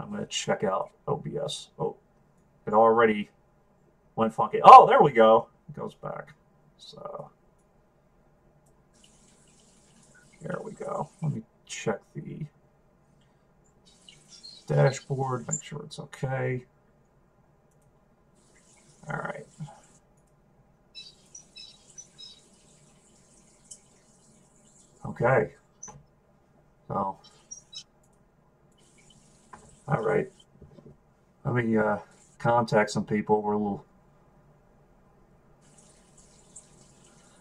I'm going to check out OBS. Oh, it already went funky. Oh, there we go. It goes back. So there we go. Let me check the dashboard, make sure it's okay. All right. Okay. So, all right. Let me contact some people. We're a little.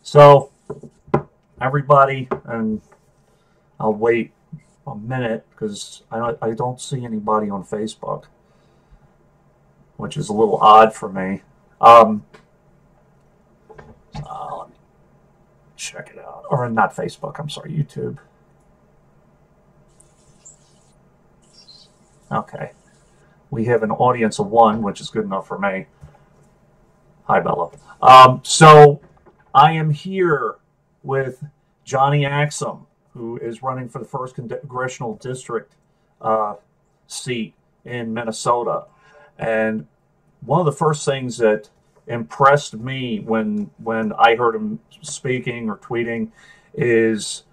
So, everybody, and I'll wait a minute because I don't see anybody on Facebook, which is a little odd for me. Let me check it out. Or not Facebook, I'm sorry, YouTube. Okay. We have an audience of 1, which is good enough for me. Hi, Bella. So I am here with Johnny Akzam, who is running for the 1st Congressional District seat in Minnesota. And one of the first things that impressed me when I heard him speaking or tweeting is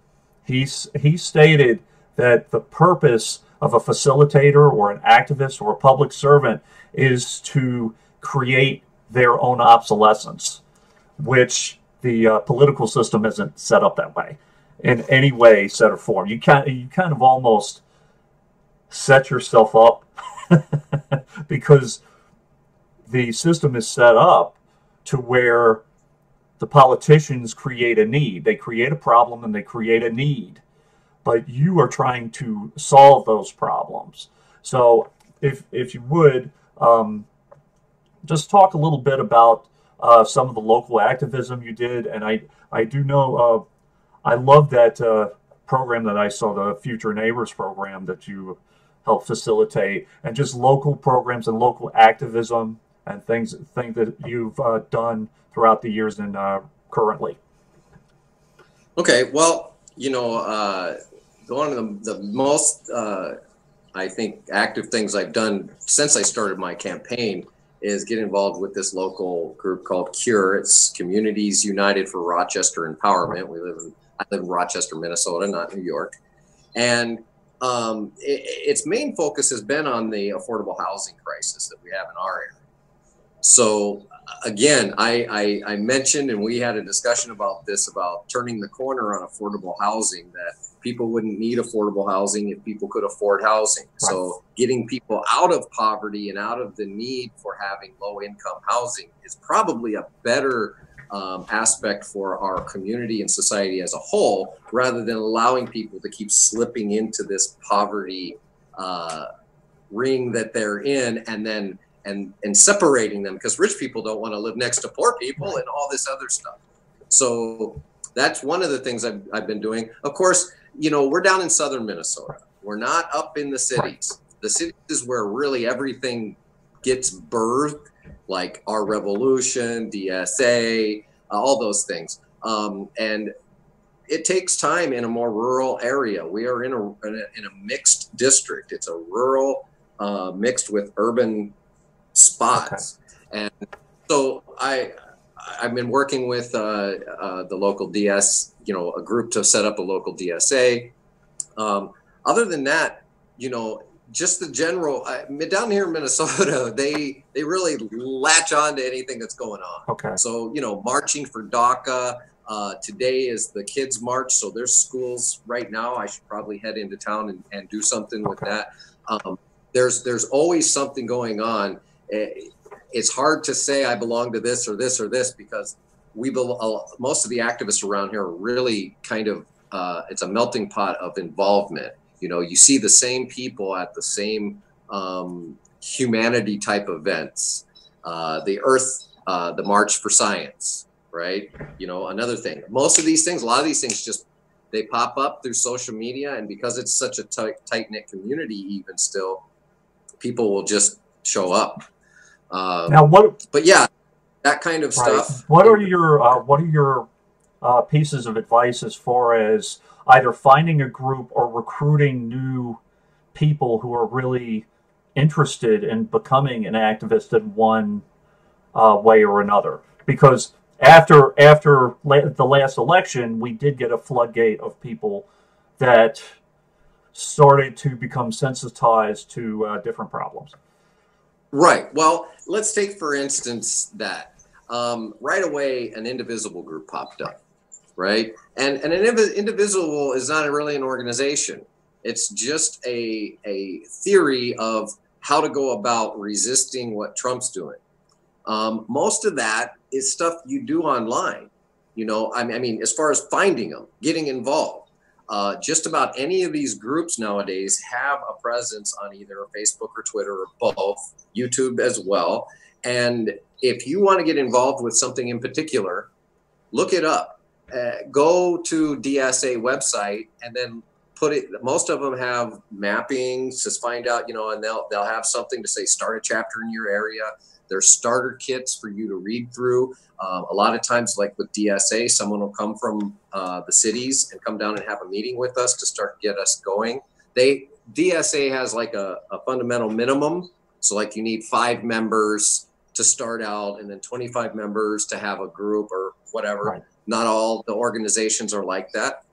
he stated that the purpose of a facilitator or an activist or a public servant is to create their own obsolescence, which the political system isn't set up that way in any way, set or form. You kind of almost set yourself up because the system is set up to where the politicians create a need. They create a problem and they create a need, but you are trying to solve those problems. So if you would, just talk a little bit about some of the local activism you did. And I do know, I love that program that I saw, the Future Neighbors program that you helped facilitate, and just local programs and local activism and things that you've done throughout the years and currently. Okay, well, you know, one of the most, I think, active things I've done since I started my campaign is get involved with this local group called CURE. It's Communities United for Rochester Empowerment. I live in Rochester, Minnesota, not New York. And its main focus has been on the affordable housing crisis that we have in our area. So again, I mentioned, and we had a discussion about this, about turning the corner on affordable housing, that people wouldn't need affordable housing if people could afford housing. Right. So getting people out of poverty and out of the need for having low income housing is probably a better aspect for our community and society as a whole, rather than allowing people to keep slipping into this poverty ring that they're in, and then and separating them, because rich people don't want to live next to poor people and all this other stuff. So that's one of the things I've been doing. Of course, you know, we're down in southern Minnesota. We're not up in the cities. The cities is where really everything gets birthed, like our revolution, DSA, all those things. And it takes time in a more rural area. We are in a mixed district. It's a rural mixed with urban spots. Okay. And so I've been working with the local DS, you know, a group to set up a local DSA. Other than that, you know, just the general, down here in Minnesota, they really latch on to anything that's going on. Okay. So, you know, marching for DACA. Today is the Kids March, so there's schools right now. I should probably head into town and do something with that. There's always something going on. It's hard to say I belong to this or this or this, because most of the activists around here are really kind of, it's a melting pot of involvement. You know, you see the same people at the same humanity type events, the March for Science, right? You know, another thing, most of these things, a lot of these things just, they pop up through social media, and because it's such a tight-knit community, even still, people will just show up. Now, but yeah, that kind of stuff. What are your pieces of advice as far as either finding a group or recruiting new people who are really interested in becoming an activist in one way or another. Because after the last election, we did get a floodgate of people that started to become sensitized to different problems. Right. Well, let's take, for instance, that right away, an indivisible group popped up, right? And an indivisible is not really an organization. It's just a theory of how to go about resisting what Trump's doing. Most of that is stuff you do online. You know, I mean, as far as finding them, getting involved. Just about any of these groups nowadays have a presence on either Facebook or Twitter or both, YouTube as well. And if you want to get involved with something in particular, look it up. Go to DSA website and then put it. Most of them have mappings. Just find out, you know, and they'll have something to say start a chapter in your area. There's starter kits for you to read through. A lot of times, like with DSA, someone will come from the cities and come down and have a meeting with us to start get us going. DSA has like a fundamental minimum. So like you need 5 members to start out and then 25 members to have a group or whatever. Right. Not all the organizations are like that.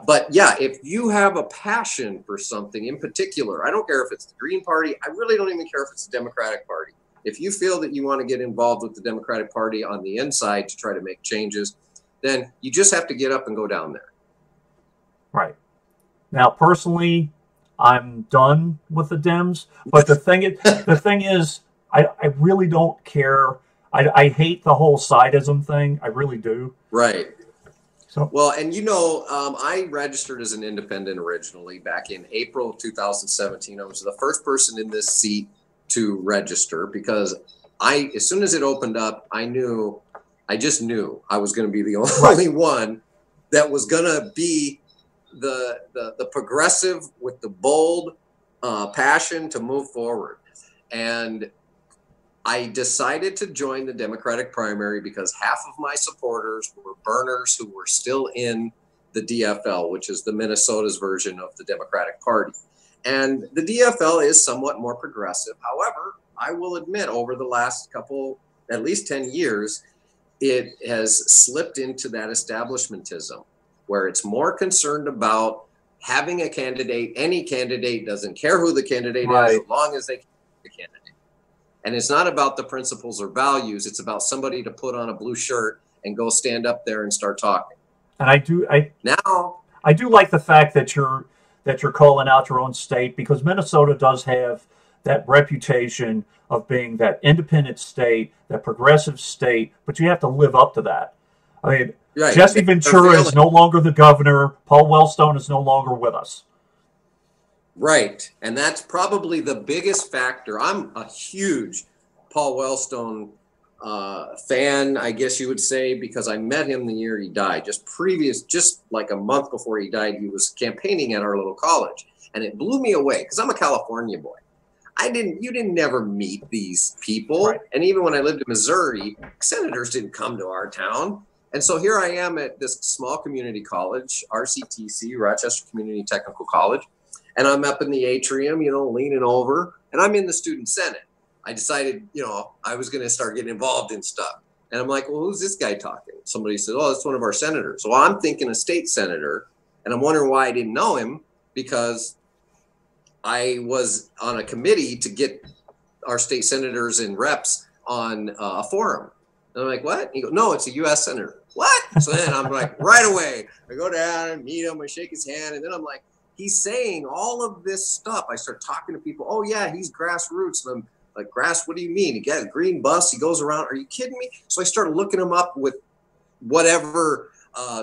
But yeah, if you have a passion for something in particular, I don't care if it's the Green Party. I really don't even care if it's the Democratic Party. If you feel that you want to get involved with the Democratic Party on the inside to try to make changes, then you just have to get up and go down there. Right. Now, personally, I'm done with the Dems. But the thing is, I really don't care. I hate the whole sidism thing. I really do. Right. So, well, and you know, I registered as an independent originally back in April of 2017. I was the first person in this seat to register because as soon as it opened up, I just knew I was going to be the only one that was going to be the progressive with the bold passion to move forward. And I decided to join the Democratic primary because half of my supporters were burners who were still in the DFL, which is the Minnesota's version of the Democratic Party. And the DFL is somewhat more progressive. However, I will admit over the last at least 10 years, it has slipped into that establishmentism where it's more concerned about having a candidate. Any candidate, doesn't care who the candidate is, as long as they can be the candidate. And it's not about the principles or values. It's about somebody to put on a blue shirt and go stand up there and start talking. And I do like the fact that you're calling out your own state, because Minnesota does have that reputation of being that independent state, that progressive state, but you have to live up to that. I mean, Jesse Ventura is no longer the governor. Paul Wellstone is no longer with us. Right. And that's probably the biggest factor. I'm a huge Paul Wellstone fan, I guess you would say, because I met him the year he died. Just like a month before he died, he was campaigning at our little college. And it blew me away because I'm a California boy. You didn't never meet these people. Right. And even when I lived in Missouri, senators didn't come to our town. And so here I am at this small community college, RCTC, Rochester Community Technical College. And I'm up in the atrium, you know, leaning over, and I'm in the student senate. I decided, you know, I was going to start getting involved in stuff. And I'm like, well, who's this guy talking? Somebody said, oh, that's one of our senators. Well, I'm thinking a state senator, and I'm wondering why I didn't know him, because I was on a committee to get our state senators and reps on a forum. And I'm like, what? He goes, no, it's a U.S. senator. What? So then I'm like, right away, I go down and meet him, I shake his hand, and then I'm like, he's saying all of this stuff. I start talking to people. Oh, yeah, he's grassroots. And I'm like, what do you mean? He got a green bus. He goes around. Are you kidding me? So I started looking him up with whatever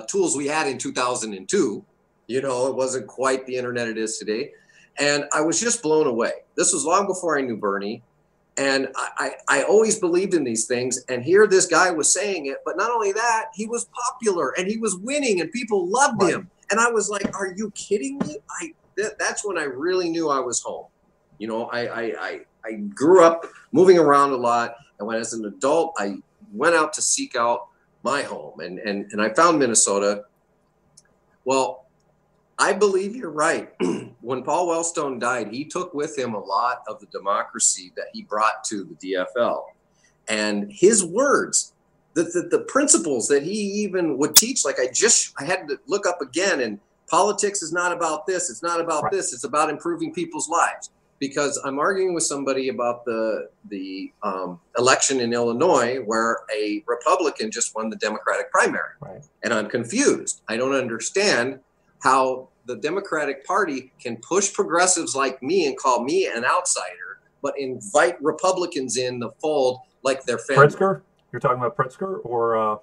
tools we had in 2002. You know, it wasn't quite the internet it is today. And I was just blown away. This was long before I knew Bernie. And I always believed in these things. And here this guy was saying it. But not only that, he was popular and he was winning and people loved him. And I was like, are you kidding me? That's when I really knew I was home. You know, I grew up moving around a lot. And when as an adult, I went out to seek out my home. And I found Minnesota. Well, I believe you're right. When Paul Wellstone died, he took with him a lot of the democracy that he brought to the DFL. And his words, the principles that he even would teach, like I had to look up again, and politics is not about this, it's not about this, it's about improving people's lives. Because I'm arguing with somebody about the election in Illinois where a Republican just won the Democratic primary. Right. And I'm confused. I don't understand how the Democratic Party can push progressives like me and call me an outsider, but invite Republicans in the fold like their family. Pritzker? You're talking about Pritzker or?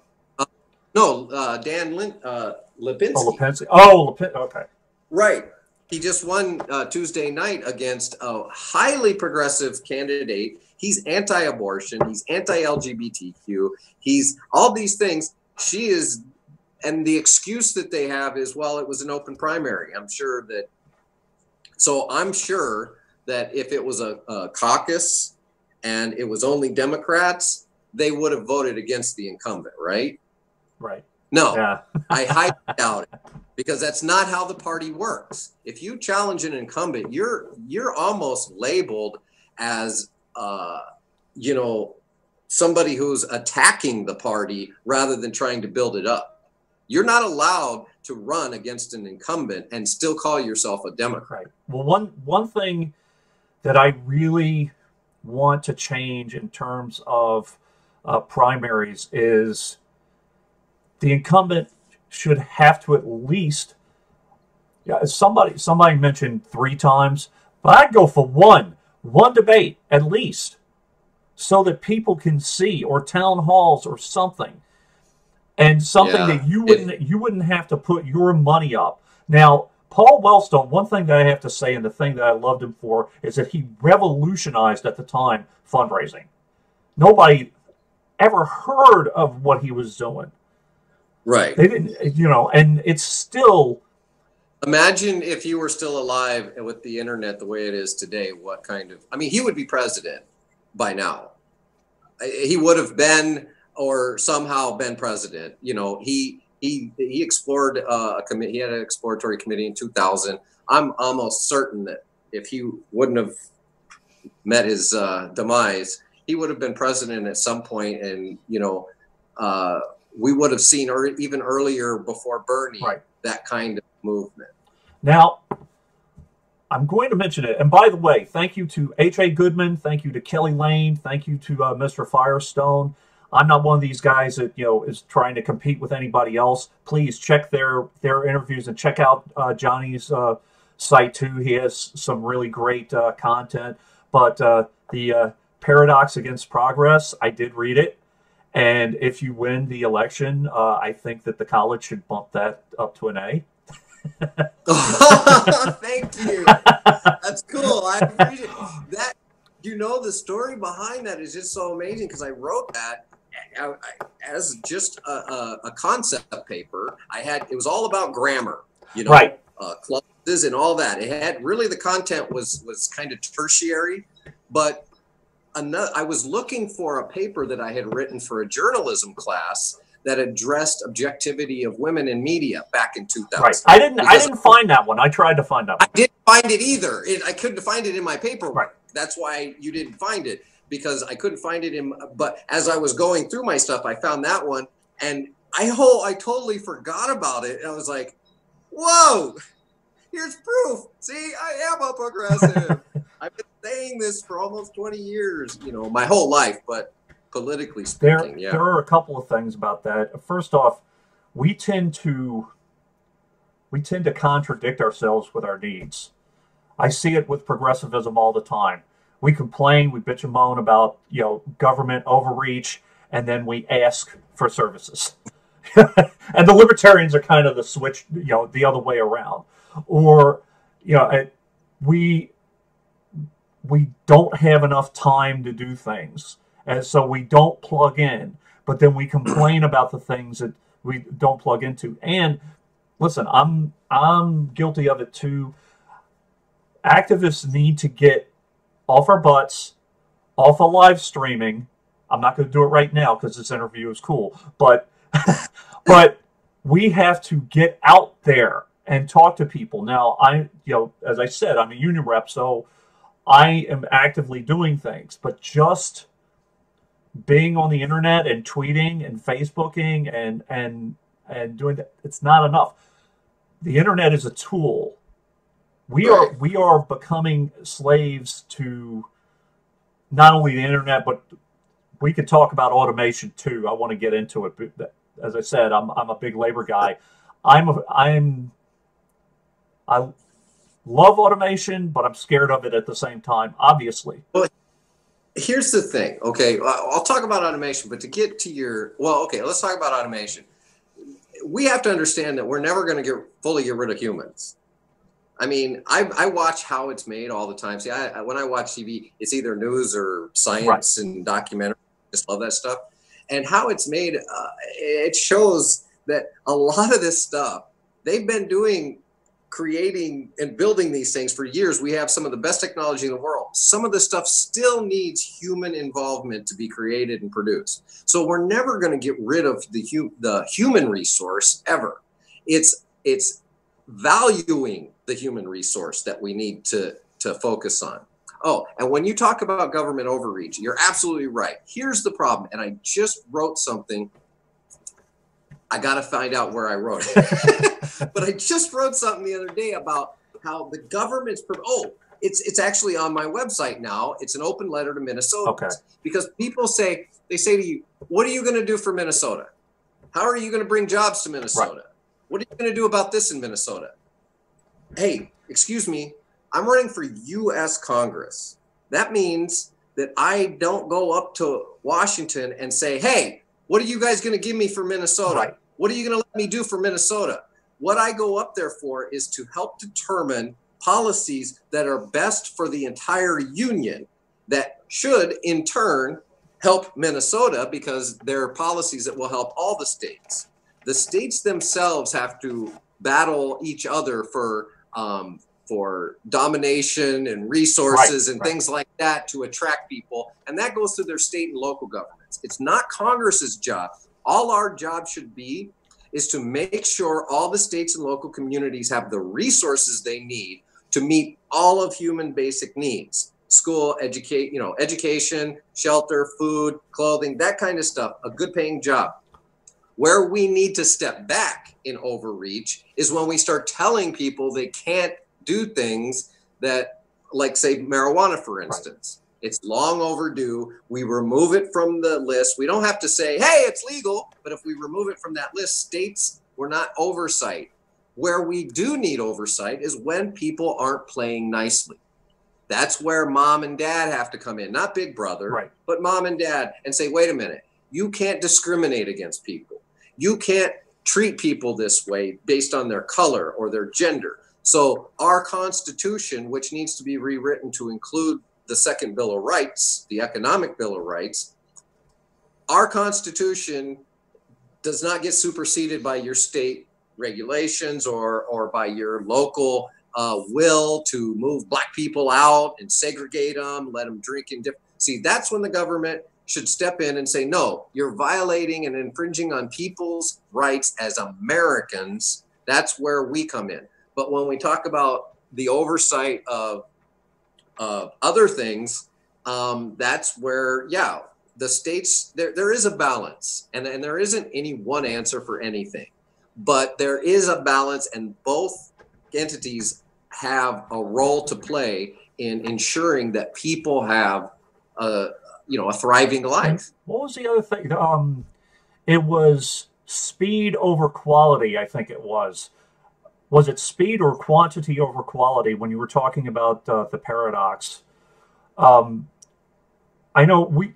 No, Dan Lipinski. Oh, Lipinski. Oh, Lipinski. Okay. Right. He just won Tuesday night against a highly progressive candidate. He's anti-abortion. He's anti-LGBTQ. He's all these things. She is, and the excuse that they have is, well, it was an open primary. I'm sure that if it was a caucus and it was only Democrats, they would have voted against the incumbent, right? Right. No, yeah. I highly doubt it, because that's not how the party works. If you challenge an incumbent, you're almost labeled as somebody who's attacking the party rather than trying to build it up. You're not allowed to run against an incumbent and still call yourself a Democrat. Right. Well, one thing that I really want to change in terms of primaries is the incumbent should have to at least, somebody mentioned 3 times, but I'd go for one debate at least, so that people can see, or town halls or something, and something that you wouldn't have to put your money up. Now, Paul Wellstone, one thing that I have to say, and the thing that I loved him for, is that he revolutionized at the time fundraising. Nobody ever heard of what he was doing. Right. They didn't, and it's still. Imagine if you were still alive and with the internet the way it is today, he would be president by now. He would have been, or somehow been president. He explored he had an exploratory committee in 2000. I'm almost certain that if he wouldn't have met his demise, he would have been president at some point, and we would have seen, or even earlier before Bernie, that kind of movement. Now, I'm going to mention it. And by the way, thank you to H.A. Goodman. Thank you to Kelly Lane. Thank you to Mr. Firestone. I'm not one of these guys that, is trying to compete with anybody else. Please check their interviews and check out Johnny's site too. He has some really great content. But the Paradox Against Progress, I did read it. And if you win the election, I think that the college should bump that up to an A. Thank you. That's cool. I appreciate that. The story behind that is just so amazing, because I wrote that as just a concept paper. It was all about grammar, right? Clauses and all that. It had really, the content was kind of tertiary, but I was looking for a paper that I had written for a journalism class that addressed objectivity of women in media back in 2000. Right. I didn't find that one. I tried to find that one. I didn't find it either. I couldn't find it in my paper. Right. That's why you didn't find it, because I couldn't find it but as I was going through my stuff, I found that one, and I totally forgot about it. And I was like, whoa, here's proof. See, I am a progressive. I've been saying this for almost 20 years, my whole life, but politically speaking, there are a couple of things about that. First off, we tend to contradict ourselves with our needs. I see it with progressivism all the time. We complain, we bitch and moan about, government overreach, and then we ask for services. And the libertarians are kind of the switch, the other way around. Or, we don't have enough time to do things, and so we don't plug in, but then we complain about the things that we don't plug into. And listen, I'm guilty of it too. Activists need to get off our butts, off of live streaming. I'm not going to do it right now because this interview is cool, but but we have to get out there and talk to people. Now, as I said, I'm a union rep, so I am actively doing things, but just being on the internet and tweeting and Facebooking and doing that, it's not enough. The internet is a tool. We are becoming slaves to not only the internet, but we could talk about automation too. I want to get into it. But as I said, I'm a big labor guy. I love automation, but I'm scared of it at the same time, obviously. Well, here's the thing. Okay, I'll talk about automation, but to get to let's talk about automation. We have to understand that we're never going to fully get rid of humans. I mean, I watch how it's made all the time. See, when I watch TV, it's either news or science and documentary. I just love that stuff. And how it's made, it shows that a lot of this stuff, they've been creating and building these things for years. We have some of the best technology in the world. Some of this stuff still needs human involvement to be created and produced. So we're never going to get rid of the human resource ever. It's valuing the human resource that we need to focus on. Oh, and when you talk about government overreach, you're absolutely right. Here's the problem, and I just wrote something. I got to find out where I wrote it. But I just wrote something the other day about how the government's, it's actually on my website now. It's an open letter to Minnesota. Okay. Because people say to you, what are you going to do for Minnesota? How are you going to bring jobs to Minnesota? Right. What are you going to do about this in Minnesota? Hey, excuse me, I'm running for U.S. Congress. That means that I don't go up to Washington and say, hey, what are you guys going to give me for Minnesota? Right. What are you going to let me do for Minnesota? What I go up there for is to help determine policies that are best for the entire union that should, in turn, help Minnesota because they're policies that will help all the states. The states themselves have to battle each other for domination and resources and things like that to attract people. And that goes through their state and local governments. It's not Congress's job. All our job should be is to make sure all the states and local communities have the resources they need to meet all of human basic needs. School, education, shelter, food, clothing, that kind of stuff, a good paying job. Where we need to step back in overreach is when we start telling people they can't do things that, like say marijuana, for instance. Right. It's long overdue. We remove it from the list. We don't have to say, hey, it's legal. But if we remove it from that list, states, we're not oversight. Where we do need oversight is when people aren't playing nicely. That's where mom and dad have to come in, not big brother, but mom and dad, and say, wait a minute, you can't discriminate against people. You can't treat people this way based on their color or their gender. So our Constitution, which needs to be rewritten to include the Second Bill of Rights, the Economic Bill of Rights, our Constitution does not get superseded by your state regulations or by your local will to move black people out and segregate them, let them drink in different. See, that's when the government should step in and say, no, you're violating and infringing on people's rights as Americans. That's where we come in. But when we talk about the oversight of other things, that's where, the states, there is a balance, and there isn't any one answer for anything, but there is a balance, and both entities have a role to play in ensuring that people have a thriving life. What was the other thing? It was speed over quality, I think it was. Was it speed or quantity over quality when you were talking about the paradox? I know we...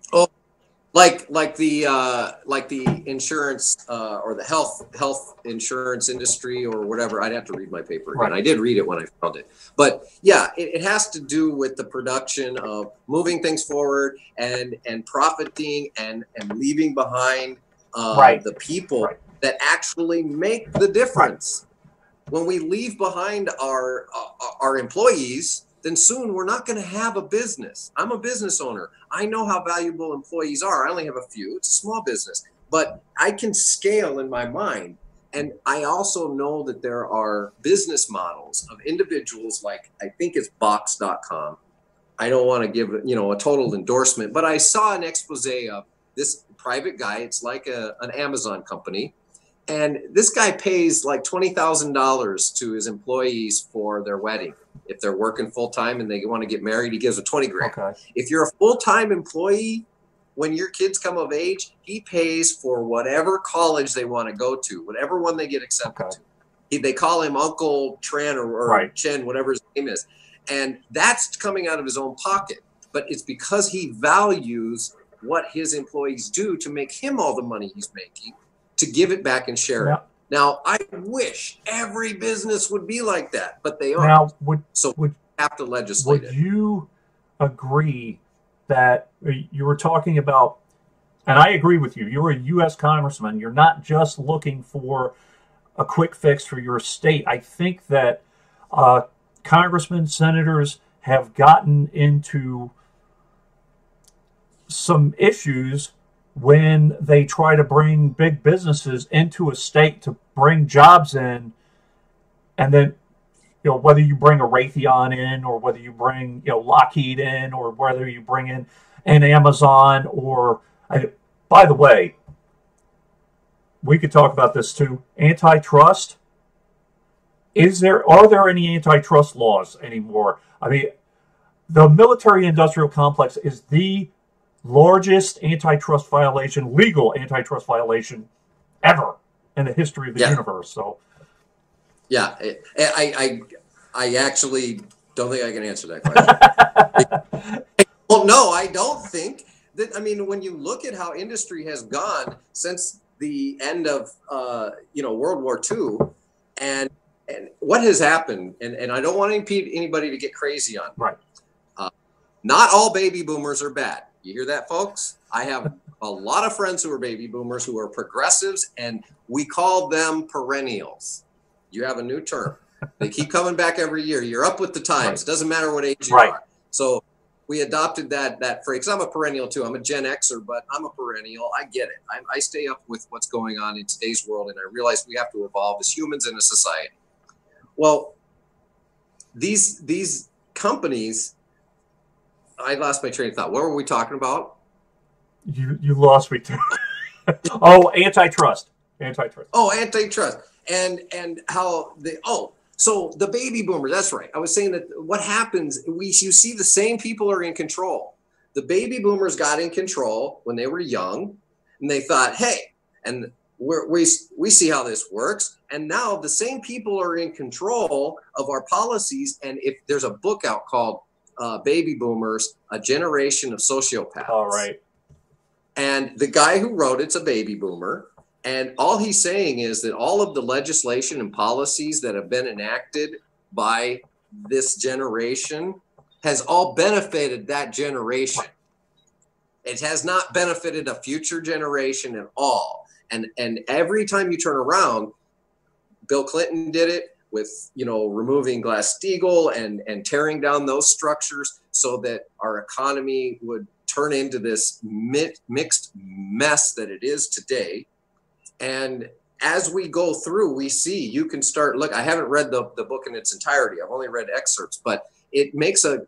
Like the insurance or the health insurance industry or whatever. I'd have to read my paper again. I did read it when I found it. But yeah, it has to do with the production of moving things forward and profiting and leaving behind the people that actually make the difference. When we leave behind our employees, then soon we're not going to have a business. I'm a business owner. I know how valuable employees are. I only have a few. It's a small business. But I can scale in my mind And I also know that there are business models of individuals like, I think it's Box.com. I don't want to give, a total endorsement, but I saw an expose of this private guy. It's like an Amazon company. And this guy pays like $20,000 to his employees for their wedding. If they're working full time and they want to get married, he gives them 20 grand. Okay. If you're a full-time employee, when your kids come of age, he pays for whatever college they want to go to, whatever one they get accepted to. They call him Uncle Tran or Chen, whatever his name is. And that's coming out of his own pocket. But it's because he values what his employees do to make him all the money he's making, to give it back and share it. Now, I wish every business would be like that, but they aren't. Now, we have to legislate it. Would you agree that you were talking about, and I agree with you, you're a U.S. congressman, you're not just looking for a quick fix for your state. I think that congressmen, senators have gotten into some issues when they try to bring big businesses into a state to bring jobs in, and then whether you bring a Raytheon in, or whether you bring Lockheed in, or whether you bring in an Amazon, or by the way, we could talk about this too. Antitrust. Are there any antitrust laws anymore? I mean, the military-industrial complex is the largest antitrust violation, legal antitrust violation ever in the history of the universe. So, yeah, I actually don't think I can answer that question. Well, no, I don't think that. I mean, when you look at how industry has gone since the end of World War II, and what has happened, and I don't want anybody to get crazy on. Right. Not all baby boomers are bad. You hear that, folks? I have a lot of friends who are baby boomers who are progressives, and we call them perennials. You have a new term. They keep coming back every year. You're up with the times. Right. It doesn't matter what age you are. So we adopted that phrase. I'm a perennial too. I'm a Gen Xer, but I'm a perennial. I get it. I stay up with what's going on in today's world, and I realize we have to evolve as humans in a society. Well, these companies, I lost my train of thought. What were we talking about? You lost me too. Oh, antitrust. Oh, antitrust. And how so the baby boomers, that's right. I was saying that what happens, you see the same people are in control. The baby boomers got in control when they were young, and they thought, hey, and we see how this works. And now the same people are in control of our policies. And if there's a book out called Baby Boomers, A Generation of Sociopaths. All right. And the guy who wrote it's a baby boomer. And all he's saying is that all of the legislation and policies that have been enacted by this generation has all benefited that generation. It has not benefited a future generation at all. And every time you turn around, Bill Clinton did it with, removing Glass-Steagall and tearing down those structures so that our economy would turn into this mixed mess that it is today. And as we go through, we see, you can start, look, I haven't read the book in its entirety. I've only read excerpts, but it makes a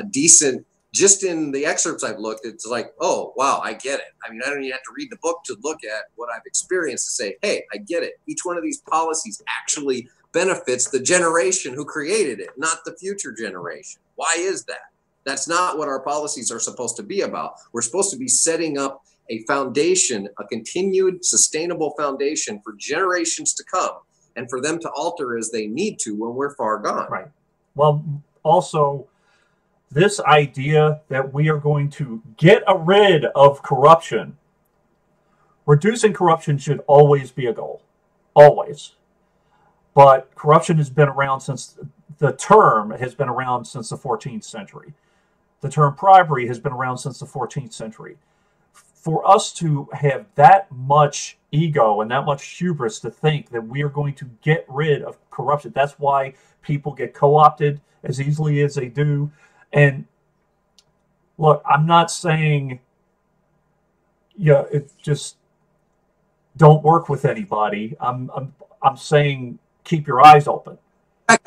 decent, just in the excerpts I've looked, it's like, oh, wow, I get it. I mean, I don't even have to read the book to look at what I've experienced to say, hey, I get it. Each one of these policies actually benefits the generation who created it, not the future generation. Why is that? That's not what our policies are supposed to be about. We're supposed to be setting up a foundation, a continued sustainable foundation for generations to come, and for them to alter as they need to when we're far gone. Right. Well, also, this idea that we are going to get rid of corruption, reducing corruption should always be a goal. Always. But corruption has been around since, the term has been around since the 14th century. The term bribery has been around since the 14th century. For us to have that much ego and that much hubris to think that we are going to get rid of corruption, that's why people get co-opted as easily as they do. And look, I'm not saying, it's just, don't work with anybody. I'm saying keep your eyes open.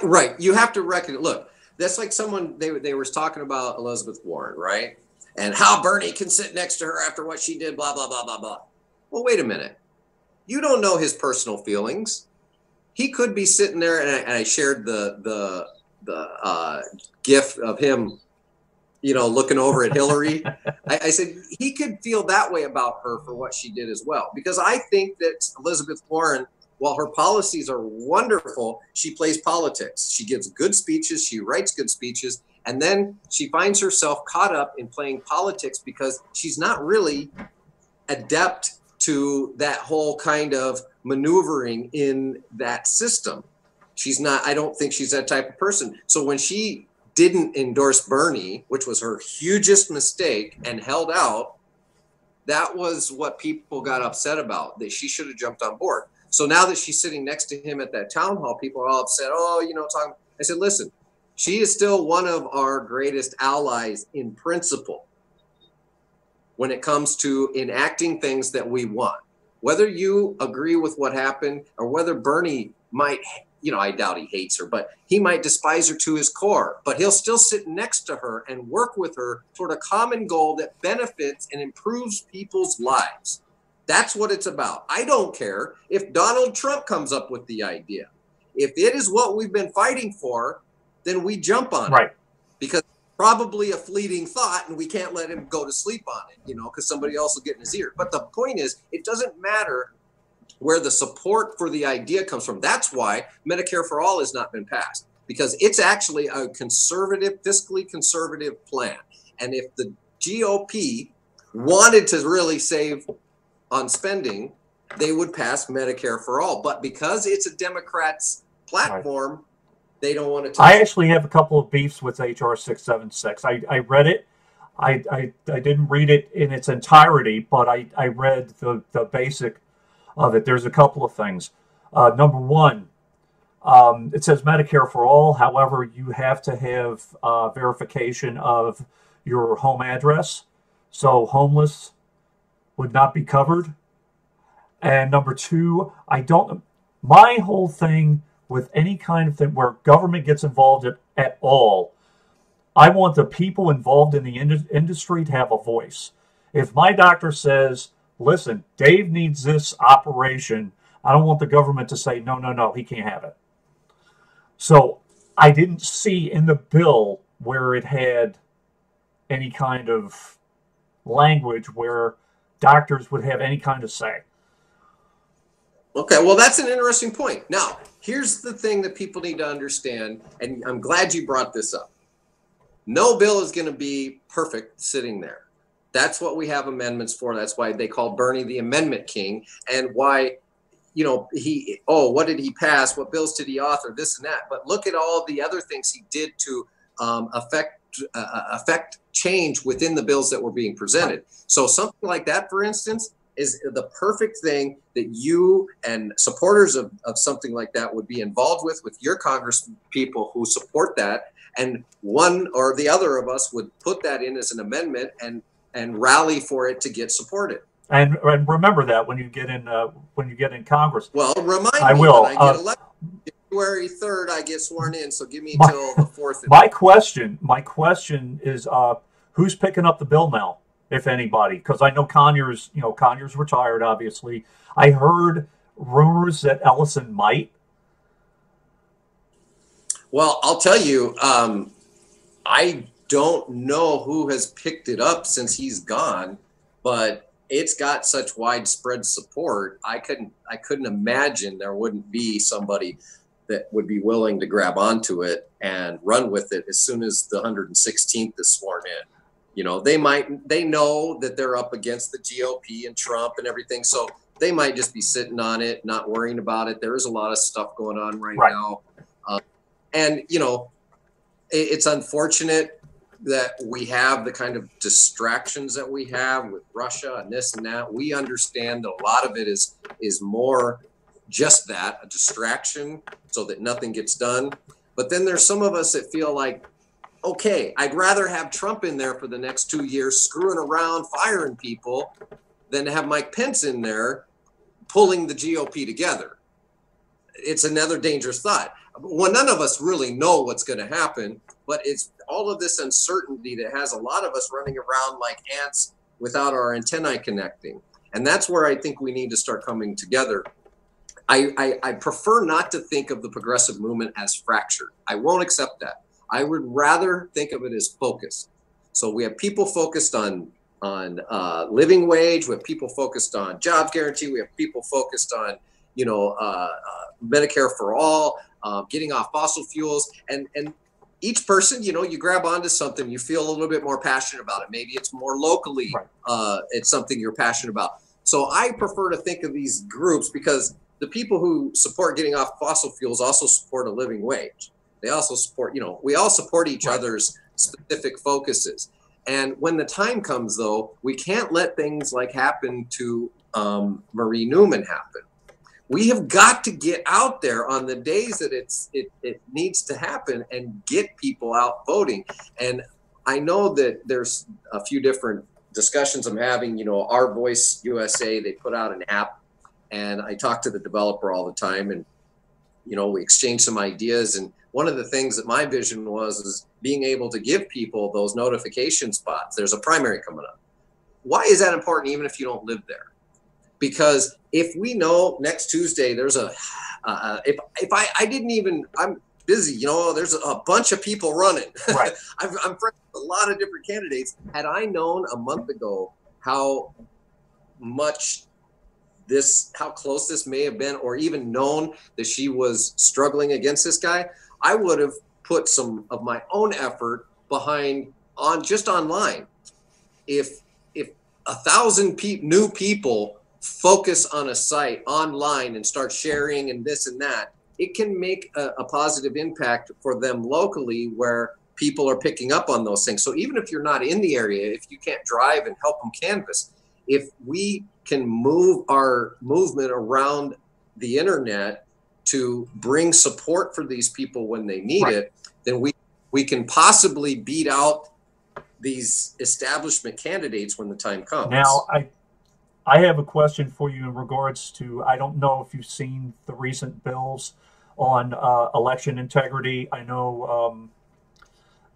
Right. You have to reckon. Look, that's like someone they were talking about Elizabeth Warren, right? And how Bernie can sit next to her after what she did, blah blah blah blah blah. Well, wait a minute. You don't know his personal feelings. He could be sitting there, and I shared the gif of him, looking over at Hillary. I said he could feel that way about her for what she did as well, because I think that Elizabeth Warren, while her policies are wonderful, she plays politics. She gives good speeches, she writes good speeches, and then she finds herself caught up in playing politics because she's not really adept to that whole kind of maneuvering in that system. She's not, I don't think she's that type of person. So when she didn't endorse Bernie, which was her hugest mistake, and held out, that was what people got upset about, that she should have jumped on board. So now that she's sitting next to him at that town hall, people are all upset. Oh, talking. I said, listen, she is still one of our greatest allies in principle when it comes to enacting things that we want. Whether you agree with what happened or whether Bernie might, I doubt he hates her, but he might despise her to his core, but he'll still sit next to her and work with her toward a common goal that benefits and improves people's lives. That's what it's about. I don't care if Donald Trump comes up with the idea. If it is what we've been fighting for, then we jump on it. Because probably a fleeting thought, and we can't let him go to sleep on it, because somebody else will get in his ear. But the point is, it doesn't matter where the support for the idea comes from. That's why Medicare for All has not been passed, because it's actually a conservative, fiscally conservative plan. And if the GOP wanted to really save on spending, they would pass Medicare for All. But because it's a Democrats' platform, they don't want to touch I actually have a couple of beefs with HR 676. I read it. I didn't read it in its entirety, but I read the basic of it. There's a couple of things. Number one, it says Medicare for All. However, you have to have verification of your home address. So homeless would not be covered. And number two, my whole thing with any kind of thing where government gets involved at all, I want the people involved in the industry to have a voice. If my doctor says, listen, Dave needs this operation, I don't want the government to say, no, he can't have it. So I didn't see in the bill where it had any kind of language where doctors would have any kind of say. Okay, well, that's an interesting point. Now, here's the thing that people need to understand, and I'm glad you brought this up. No bill is going to be perfect sitting there. That's what we have amendments for. That's why they call Bernie the Amendment King, and why, what did he pass? What bills did he author? This and that. But look at all the other things he did to affect change within the bills that were being presented. So something like that, for instance, is the perfect thing that you and supporters of something like that would be involved with your Congress people who support that. And one or the other of us would put that in as an amendment and rally for it to get supported. And remember that when you get in Congress. Well, remind I me will. when I get elected. January 3rd, I get sworn in. So give me till the 4th. My question is, who's picking up the bill now, if anybody? Because I know Conyers retired, obviously. I heard rumors that Ellison might. Well, I'll tell you, I don't know who has picked it up since he's gone, but it's got such widespread support. I couldn't imagine there wouldn't be somebody that would be willing to grab onto it and run with it as soon as the 116th is sworn in. They know that they're up against the GOP and Trump and everything, so they might just be sitting on it, not worrying about it. There is a lot of stuff going on right now. And, it's unfortunate that we have the kind of distractions that we have with Russia and this and that. We understand that a lot of it is more just that, a distraction, so that nothing gets done. But then there's some of us that feel like, okay, I'd rather have Trump in there for the next 2 years screwing around, firing people, than to have Mike Pence in there pulling the GOP together. It's another dangerous thought. Well, none of us really know what's going to happen, but it's all of this uncertainty that has a lot of us running around like ants without our antennae connecting. And that's where I think we need to start coming together. I prefer not to think of the progressive movement as fractured. I won't accept that. I would rather think of it as focused. So we have people focused on living wage. We have people focused on job guarantee. We have people focused on, Medicare for all, getting off fossil fuels. And each person, you grab onto something, you feel a little bit more passionate about it. Maybe it's more locally, it's something you're passionate about. So I prefer to think of these groups because the people who support getting off fossil fuels also support a living wage. They also support, we all support each other's specific focuses. And when the time comes, though, we can't let things like happen to Marie Newman happen. We have got to get out there on the days that it needs to happen and get people out voting. And I know that there's a few different discussions I'm having. Our Voice USA, they put out an app, and I talk to the developer all the time, and we exchange some ideas. And one of the things that my vision is being able to give people those notification spots. There's a primary coming up. Why is that important, even if you don't live there? Because if we know next Tuesday there's I'm busy, there's a bunch of people running. Right. I'm friends with a lot of different candidates. Had I known a month ago how close this may have been, or even known that she was struggling against this guy, I would have put some of my own effort behind just online. If 1,000 new people focus on a site online and start sharing and this and that, it can make a positive impact for them locally where people are picking up on those things. So even if you're not in the area, if you can't drive and help them canvass, if we can move our movement around the internet to bring support for these people when they need it, then we can possibly beat out these establishment candidates when the time comes. Now, I have a question for you in regards to, I don't know if you've seen the recent bills on election integrity. I know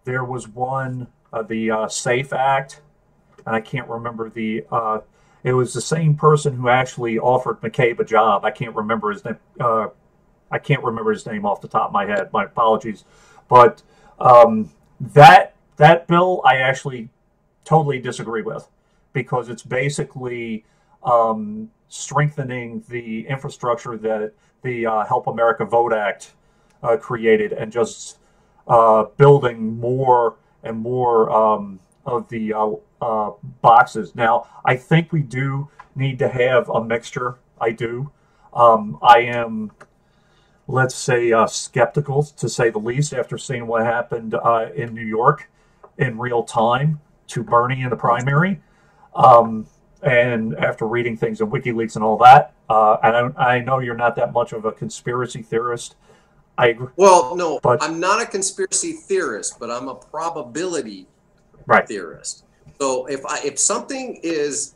there was one, the SAFE Act, and I can't remember it was the same person who actually offered McCabe a job. I can't remember his name. I can't remember his name off the top of my head. My apologies. But that bill I actually totally disagree with, because it's basically strengthening the infrastructure that the Help America Vote Act created, and just building more and more of the boxes. Now, I think we do need to have a mixture. I do. I am, let's say, skeptical, to say the least, after seeing what happened in New York in real time to Bernie in the primary. And after reading things in WikiLeaks and all that, and I know you're not that much of a conspiracy theorist. I agree. Well, no, but I'm not a conspiracy theorist, but I'm a probability theorist. So if something is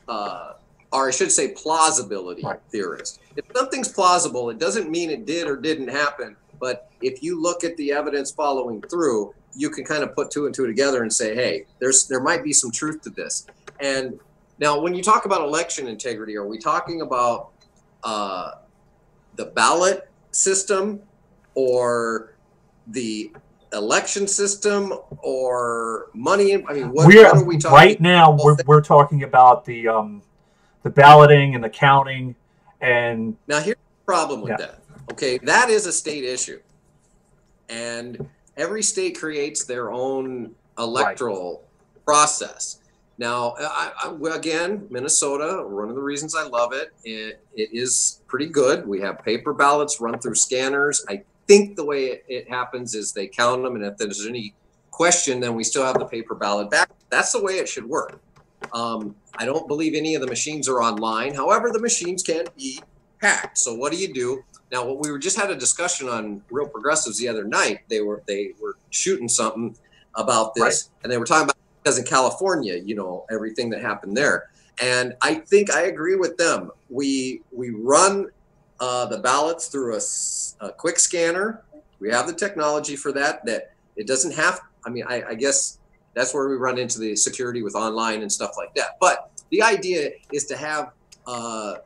or I should say plausibility theorist. If something's plausible, it doesn't mean it did or didn't happen. But if you look at the evidence following through, you can kind of put two and two together and say, hey, there might be some truth to this. And now, when you talk about election integrity, are we talking about the ballot system, or the election system, or money? I mean, what are we talking right now? We're talking about the balloting and the counting. And now here's the problem with that. Okay, that is a state issue, and every state creates their own electoral process. Now, again, Minnesota, one of the reasons I love it, it is pretty good. We have paper ballots run through scanners. I think the way it happens is they count them, and if there's any question, then we still have the paper ballot back. That's the way it should work. I don't believe any of the machines are online. However, the machines can be hacked. So what do you do? Now, we just had a discussion on Real Progressives the other night. They were shooting something about this, and they were talking about, because in California, everything that happened there. And I think I agree with them. We run the ballots through a quick scanner. We have the technology for that. That it doesn't have. I mean, I guess that's where we run into the security with online and stuff like that. But the idea is to have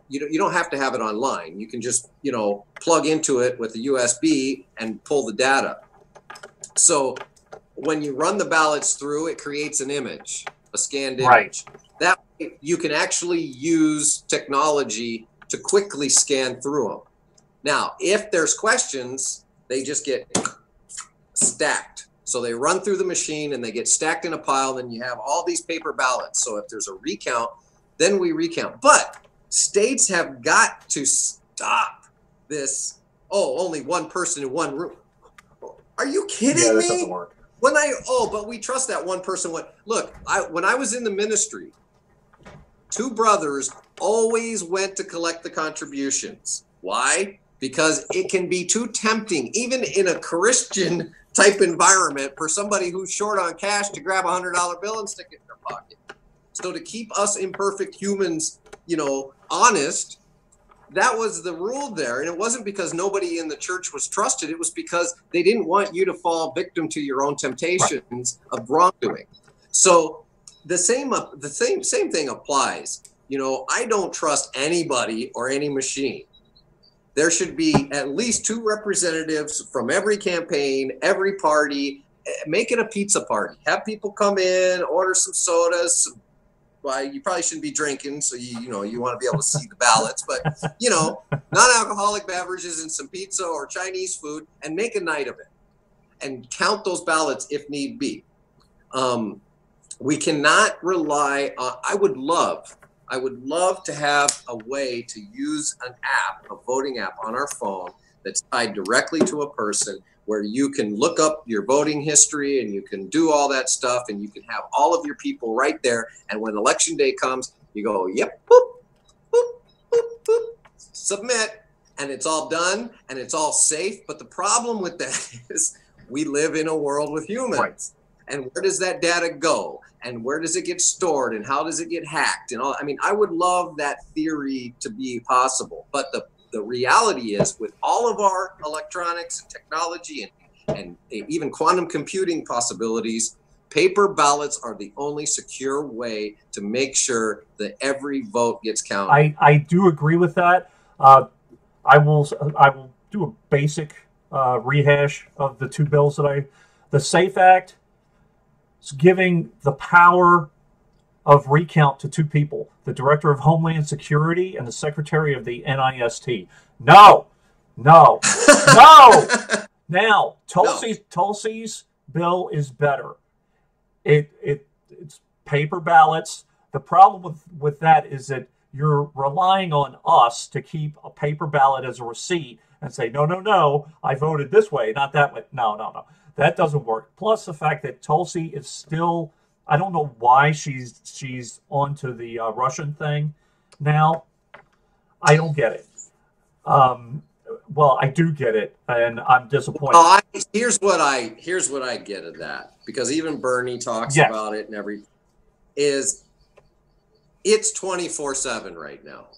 you don't have to have it online. You can just plug into it with a USB and pull the data. So when you run the ballots through, it creates an image, a scanned image. Right. That way you can actually use technology to quickly scan through them. Now, if there's questions, they just get stacked. So they run through the machine and they get stacked in a pile. Then you have all these paper ballots. So if there's a recount, then we recount. But states have got to stop this. Oh, only one person in one room. Are you kidding me? Yeah, that doesn't work. But we trust that one person. Look, when I was in the ministry, two brothers always went to collect the contributions. Why? Because it can be too tempting, even in a Christian type environment, for somebody who's short on cash to grab $100 bill and stick it in their pocket. So to keep us imperfect humans, honest, that was the rule there. And it wasn't because nobody in the church was trusted. It was because they didn't want you to fall victim to your own temptations of wrongdoing. So the same thing applies. I don't trust anybody or any machine. There should be at least 2 representatives from every campaign, every party. Make it a pizza party. Have people come in, order some sodas. You probably shouldn't be drinking, so you want to be able to see the ballots. But non-alcoholic beverages and some pizza or Chinese food, and make a night of it, and count those ballots if need be. We cannot rely on. I would love to have a way to use an app, a voting app on our phone that's tied directly to a person, where you can look up your voting history and you can do all that stuff, and you can have all of your people right there. And when election day comes, you go, yep, boop, boop, boop, boop, submit, and it's all done and it's all safe. But the problem with that is we live in a world with humans. Right. And where does that data go? And where does it get stored? And how does it get hacked? And all. I mean, I would love that theory to be possible. But the reality is, with all of our electronics and technology and even quantum computing possibilities, paper ballots are the only secure way to make sure that every vote gets counted. I do agree with that. I will do a basic rehash of the 2 bills that the SAFE Act is giving the power of recount to 2 people, the Director of Homeland Security and the Secretary of the NIST. No. Now, Tulsi's bill is better. It's paper ballots. The problem with that is that you're relying on us to keep a paper ballot as a receipt and say, no, I voted this way, not that way. No. That doesn't work. Plus the fact that Tulsi is still, I don't know why she's onto the Russian thing now. I don't get it. Well, I do get it, and I'm disappointed. Well, here's what I get of that, because even Bernie talks about it and everything. It's 24/7 right now.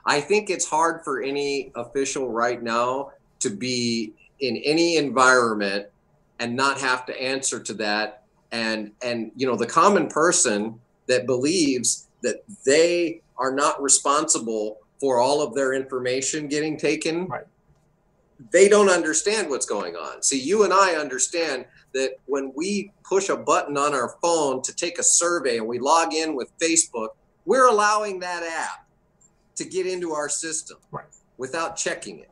I think it's hard for any official right now to be in any environment and not have to answer to that. And the common person that believes that they are not responsible for all of their information getting taken, right, they don't understand what's going on. See, you and I understand that when we push a button on our phone to take a survey and we log in with Facebook, we're allowing that app to get into our system, right, without checking it.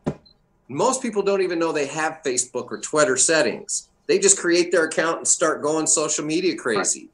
Most people don't even know they have Facebook or Twitter settings. They just create their account and start going social media crazy.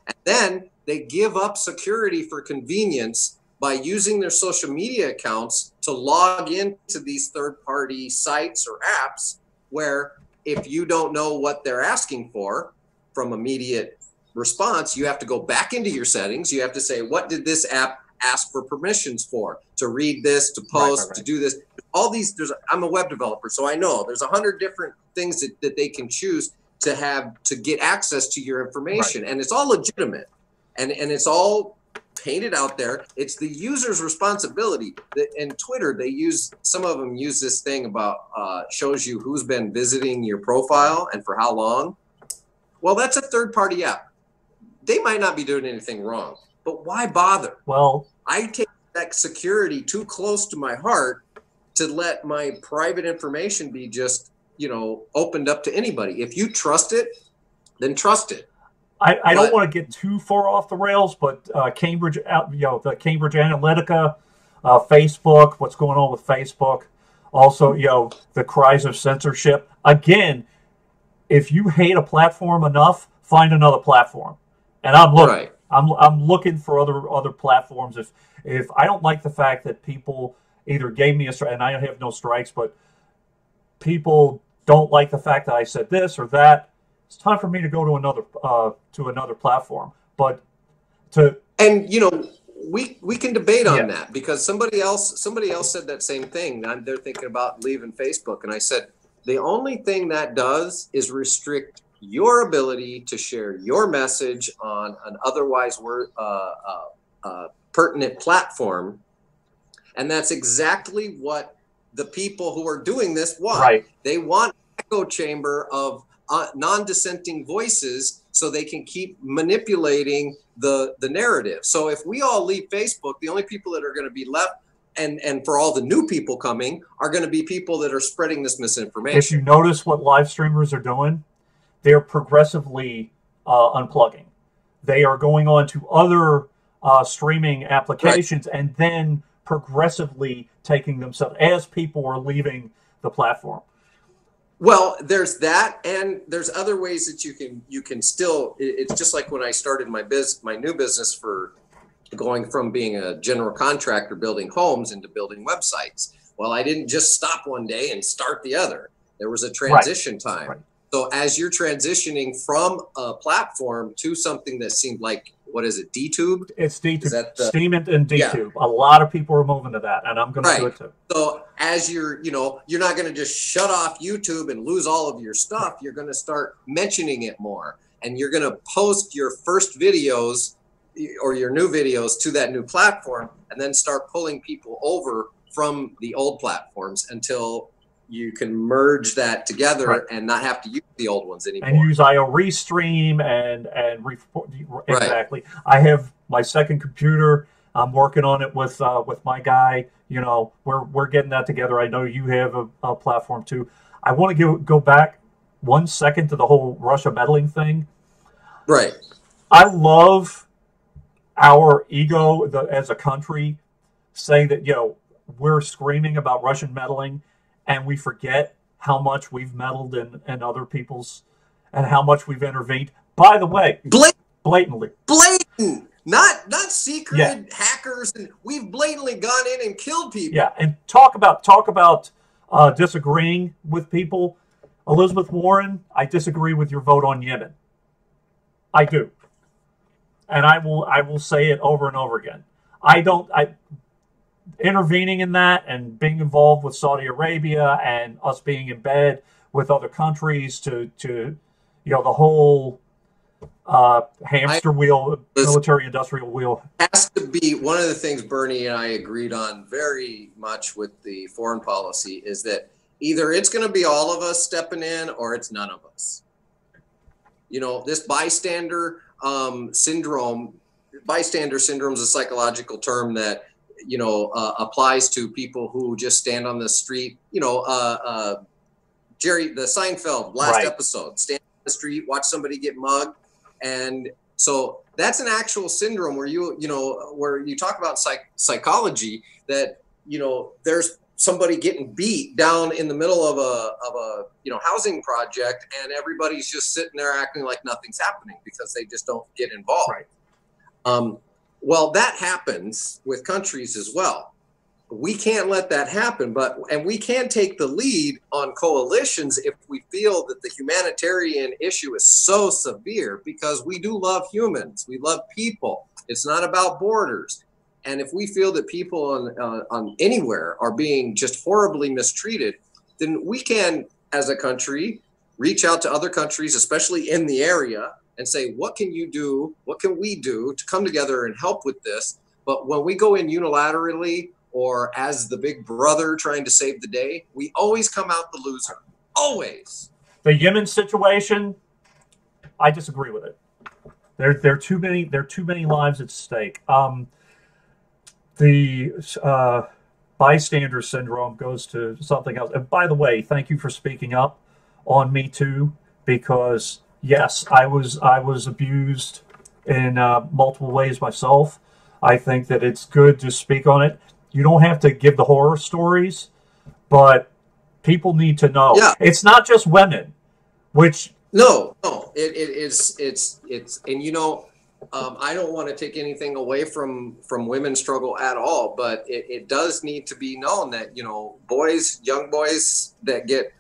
Right. And then they give up security for convenience by using their social media accounts to log into these third-party sites or apps, where if you don't know what they're asking for from immediate response, you have to go back into your settings. You have to say, what did this app ask for permissions for? To read this, to post, right. to do this. All these, I'm a web developer, so I know there's 100 different things that they can choose to have to get access to your information. Right. And it's all legitimate. And it's all painted out there. It's the user's responsibility. In Twitter, some of them use this thing about shows you who's been visiting your profile and for how long. Well, that's a third-party app. They might not be doing anything wrong, but why bother? Well, I take that security too close to my heart to let my private information be just, opened up to anybody. If you trust it, then trust it. I don't want to get too far off the rails, but Cambridge, the Cambridge Analytica, Facebook, what's going on with Facebook, also, the cries of censorship. Again, if you hate a platform enough, find another platform. And I'm looking. Right. I'm looking for other platforms. If I don't like the fact that people either gave me a strike, and I have no strikes, but people don't like the fact that I said this or that, it's time for me to go to another platform. But we can debate on that, because somebody else said that same thing. They're thinking about leaving Facebook, and I said the only thing that does is restrict your ability to share your message on an otherwise pertinent platform, and that's exactly what the people who are doing this want. Right. They want an echo chamber of non-dissenting voices so they can keep manipulating the narrative. So if we all leave Facebook, the only people that are going to be left, and for all the new people coming, are going to be people that are spreading this misinformation. If you notice what live streamers are doing, they're progressively unplugging. They are going on to other streaming applications, and then progressively taking themselves as people are leaving the platform. Well, there's that, and there's other ways that you can still. It's just like when I started my new business for going from being a general contractor building homes into building websites. Well, I didn't just stop one day and start the other. There was a transition time. Right. So as you're transitioning from a platform to something that seemed like, what is it, DTube? It's DTube. Steam and DTube. Yeah. A lot of people are moving to that, and I'm going to do it too. So as you're not going to just shut off YouTube and lose all of your stuff. You're going to start mentioning it more, and you're going to post your first videos or your new videos to that new platform, and then start pulling people over from the old platforms until you can merge that together and not have to use the old ones anymore. And use IO Restream exactly. I have my second computer. I'm working on it with my guy. We're getting that together. I know you have a platform too. I want to go back 1 second to the whole Russia meddling thing. Right. I love our ego as a country saying that we're screaming about Russian meddling, and we forget how much we've meddled in other people's, and how much we've intervened. By the way, blatantly. Blatant. Not secret hackers, and we've blatantly gone in and killed people. Yeah, and talk about disagreeing with people. Elizabeth Warren, I disagree with your vote on Yemen. I do. And I will say it over and over again. Intervening in that and being involved with Saudi Arabia and us being in bed with other countries to the whole hamster wheel, military-industrial wheel. Has to be one of the things Bernie and I agreed on very much with the foreign policy is that either it's going to be all of us stepping in or it's none of us. This bystander syndrome. Bystander syndrome is a psychological term that applies to people who just stand on the street. Jerry, the Seinfeld last episode, stand on the street, watch somebody get mugged, and so that's an actual syndrome where where you talk about psychology that there's somebody getting beat down in the middle of a housing project, and everybody's just sitting there acting like nothing's happening because they just don't get involved. Right. Well, that happens with countries as well. We can't let that happen, and we can take the lead on coalitions if we feel that the humanitarian issue is so severe, because we do love humans. We love people. It's not about borders. And if we feel that people on anywhere are being just horribly mistreated, then we can, as a country, reach out to other countries, especially in the area, and say, what can you do? What can we do to come together and help with this? But when we go in unilaterally or as the big brother trying to save the day, we always come out the loser. Always. The Yemen situation, I disagree with it. There are too many lives at stake. The bystander syndrome goes to something else. And by the way, thank you for speaking up on Me Too, because yes, I was abused in multiple ways myself. I think that it's good to speak on it. You don't have to give the horror stories, but people need to know. Yeah. It's not just women, which no, it's and you know, I don't want to take anything away from women's struggle at all, but it does need to be known that, you know, young boys that get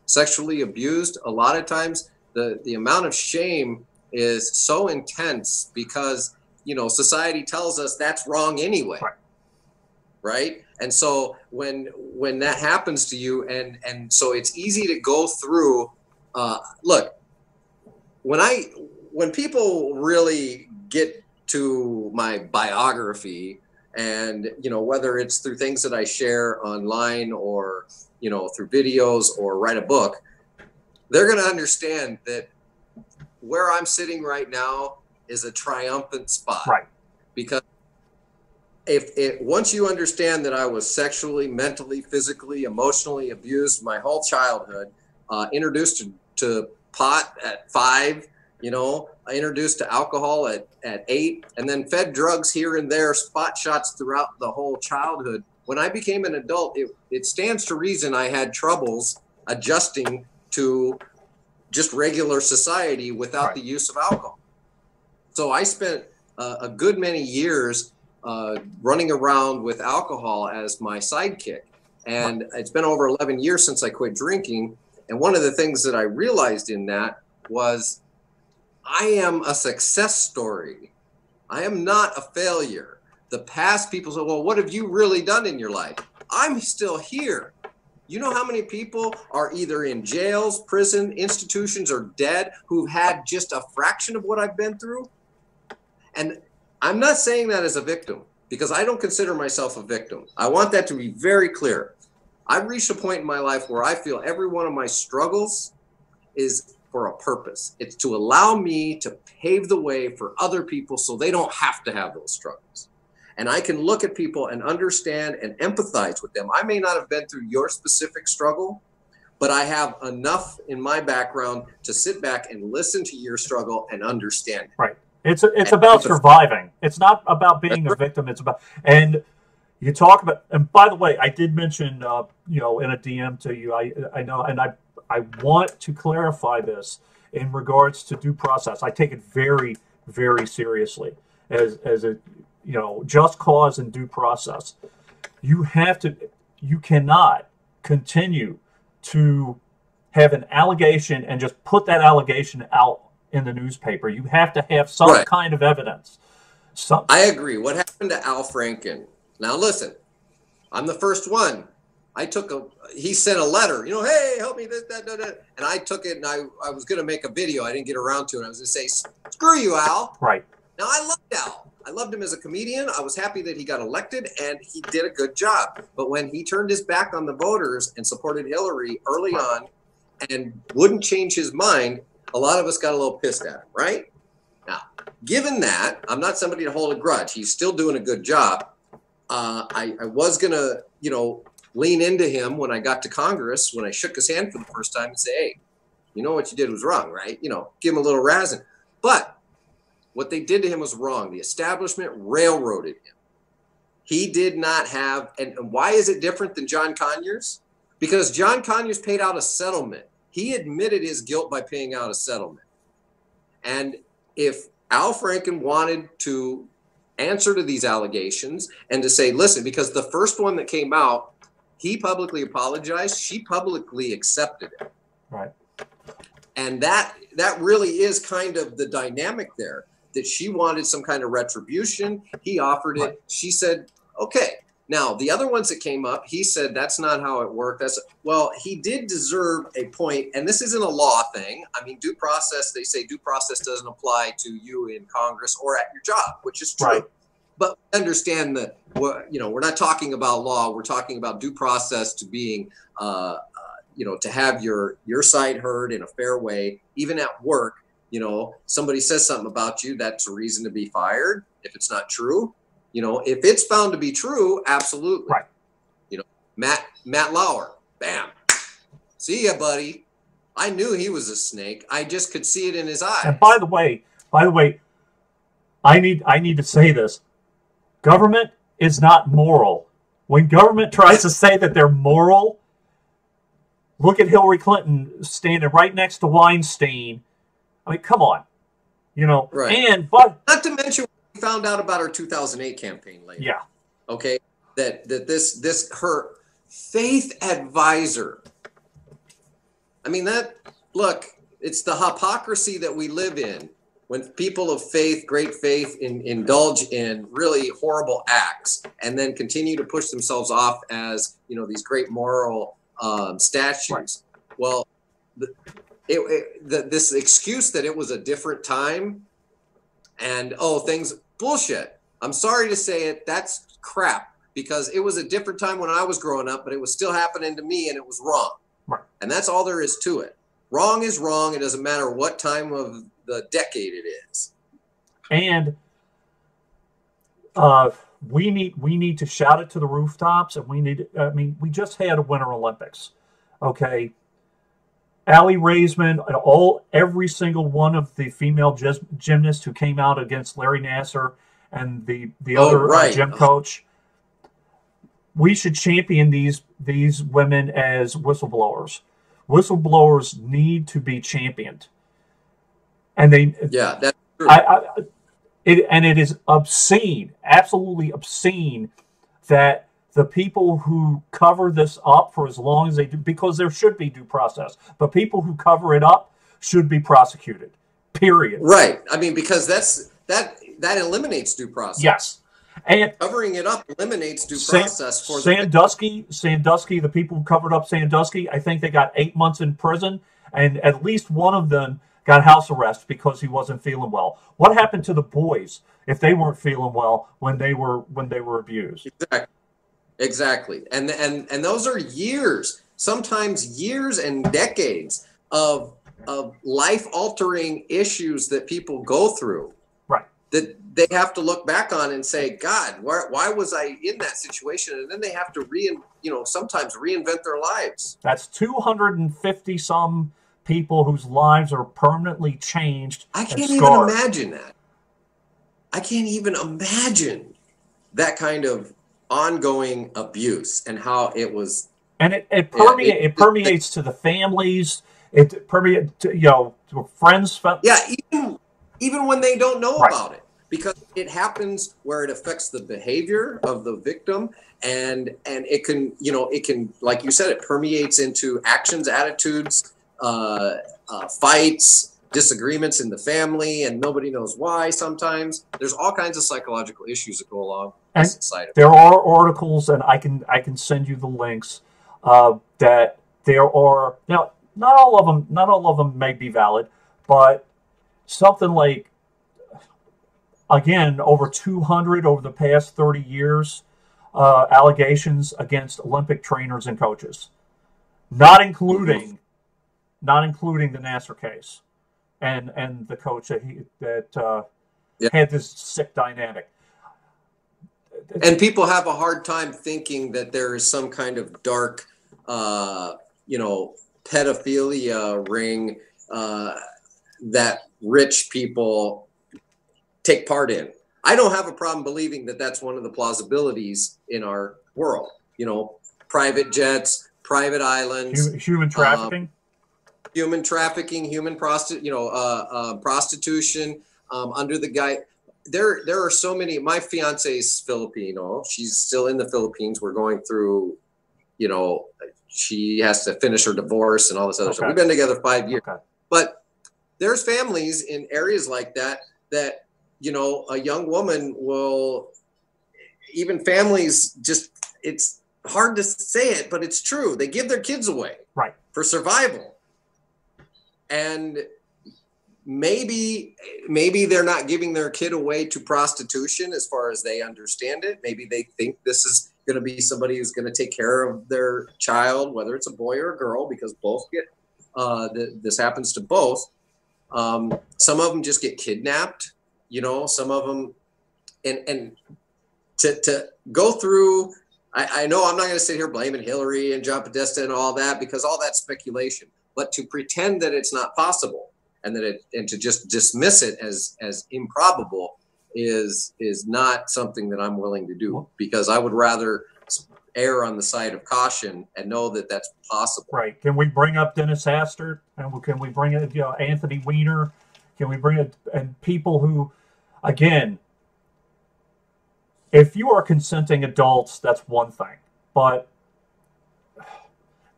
sexually abused, a lot of times the amount of shame is so intense because, you know, society tells us that's wrong anyway. Right. And so when that happens to you, and so it's easy to go through, look, when people really get to my biography, and, you know, whether it's through things that I share online or, you know, through videos or write a book, they're going to understand that where I'm sitting right now is a triumphant spot. Right. Because once you understand that I was sexually, mentally, physically, emotionally abused my whole childhood, introduced to pot at 5, you know, I introduced to alcohol at 8, and then fed drugs here and there, spot shots throughout the whole childhood. When I became an adult, it stands to reason I had troubles adjusting to just regular society without the use of alcohol. So I spent a good many years running around with alcohol as my sidekick. And it's been over 11 years since I quit drinking. And one of the things that I realized in that was I am a success story. I am not a failure. The past people say, well, what have you really done in your life? I'm still here. You know how many people are either in jails, prison, institutions, or dead who've had just a fraction of what I've been through? And I'm not saying that as a victim, because I don't consider myself a victim. I want that to be very clear. I've reached a point in my life where I feel every one of my struggles is for a purpose. It's to allow me to pave the way for other people so they don't have to have those struggles. And I can look at people and understand and empathize with them. I may not have been through your specific struggle, but I have enough in my background to sit back and listen to your struggle and understand it. Right. It's about surviving. It's not about being a victim. It's about, and you talk about, and by the way, I did mention, you know, in a DM to you, I know, and I want to clarify this in regards to due process. I take it very, very seriously as a, you know, just cause and due process. You cannot continue to have an allegation and just put that allegation out in the newspaper. You have to have some kind of evidence. I agree. What happened to Al Franken? Now listen, I'm the first one. He sent a letter, you know, hey, help me, this, that, that. And I took it, and I was going to make a video. I didn't get around to it. I was going to say, screw you, Al. Right. Now, I loved Al. I loved him as a comedian. I was happy that he got elected, and he did a good job. But when he turned his back on the voters and supported Hillary early on and wouldn't change his mind, a lot of us got a little pissed at him, right? Now, given that, I'm not somebody to hold a grudge. He's still doing a good job. I was going to, you know, lean into him when I got to Congress, when I shook his hand for the first time and say, hey, you know what you did was wrong, right? You know, give him a little razzing. But what they did to him was wrong. The establishment railroaded him. He did not have, and why is it different than John Conyers? Because John Conyers paid out a settlement. He admitted his guilt by paying out a settlement. And if Al Franken wanted to answer to these allegations and to say, listen, because the first one that came out, he publicly apologized. She publicly accepted it. Right. And that really is kind of the dynamic there, that she wanted some kind of retribution. He offered it. She said, okay. Now, the other ones that came up, he said that's not how it worked. Well, he did deserve a point, and this isn't a law thing. I mean, due process, they say due process doesn't apply to you in Congress or at your job, which is true. Right. But understand that, we're not talking about law. We're talking about due process to being, to have your side heard in a fair way, even at work. Somebody says something about you, that's a reason to be fired if it's not true. If it's found to be true, absolutely. Right. Matt Lauer, bam. See ya, buddy. I knew he was a snake. I just could see it in his eyes. And by the way, I need to say this. Government is not moral. When government tries to say that they're moral, look at Hillary Clinton standing right next to Weinstein. I mean, come on. Right. But not to mention we found out about her 2008 campaign later. Yeah. Okay. That this her faith advisor. I mean, it's the hypocrisy that we live in when people of faith, great faith, indulge in really horrible acts and then continue to push themselves off as, these great moral statues. Right. Well, this excuse that it was a different time and, things, bullshit. I'm sorry to say it, that's crap, because it was a different time when I was growing up, but it was still happening to me and it was wrong. Right. And that's all there is to it. Wrong is wrong. It doesn't matter what time of the decade it is. And we need to shout it to the rooftops, and we just had a Winter Olympics. Okay. Allie Raisman, every single one of the female gymnasts who came out against Larry Nassar and the other gym coach, we should champion these women as whistleblowers. Whistleblowers need to be championed, and that's true. It is obscene, absolutely obscene, that the people who cover this up for as long as they do, because there should be due process, but people who cover it up should be prosecuted. Period. Right. I mean, because that eliminates due process. Yes. And covering it up eliminates due process for Sandusky, the people who covered up Sandusky, I think they got 8 months in prison, and at least one of them got house arrest because he wasn't feeling well. What happened to the boys if they weren't feeling well when they were abused? Exactly. And those are years, sometimes years and decades of life-altering issues that people go through. Right. That they have to look back on and say, God, why was I in that situation? And then they have to sometimes reinvent their lives. That's 250 some people whose lives are permanently changed. I can't even imagine that. I can't even imagine that kind of ongoing abuse and how it was. And it permeates to the families. It permeates to friends. Yeah, even when they don't know about it, because it happens where it affects the behavior of the victim, and it can, like you said, it permeates into actions, attitudes, fights, disagreements in the family, and nobody knows why. Sometimes there's all kinds of psychological issues that go along and with society. There are articles, and I can send you the links, that there are, now not all of them may be valid, but something like, again, over 200 over the past 30 years, allegations against Olympic trainers and coaches, not including the Nassar case and the coach that had this sick dynamic. And people have a hard time thinking that there is some kind of dark, pedophilia ring that rich people take part in. I don't have a problem believing that that's one of the plausibilities in our world. Private jets, private islands, human trafficking, human prostitution. Under the guy, there are so many. My fiance is Filipino. She's still in the Philippines. We're going through, she has to finish her divorce and all this other stuff. We've been together 5 years, but there's families in areas like that, a young woman will, even families just, it's hard to say it, but it's true. They give their kids away for survival. And maybe they're not giving their kid away to prostitution as far as they understand it. Maybe they think this is going to be somebody who's going to take care of their child, whether it's a boy or a girl, because both get, this happens to both. Some of them just get kidnapped, you know, some of them, and to go through, I know I'm not going to sit here blaming Hillary and John Podesta and all that, because all that's speculation, but to pretend that it's not possible and to just dismiss it as improbable is not something that I'm willing to do, because I would rather err on the side of caution and know that that's possible. Right. Can we bring up Dennis Hastert? And can we bring it, Anthony Weiner? Can we bring it, and people who, again, if you are consenting adults, that's one thing. But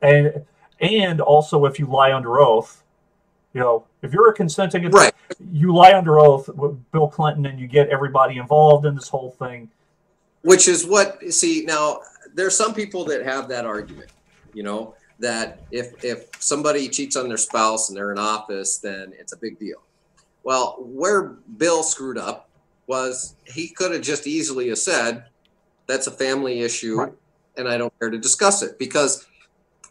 and also if you lie under oath, if you're a consenting adult, you lie under oath with Bill Clinton and you get everybody involved in this whole thing. Which is what, see, now there's some people that have that argument, that if somebody cheats on their spouse and they're in office, then it's a big deal. Well, where Bill screwed up was he could have just easily have said, that's a family issue and I don't care to discuss it. Because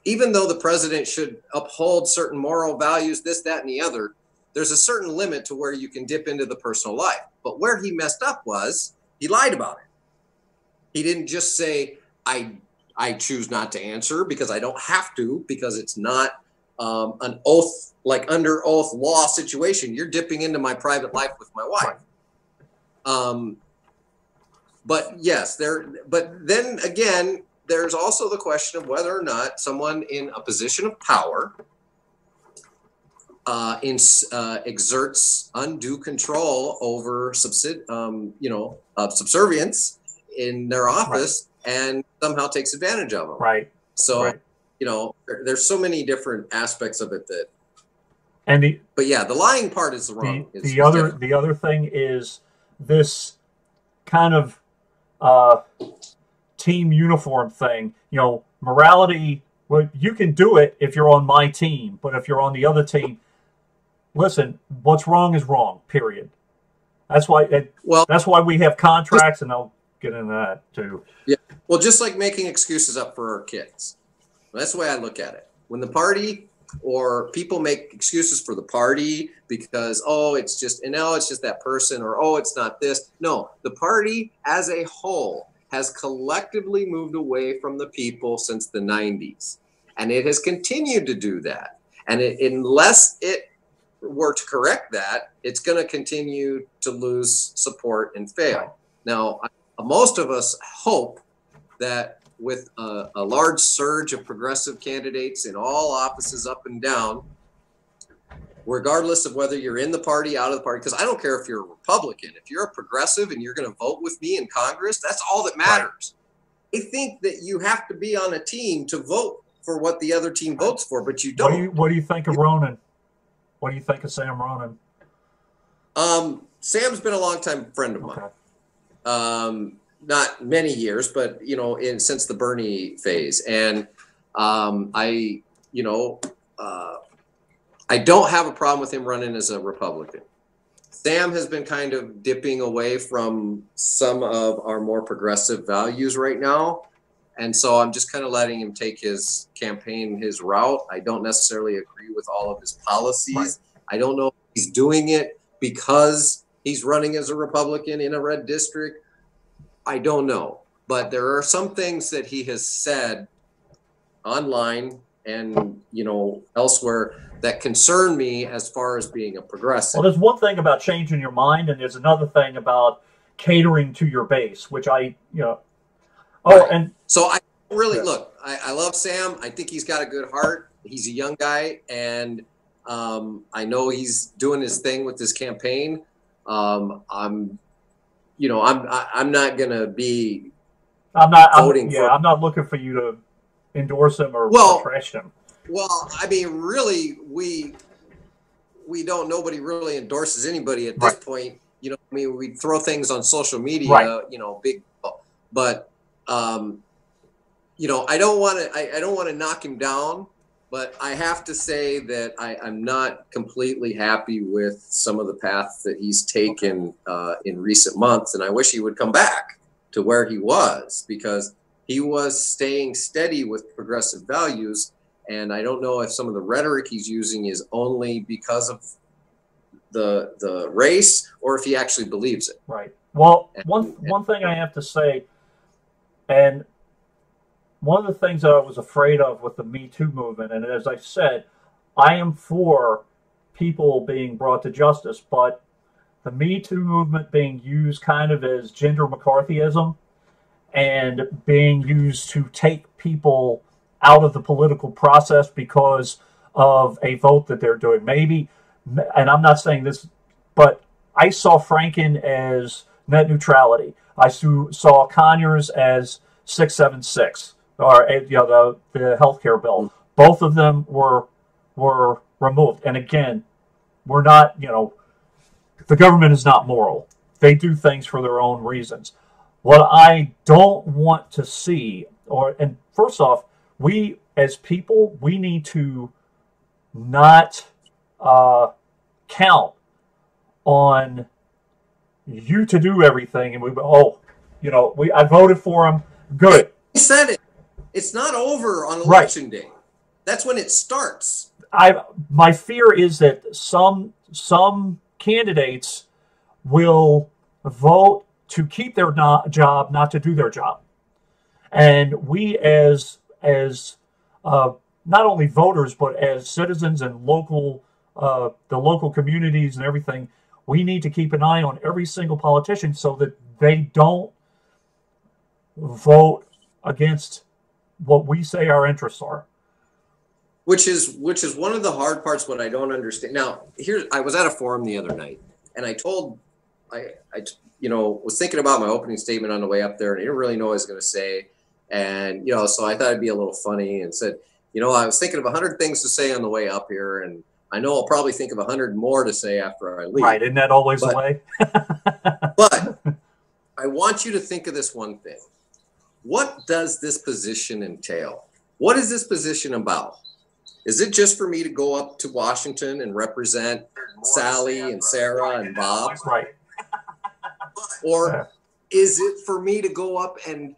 even though the president should uphold certain moral values, this, that, and the other, there's a certain limit to where you can dip into the personal life. But where he messed up was he lied about it. He didn't just say, I choose not to answer because I don't have to, because it's not an oath, like under oath law situation. You're dipping into my private life with my wife. But yes, but then again, there's also the question of whether or not someone in a position of power exerts undue control over subservience in their office and somehow takes advantage of them. So, there's so many different aspects of it that. But yeah, the lying part is the wrong. The other thing is this kind of team uniform thing. Morality. Well, you can do it if you're on my team, but if you're on the other team, listen, what's wrong is wrong. Period. That's why. That's why we have contracts, and I'll get into that too. Yeah. Well, just like making excuses up for our kids. That's the way I look at it. When the party or people make excuses for the party because, it's just that person, or, it's not this. No, the party as a whole has collectively moved away from the people since the 90s. And it has continued to do that. And unless it were to correct that, it's going to continue to lose support and fail. Now, most of us hope that with a large surge of progressive candidates in all offices up and down, regardless of whether you're in the party, out of the party, because I don't care if you're a Republican. If you're a progressive and you're going to vote with me in Congress, that's all that matters. I think that you have to be on a team to vote for what the other team votes for, but you don't. What do you think of Ronan? What do you think of Sam Ronan? Sam's been a longtime friend of mine. Not many years, but since the Bernie phase, and I don't have a problem with him running as a Republican. Sam has been kind of dipping away from some of our more progressive values right now, and so I'm just kind of letting him take his campaign, his route. I don't necessarily agree with all of his policies. I don't know if he's doing it because he's running as a Republican in a red district. I don't know, but there are some things that he has said online and elsewhere that concern me as far as being a progressive. Well, there's one thing about changing your mind, and there's another thing about catering to your base, which and so I really look. I love Sam. I think he's got a good heart. He's a young guy, and I know he's doing his thing with this campaign. I'm not gonna be. I'm not looking for you to endorse him or trash him. Well, I mean, really, we don't. Nobody really endorses anybody at this point. We throw things on social media. Big. But you know, I don't want to knock him down, but I have to say that I'm not completely happy with some of the paths that he's taken in recent months, and I wish he would come back to where he was, because he was staying steady with progressive values. And I don't know if some of the rhetoric he's using is only because of the race, or if he actually believes it. Right. Well, one thing I have to say, and one of the things that I was afraid of with the Me Too movement, and as I said, I am for people being brought to justice, but the Me Too movement being used kind of as gender McCarthyism and being used to take people out of the political process because of a vote that they're doing. Maybe, and I'm not saying this, but I saw Franken as net neutrality. I saw Conyers as 676, or the healthcare bill. Both of them were removed. And again, we're not, the government is not moral. They do things for their own reasons. What I don't want to see, and first off, we as people, we need to not count on you to do everything, and I voted for him. Good. He said it. It's not over on election day. That's when it starts. My fear is that some candidates will vote to keep their job, not to do their job, and we as not only voters but as citizens and the local communities and everything, we need to keep an eye on every single politician so that they don't vote against what we say our interests are. Which is one of the hard parts. What I don't understand now. I was at a forum the other night, and I was thinking about my opening statement on the way up there, and I didn't really know what I was going to say, and so I thought it'd be a little funny, and said, I was thinking of 100 things to say on the way up here, and I know I'll probably think of 100 more to say after I leave. Right? Isn't that always the way? But I want you to think of this one thing. What does this position entail? What is this position about? Is it just for me to go up to Washington and represent Sally and Sarah and Bob? Right. Or is it for me to go up and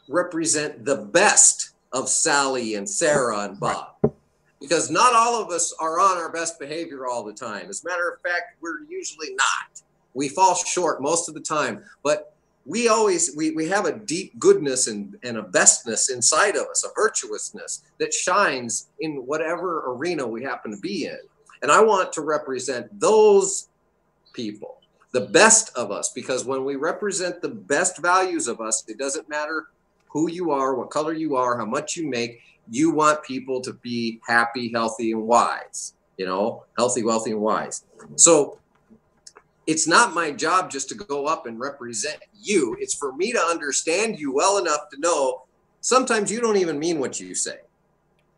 represent the best of Sally and Sarah and Bob? Because not all of us are on our best behavior all the time. As a matter of fact, we're usually not. We fall short most of the time. But we have a deep goodness and a bestness inside of us, a virtuousness that shines in whatever arena we happen to be in. And I want to represent those people, the best of us, because when we represent the best values of us, it doesn't matter who you are, what color you are, how much you make. You want people to be happy, healthy, and wise, healthy, wealthy, and wise. So it's not my job just to go up and represent you. It's for me to understand you well enough to know sometimes you don't even mean what you say.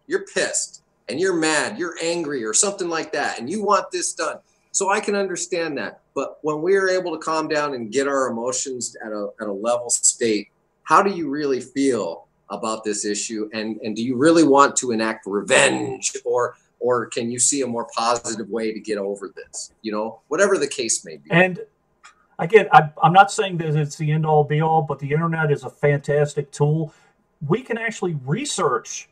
You're pissed and you're mad, you're angry or something like that, and you want this done. So I can understand that. But when we are able to calm down and get our emotions at a level state, how do you really feel about this issue? And do you really want to enact revenge, or can you see a more positive way to get over this? Whatever the case may be. And again, I'm not saying that it's the end all be all, but the internet is a fantastic tool. We can actually research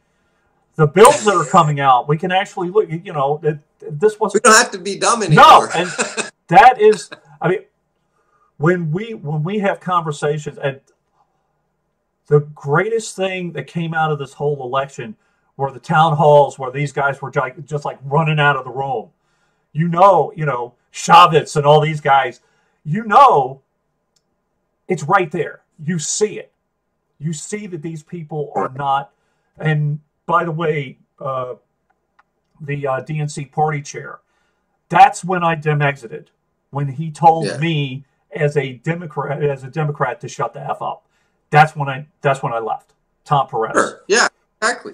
the bills that are coming out. We can actually look, this was. We don't have to be dumb anymore. No, and that is, when we have conversations, and the greatest thing that came out of this whole election were the town halls where these guys were just like running out of the room. Chavez and all these guys, it's right there. You see it. You see that these people are not. And by the way, the DNC party chair, that's when I exited, when he told me as a Democrat to shut the F up. That's when I left. Tom Perez. Sure. Yeah, exactly.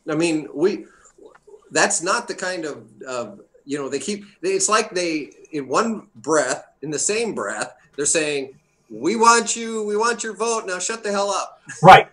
I mean, that's not the kind of it's like in the same breath, they're saying, we want your vote. Now shut the hell up. Right.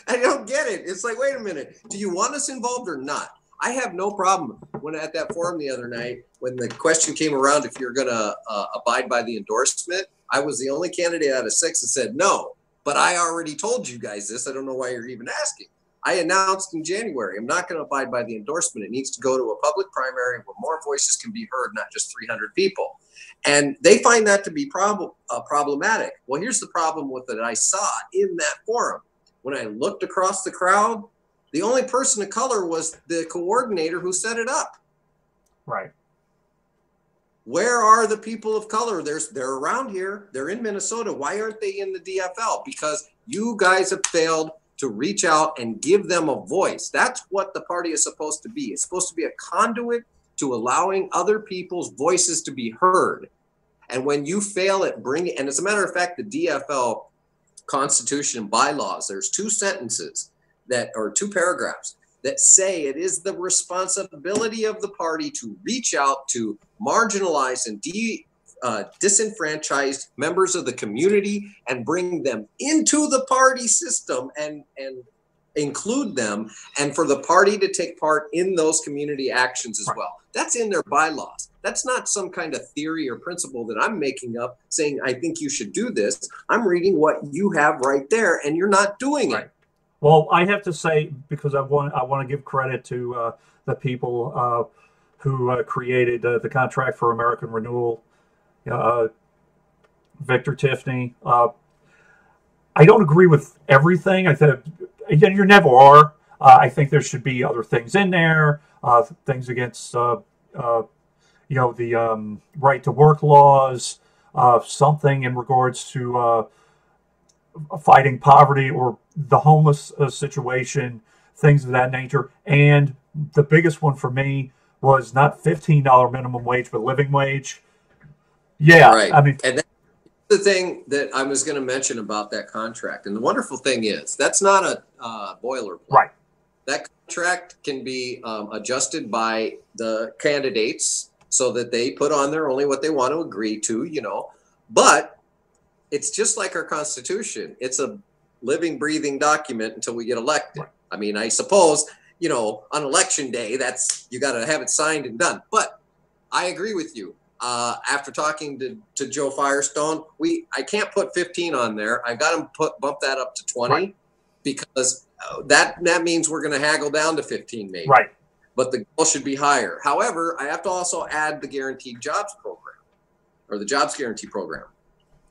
I don't get it. It's like, wait a minute. Do you want us involved or not? I have no problem when at that forum the other night, when the question came around if you're going to abide by the endorsement, I was the only candidate out of 6 that said no. But I already told you guys this. I don't know why you're even asking. I announced in January, I'm not going to abide by the endorsement. It needs to go to a public primary where more voices can be heard, not just 300 people. And they find that to be problematic. Well, here's the problem with it I saw in that forum. When I looked across the crowd, the only person of color was the coordinator who set it up. Right. Where are the people of color? They're around here. They're in Minnesota. Why aren't they in the DFL? Because you guys have failed to reach out and give them a voice. That's what the party is supposed to be. It's supposed to be a conduit to allowing other people's voices to be heard. And when you fail at bringing, and as a matter of fact, the DFL Constitution and bylaws, there's 2 sentences or 2 paragraphs that say it is the responsibility of the party to reach out to marginalized and disenfranchised members of the community and bring them into the party system and include them, and for the party to take part in those community actions as well. That's in their bylaws. That's not some kind of theory or principle that I'm making up saying, I think you should do this. I'm reading what you have right there, and you're not doing it. Well, I have to say, because I want to give credit to the people who created the Contract for American Renewal, Victor Tiffany. I don't agree with everything. I think you never are. I think there should be other things in there, things against the right to work laws, something in regards to fighting poverty or the homeless situation, things of that nature. And the biggest one for me was not $15 minimum wage, but living wage. Yeah, right. I mean, and that's the thing that I was going to mention about that contract. And the wonderful thing is that's not a boilerplate. Right. That contract can be adjusted by the candidates so that they put on there only what they want to agree to, but it's just like our Constitution. It's a living, breathing document until we get elected. Right. I mean, I suppose, on election day, you got to have it signed and done. But I agree with you. After talking to Joe Firestone, I can't put 15 on there. I got him bump that up to 20 because that means we're going to haggle down to 15 maybe. Right. But the goal should be higher. However, I have to also add the guaranteed jobs program or the jobs guarantee program.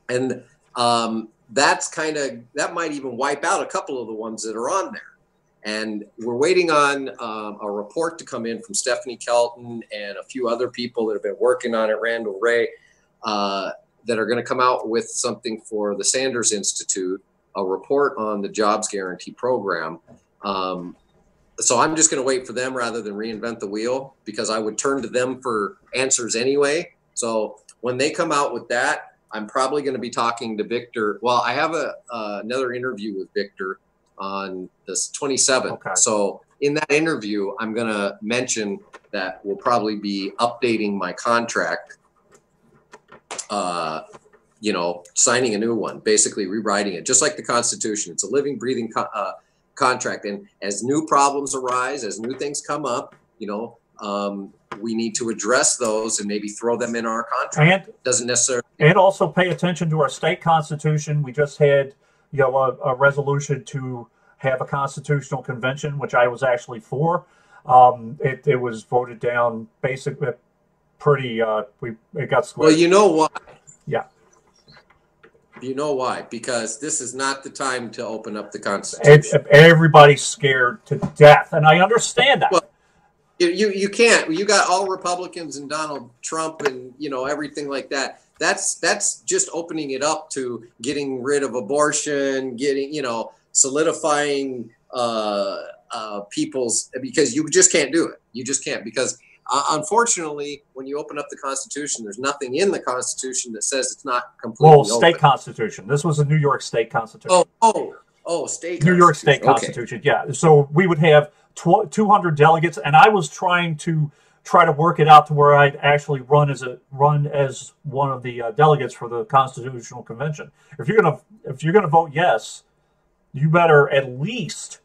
And that might even wipe out a couple of the ones that are on there. And we're waiting on a report to come in from Stephanie Kelton and a few other people that have been working on it, Randall Ray, that are going to come out with something for the Sanders Institute, a report on the jobs guarantee program. So I'm just going to wait for them rather than reinvent the wheel, because I would turn to them for answers anyway. So when they come out with that, I'm probably going to be talking to Victor. Well, I have another interview with Victor on this 27th. Okay. So in that interview, I'm going to mention that we'll probably be updating my contract, signing a new one, basically rewriting it, just like the Constitution. It's a living, breathing contract. And as new problems arise, as new things come up, we need to address those and maybe throw them in our contract. Doesn't necessarily. And also pay attention to our state constitution. We just had, a resolution to have a constitutional convention, which I was actually for. It was voted down basically pretty. It got squished. Well, you know why? Yeah. You know why? Because this is not the time to open up the Constitution. Everybody's scared to death, and I understand that. Well, you can't. You got all Republicans and Donald Trump and everything like that. That's just opening it up to getting rid of abortion, solidifying people's, because you just can't do it. You just can't, because unfortunately, when you open up the Constitution, there's nothing in the Constitution that says it's not completely state open. Constitution. This was a New York State Constitution. State. New York State Constitution. Okay. Yeah. So we would have 200 delegates, and I was trying to try to work it out to where I'd actually run as one of the delegates for the Constitutional Convention. If you're gonna vote yes, you better at least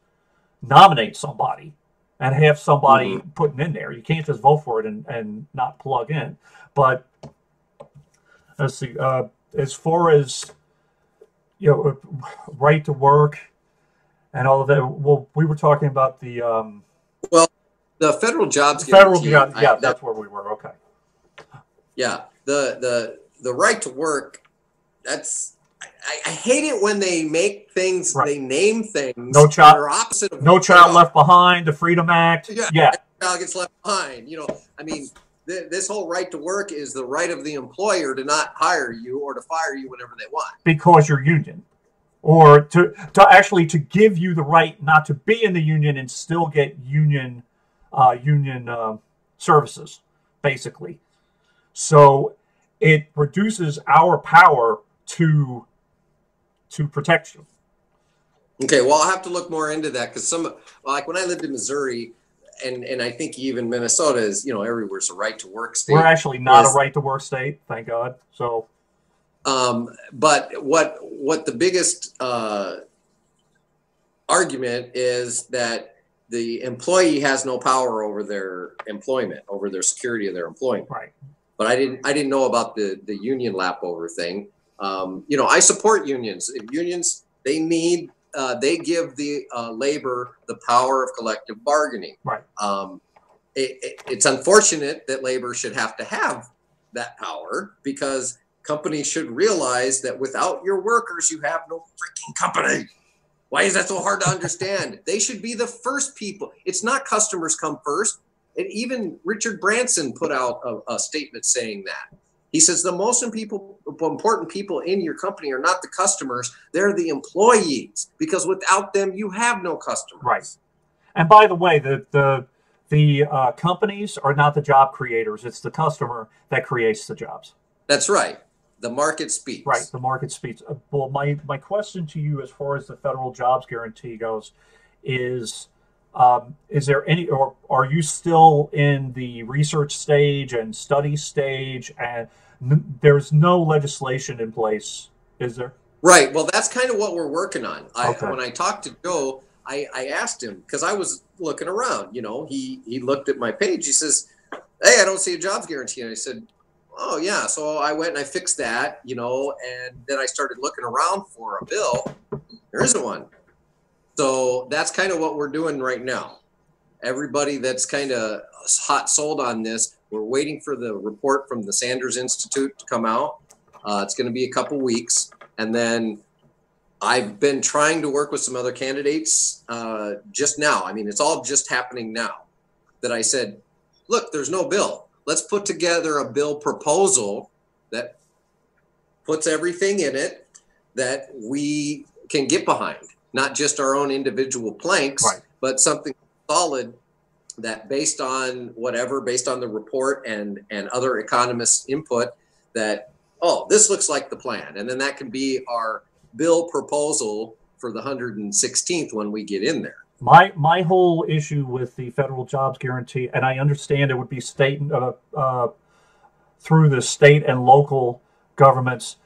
nominate somebody and have somebody putting in there. You can't just vote for it and not plug in. But let's see. As far as right to work and all of that, well, we were talking about the the federal jobs guarantee. That's where we were. Okay. Yeah, the right to work. That's I hate it when they make things, they name things that are opposite of No Child Left Behind, the Freedom Act. Yeah. Child gets left behind. I mean, this whole right to work is the right of the employer to not hire you or to fire you whenever they want. Because you're union. Or to actually to give you the right not to be in the union and still get union services, basically. So it reduces our power to protect you. Okay, well, I'll have to look more into that because like when I lived in Missouri, and I think even Minnesota is, everywhere's a right to work state. We're actually not a right to work state, thank God. So, but what the biggest argument is that the employee has no power over their employment, over their security of their employment. Right. But I didn't know about the union lap over thing. I support unions. Unions, they give the labor the power of collective bargaining. Right. It's unfortunate that labor should have to have that power because companies should realize that without your workers, you have no freaking company. Why is that so hard to understand? They should be the first people. It's not customers come first. And even Richard Branson put out a statement saying that. He says the most important people in your company are not the customers, they're the employees, because without them, you have no customers. Right. And by the way, the companies are not the job creators. It's the customer that creates the jobs. That's right. The market speaks. Right. The market speaks. Well, my question to you as far as the federal jobs guarantee goes is there any, or are you still in the research stage and study stage and there's no legislation in place, is there? Right. Well, that's kind of what we're working on. Okay. When I talked to Joe, I asked him, because I was looking around, he looked at my page. He says, hey, I don't see a jobs guarantee. And I said, oh, yeah. So I went and I fixed that, and then I started looking around for a bill. There isn't one. So that's kind of what we're doing right now. Everybody that's kind of hot sold on this, we're waiting for the report from the Sanders Institute to come out. It's going to be a couple weeks. And then I've been trying to work with some other candidates just now. I mean, it's all just happening now that I said, look, there's no bill. Let's put together a bill proposal that puts everything in it that we can get behind. Not just our own individual planks, right, but something solid that based on the report and other economists' input that, oh, this looks like the plan. And then that can be our bill proposal for the 116th when we get in there. My whole issue with the federal jobs guarantee, and I understand it would be through the state and local governments,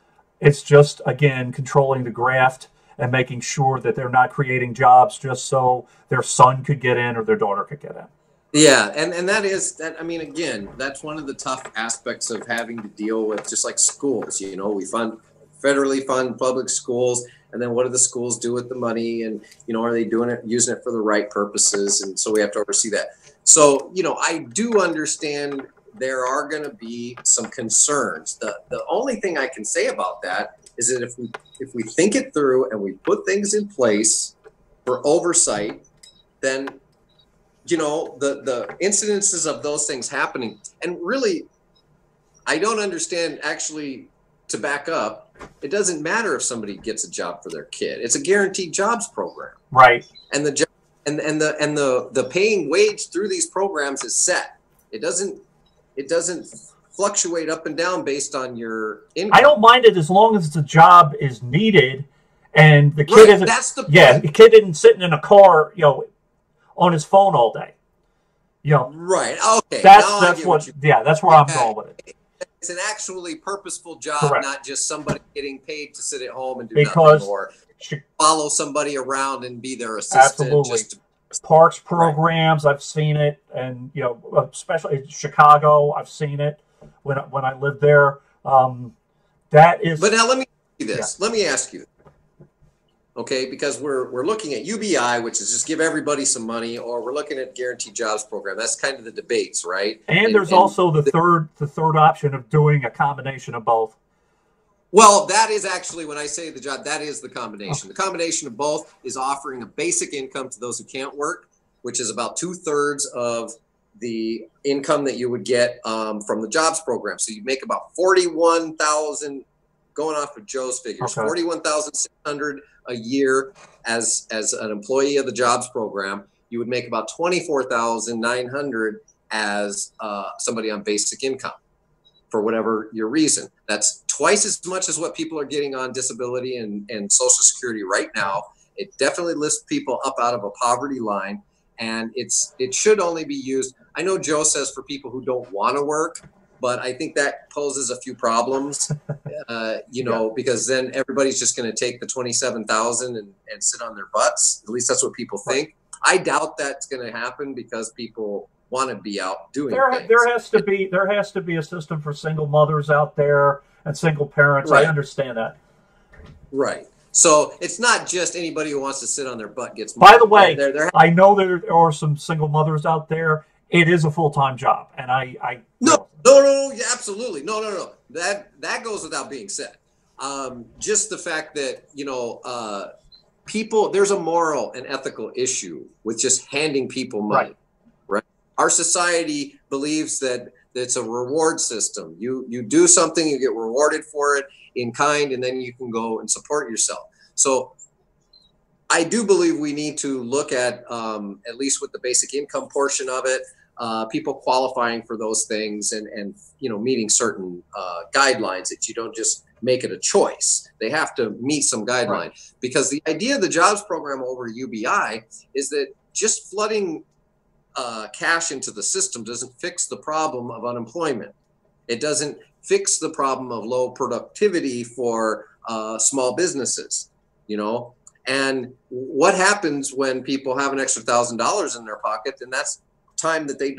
it's just, again, controlling the graft and making sure that they're not creating jobs just so their son could get in or their daughter could get in. Yeah, and that, I mean, again, that's one of the tough aspects of having to deal with, just like schools. We federally fund public schools, and then what do the schools do with the money? And, are they using it for the right purposes? And so we have to oversee that. So, I do understand there are going to be some concerns. The only thing I can say about that is that if we think it through and we put things in place for oversight, then, the incidences of those things happening. And really, I don't understand, actually, to back up, it doesn't matter if somebody gets a job for their kid. It's a guaranteed jobs program. Right. And the paying wage through these programs is set. It doesn't fluctuate up and down based on your income. I don't mind it as long as the job is needed and the kid isn't. That's the point. Yeah, the kid isn't sitting in a car, on his phone all day. You know, Right. Okay. that's what yeah, that's where I'm going with it. It's an actually purposeful job, Correct. not just somebody getting paid to sit at home and do Because nothing, or follow somebody around and be their assistant. Absolutely. Parks programs, right. I've seen it, and you know, especially in Chicago, I've seen it when I lived there. That is. But now let me ask you this. Yeah. Let me ask you. Okay, because we're looking at UBI, which is just give everybody some money, or we're looking at guaranteed jobs program. That's kind of the debates, right? And there's also the third option of doing a combination of both. Well, that is actually, when I say the job, that is the combination. The combination of both is offering a basic income to those who can't work, which is about 2/3 of the income that you would get from the jobs program. So you make about 41,000, going off of Joe's figures, 41,600 a year as an employee of the jobs program. You would make about 24,900 as somebody on basic income, for whatever your reason. That's twice as much as what people are getting on disability and Social Security right now. It definitely lifts people up out of a poverty line, and it should only be used. I know Joe says for people who don't want to work, but I think that poses a few problems, you know, because then everybody's just going to take the 27,000 and sit on their butts. At least that's what people think. I doubt that's going to happen because people want to be out doing things. There has to be a system for single mothers out there and single parents. Right. I understand that. Right. So it's not just anybody who wants to sit on their butt gets money. By the way, I know there are some single mothers out there. It is a full-time job, and No, absolutely, no. That goes without being said. Just the fact that, you know, people, there's a moral and ethical issue with just handing people money. Right. Our society believes that it's a reward system. You do something, you get rewarded for it in kind, and then you can go and support yourself. So I do believe we need to look at least with the basic income portion of it, people qualifying for those things and you know, meeting certain guidelines, that you don't just make it a choice. They have to meet some guideline. Right. Because the idea of the jobs program over UBI is that just flooding cash into the system doesn't fix the problem of unemployment. It doesn't fix the problem of low productivity for small businesses, you know. And what happens when people have an extra $1,000 in their pocket? And that's time that they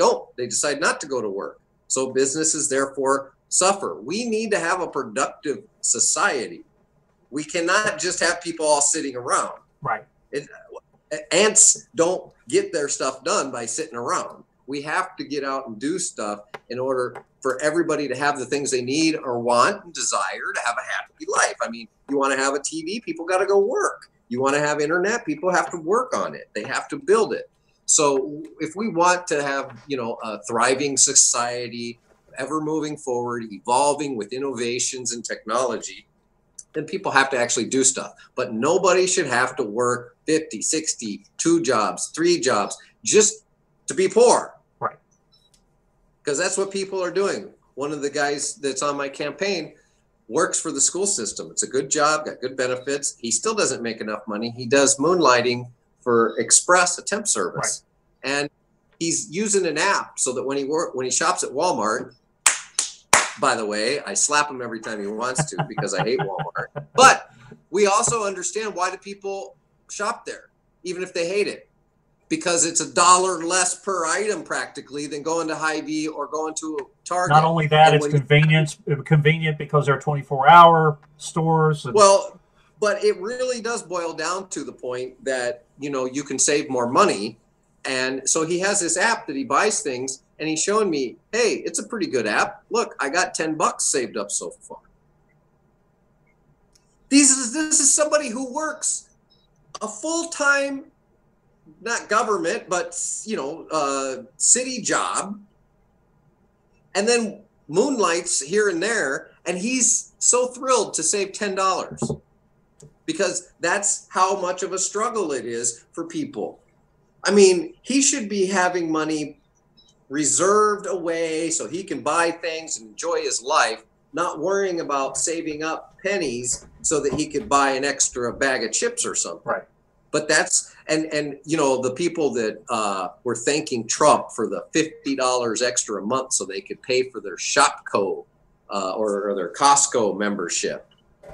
decide not to go to work. So businesses therefore suffer. We need to have a productive society. We cannot just have people all sitting around. Right. Ants don't get their stuff done by sitting around. We have to get out and do stuff in order for everybody to have the things they need or want and desire to have a happy life. I mean, you want to have a TV, people got to go work. You want to have internet, people have to work on it. They have to build it. So if we want to have, you know, a thriving society, ever moving forward, evolving with innovations and technology, then people have to actually do stuff. But nobody should have to work 50, 60, 2 jobs, 3 jobs, just to be poor. Right. Because that's what people are doing. One of the guys that's on my campaign works for the school system. It's a good job, got good benefits. He still doesn't make enough money. He does moonlighting for Express, a temp service. Right. And he's using an app so that when he shops at Walmart, by the way, I slap him every time he wants to because I hate Walmart. But we also understand why do people shop there, even if they hate it. Because it's $1 less per item practically than going to Hy-Vee or going to a Target. Not only that, it's convenient because they're 24-hour stores. Well, but it really does boil down to the point that, you know, you can save more money. And so he has this app that he buys things, and he's showing me, hey, it's a pretty good app. Look, I got $10 saved up so far. This is somebody who works a full-time, not government, but, you know, city job, and then moonlights here and there, and he's so thrilled to save $10 because that's how much of a struggle it is for people. I mean, he should be having money reserved away so he can buy things and enjoy his life, not worrying about saving up pennies so that he could buy an extra bag of chips or something. Right. But that's, and you know, the people that were thanking Trump for the $50 extra a month so they could pay for their Shopco or their Costco membership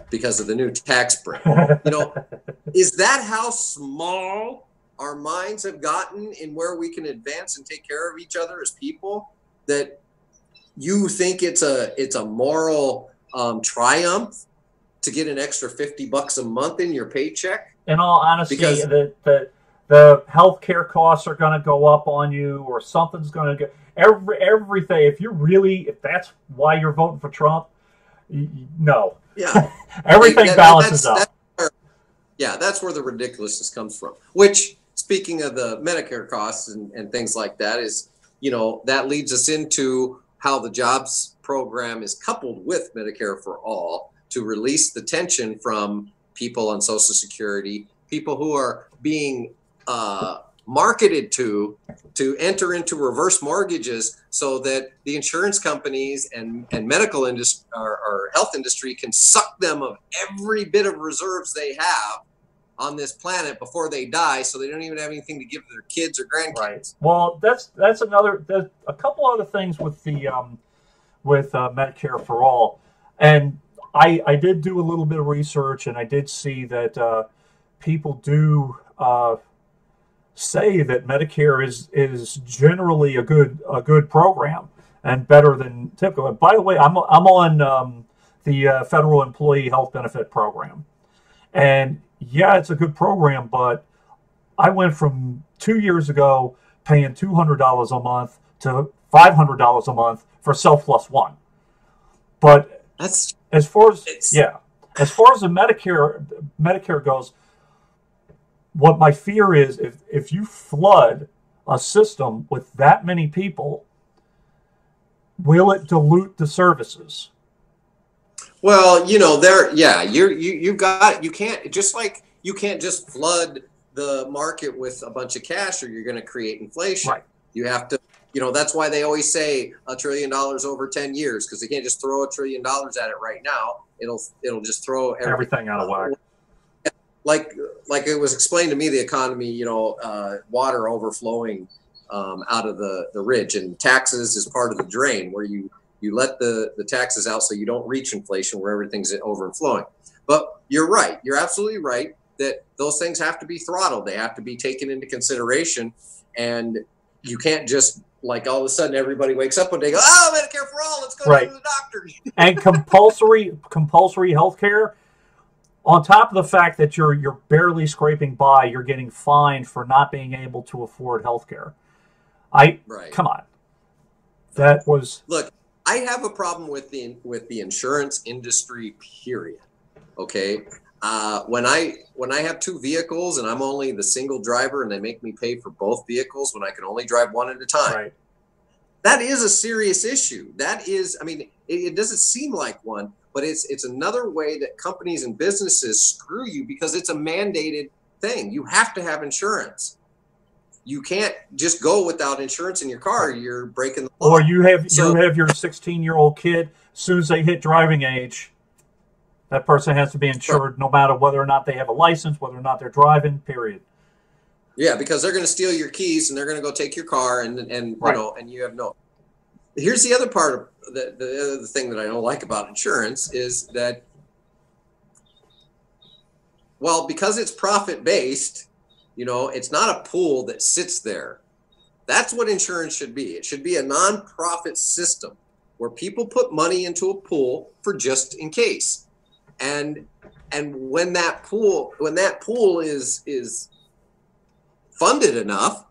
because of the new tax break. You know, is that how small our minds have gotten in where we can advance and take care of each other as people, that you think it's a moral triumph to get an extra $50 a month in your paycheck? In all honesty, Because the healthcare costs are going to go up on you, or something's going to go. Everything. If that's why you're voting for Trump, no. Yeah, everything balances out. That's where the ridiculousness comes from. Which, speaking of the Medicare costs and things like that, is, you know, that leads us into how the jobs program is coupled with Medicare for All to release the tension from people on Social Security, people who are being marketed to enter into reverse mortgages so that the insurance companies and medical industry or health industry can suck them of every bit of reserves they have on this planet before they die, so they don't even have anything to give their kids or grandkids. Right. Well, that's another. There's a couple other things with the Medicare for All, and I did do a little bit of research, and I did see that people do say that Medicare is generally a good program and better than typical. And by the way, I'm on the Federal Employee Health Benefit Program, and yeah, it's a good program, but I went from 2 years ago paying $200 a month to $500 a month for Self Plus One. But that's as far as the Medicare goes, what my fear is, if you flood a system with that many people, will it dilute the services? Well, you know, you can't just flood the market with a bunch of cash, or you're going to create inflation. Right. You have to, you know, that's why they always say $1 trillion over 10 years, because they can't just throw $1 trillion at it right now. It'll just throw everything out of whack. Like it was explained to me, the economy, you know, water overflowing out of the ridge, and taxes is part of the drain, where you let the taxes out so you don't reach inflation where everything's overflowing. But you're right. You're absolutely right that those things have to be throttled. They have to be taken into consideration. And you can't just, like, all of a sudden everybody wakes up one day and go, oh, Medicare for All, let's go to the doctor. And compulsory health care, on top of the fact that you're barely scraping by, you're getting fined for not being able to afford health care. Come on. That was... Look, I have a problem with the insurance industry, period. Okay, when I have two vehicles and I'm only the single driver, and they make me pay for both vehicles when I can only drive one at a time, right, that is a serious issue. That is, I mean, it doesn't seem like one, but it's another way that companies and businesses screw you, because it's a mandated thing. You have to have insurance. You can't just go without insurance in your car. You're breaking the law. Or you have your 16-year-old kid. As soon as they hit driving age, that person has to be insured, no matter whether or not they have a license, whether or not they're driving. Period. Yeah, because they're going to steal your keys and they're going to go take your car, and right, you know, and you have no. Here's the other part of the other thing that I don't like about insurance is that, well, because it's profit based, you know, it's not a pool that sits there. That's what insurance should be. It should be a nonprofit system where people put money into a pool for just in case. And when that pool is funded enough,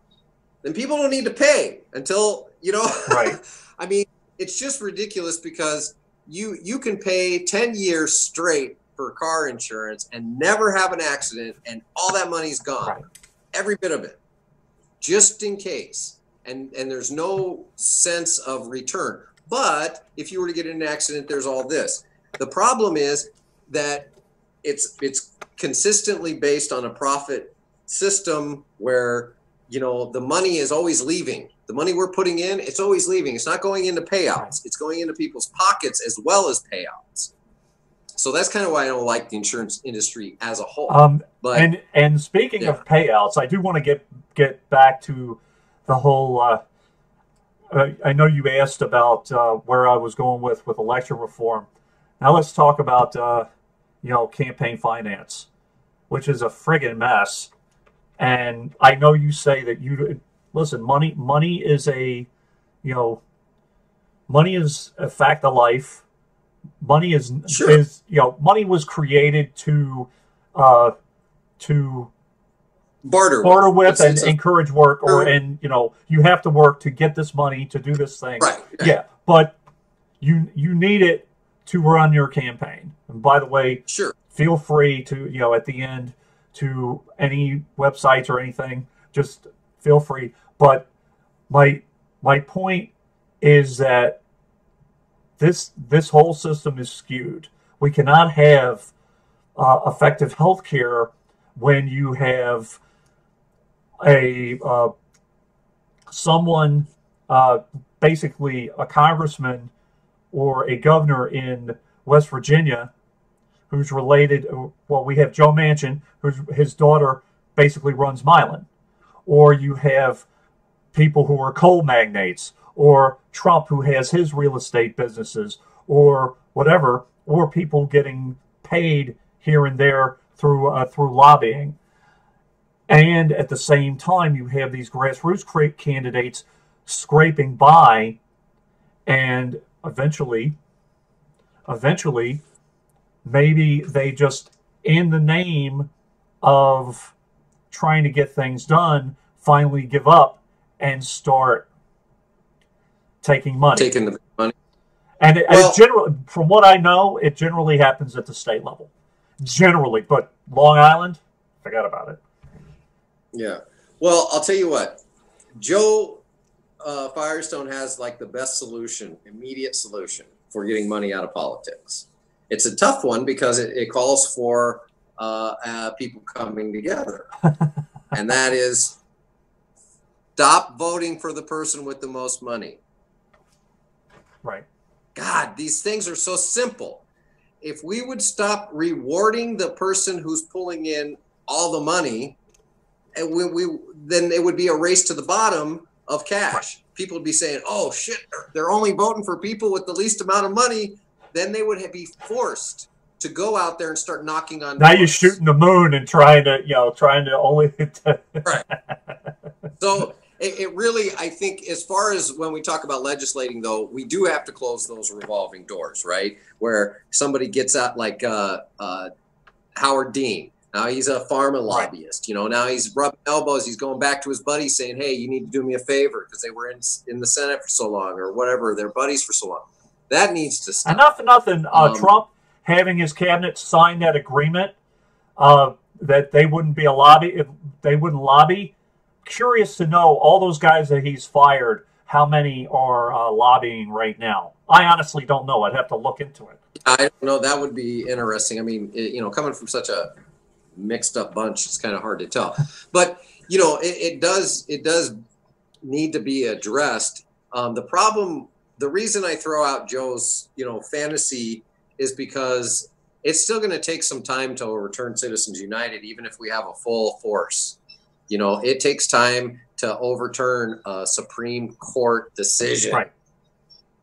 then people don't need to pay until, you know, right. I mean, it's just ridiculous, because you can pay 10 years straight for car insurance and never have an accident, and all that money's gone. Right. Every bit of it, just in case. And there's no sense of return. But if you were to get in an accident, there's all this. The problem is that it's consistently based on a profit system where, you know, the money is always leaving. The money we're putting in, it's always leaving. It's not going into payouts. It's going into people's pockets as well as payouts. So that's kind of why I don't like the insurance industry as a whole. But and speaking of payouts, I do want to get back to the whole. I know you asked about where I was going with election reform. Now let's talk about campaign finance, which is a friggin' mess. And I know you say that you listen. Money is a money is a fact of life. Money is money was created to barter with and encourage work, you have to work to get this money to do this thing. Right. Yeah, but you need it to run your campaign. And by the way, feel free to at the end to any websites or anything, just feel free. But my point is that this whole system is skewed. We cannot have effective health care when you have someone, basically a congressman or a governor in West Virginia who's related. Well, we have Joe Manchin, his daughter basically runs Milan. Or you have people who are coal magnates, or Trump who has his real estate businesses, or whatever, or people getting paid here and there through lobbying. And at the same time, you have these grassroots candidates scraping by, and eventually, maybe they just, in the name of trying to get things done, finally give up and start taking money. Taking the money. And from what I know, it generally happens at the state level. Generally, but Long Island, forget about it. Yeah. Well, I'll tell you what. Joe Firestone has like the best solution, immediate solution for getting money out of politics. It's a tough one because it calls for people coming together. And that is, stop voting for the person with the most money. Right. God, these things are so simple. If we would stop rewarding the person who's pulling in all the money, and then it would be a race to the bottom of cash. Right. People would be saying, oh, shit, they're only voting for people with the least amount of money. Then they would be forced to go out there and start knocking on doors. Now you're shooting the moon and trying to only... Right. So it really, I think, as far as when we talk about legislating, though, we do have to close those revolving doors, right? Where somebody gets out, like Howard Dean. Now he's a pharma lobbyist. Now he's rubbing elbows. He's going back to his buddies saying, hey, you need to do me a favor because they were in the Senate for so long, or whatever, they're buddies for so long. That needs to stop. Enough for nothing. Trump having his cabinet sign that agreement that they wouldn't be they wouldn't lobby. Curious to know, all those guys that he's fired, how many are lobbying right now? I honestly don't know. I'd have to look into it. I don't know. That would be interesting. I mean, coming from such a mixed up bunch, it's kind of hard to tell. But it does need to be addressed. The reason I throw out Joe's fantasy is because it's still going to take some time to overturn Citizens United, even if we have a full force. It takes time to overturn a Supreme Court decision. Right.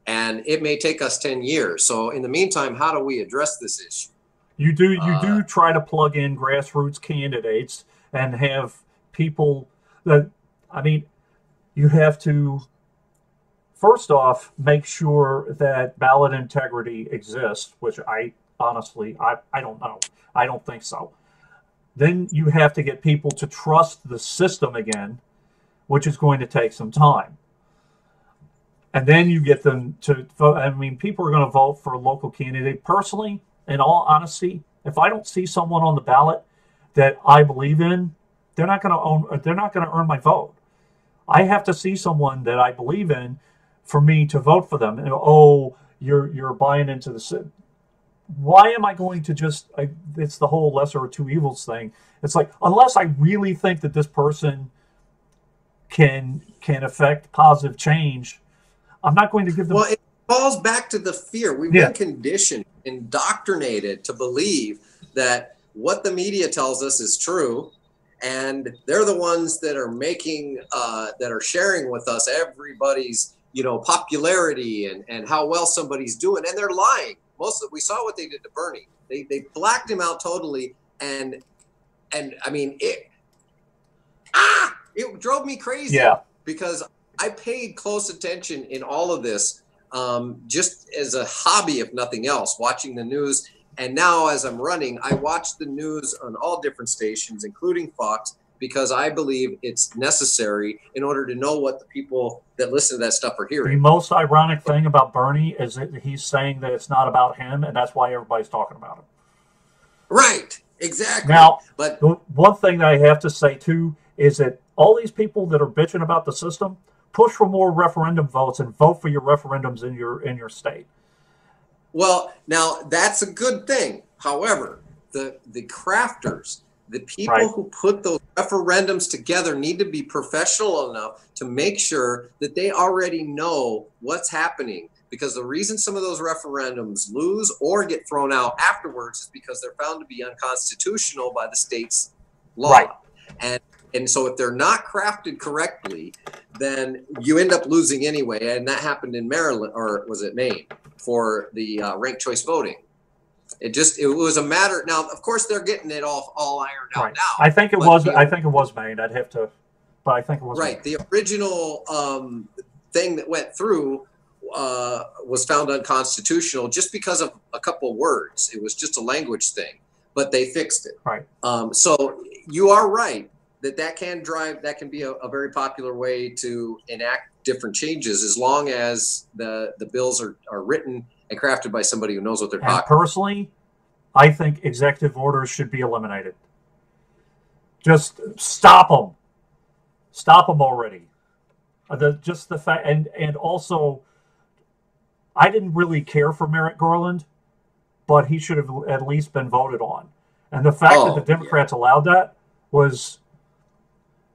And it may take us 10 years. So in the meantime, how do we address this issue? You do try to plug in grassroots candidates and have people that, you have to, first off, make sure that ballot integrity exists, which I honestly don't know. I don't think so. Then you have to get people to trust the system again, which is going to take some time. And then you get them to vote. People are going to vote for a local candidate. Personally, in all honesty, if I don't see someone on the ballot that I believe in, they're not going to earn my vote. I have to see someone that I believe in for me to vote for them. And, you're buying into the... Why am I going to just... it's the whole lesser of two evils thing. It's like, unless I really think that this person can affect positive change, I'm not going to give them... Well, it falls back to the fear. We've been conditioned indoctrinated to believe that what the media tells us is true, and they're the ones that are making that are sharing with us everybody's popularity and how well somebody's doing, and they're lying. We saw what they did to Bernie. They blacked him out totally, and I mean it drove me crazy. Yeah. Because I paid close attention in all of this, just as a hobby, if nothing else, watching the news. And now as I'm running, I watch the news on all different stations, including Fox, because I believe it's necessary in order to know what the people that listen to that stuff are hearing. The most ironic thing about Bernie is that he's saying that it's not about him, and that's why everybody's talking about him. Right, exactly. Now, but the one thing that I have to say, too, is that all these people that are bitching about the system, push for more referendum votes and vote for your referendums in your state. Well, now that's a good thing. However, the crafters, the people Right. who put those referendums together need to be professional enough to make sure that they already know what's happening. Because the reason some of those referendums lose or get thrown out afterwards is because they're found to be unconstitutional by the state's law. Right. And so if they're not crafted correctly, then you end up losing anyway. And that happened in Maryland, or was it Maine, for the ranked choice voting. It was a matter. Now, of course, they're getting it all ironed out now. I think it was. I think it was Maine. I'd have to, but I think it was right. Maine. The original thing that went through was found unconstitutional just because of a couple words. It was just a language thing, but they fixed it. Right. So you are right that can be a very popular way to enact different changes, as long as the bills are written and crafted by somebody who knows what they're talking about. Personally, I think executive orders should be eliminated. Just stop them. Stop them already. Just the fact, and also, I didn't really care for Merrick Garland, but he should have at least been voted on. And the fact that the Democrats allowed that was,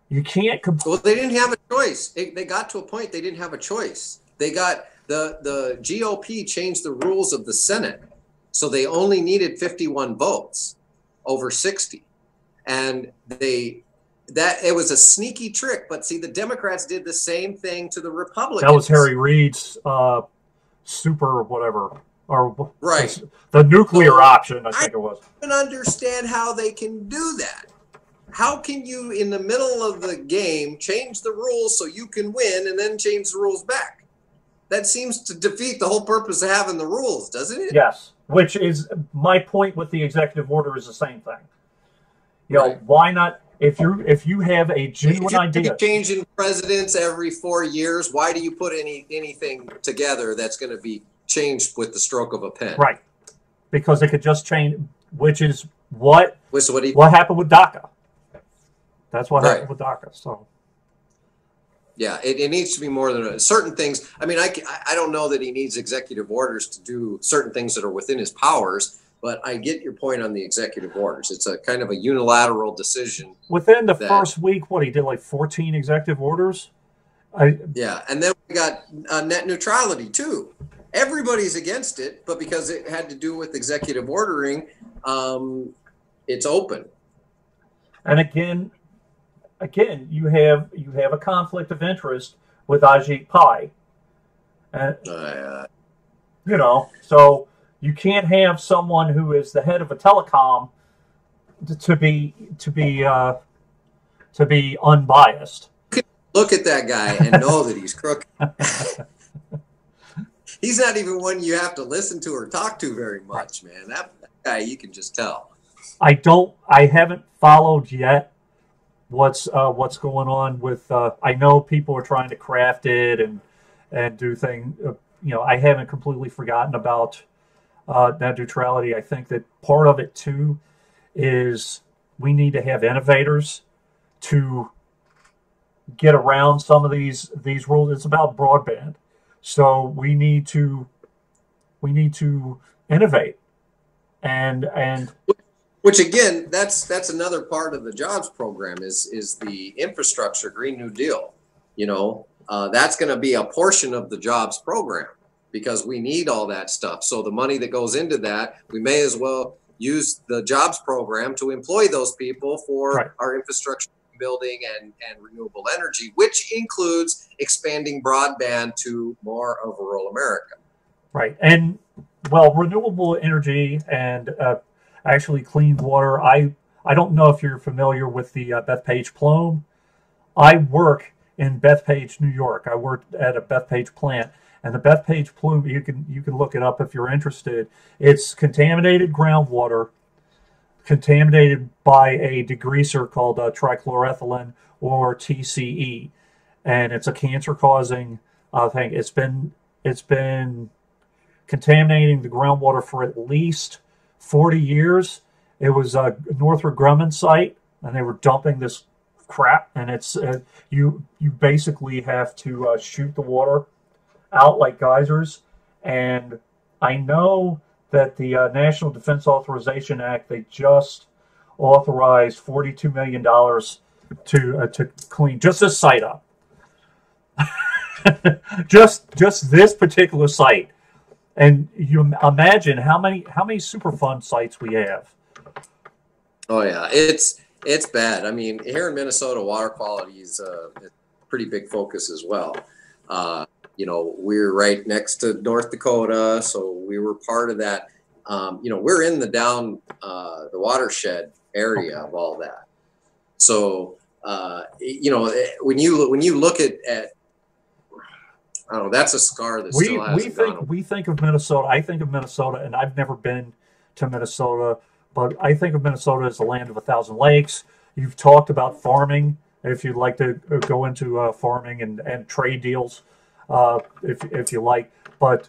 you can't. Well, they didn't have a choice. They got to a point they didn't have a choice. They got the GOP changed the rules of the Senate, so they only needed 51 votes over 60, and it was a sneaky trick. But see, the Democrats did the same thing to the Republicans. That was Harry Reid's super whatever, or right, the nuclear option. I think it was. I don't understand how they can do that. How can you, in the middle of the game, change the rules so you can win and then change the rules back? That seems to defeat the whole purpose of having the rules, doesn't it? Yes, which is my point with the executive order is the same thing. You know, why not? If you have a genuine idea, changing presidents every 4 years, why do you put anything together that's going to be changed with the stroke of a pen? Right, because it could just change, which is what happened with DACA. That's what happened with DACA. So, yeah, it needs to be more than certain things. I mean, I don't know that he needs executive orders to do certain things that are within his powers, but I get your point on the executive orders. It's a kind of a unilateral decision. Within the first week, he did like 14 executive orders. Yeah, and then we got net neutrality too. Everybody's against it, but because it had to do with executive ordering, it's open. And again, you have a conflict of interest with Ajit Pai, and so you can't have someone who is the head of a telecom to be unbiased. You can look at that guy and know that he's crooked. He's not even one you have to listen to or talk to very much, man. That guy, you can just tell. I haven't followed yet what's going on with. I know people are trying to craft it and do things. I haven't completely forgotten about net neutrality. I think that part of it too is we need to have innovators to get around some of these rules. It's about broadband, so we need to innovate and. Which again, that's another part of the jobs program is the infrastructure Green New Deal. That's going to be a portion of the jobs program, because we need all that stuff. So the money that goes into that, we may as well use the jobs program to employ those people for our infrastructure building and renewable energy, which includes expanding broadband to more of rural America. Right. And well, renewable energy and actually clean water. I don't know if you're familiar with the Bethpage plume. I work in Bethpage, New York. I worked at a Bethpage plant, and the Bethpage plume, you can look it up if you're interested. It's contaminated groundwater, contaminated by a degreaser called trichloroethylene, or TCE, and it's a cancer-causing thing. It's been contaminating the groundwater for at least 40 years. It was a Northrop Grumman site, and they were dumping this crap, and it's you basically have to shoot the water out like geysers. And I know that the National Defense Authorization Act, they just authorized $42 million to clean just this site up. just this particular site. And you imagine how many Superfund sites we have. Oh yeah, it's bad. I mean, here in Minnesota, water quality is a pretty big focus as well. You know, we're right next to North Dakota, so we were part of that. You know, we're in the watershed area of all that. So, you know, when you look at I don't know, that's a scar that still hasn't gone away. We think of Minnesota. I think of Minnesota, and I've never been to Minnesota, but I think of Minnesota as the land of 1,000 lakes. You've talked about farming. If you'd like to go into farming and trade deals, if you like, but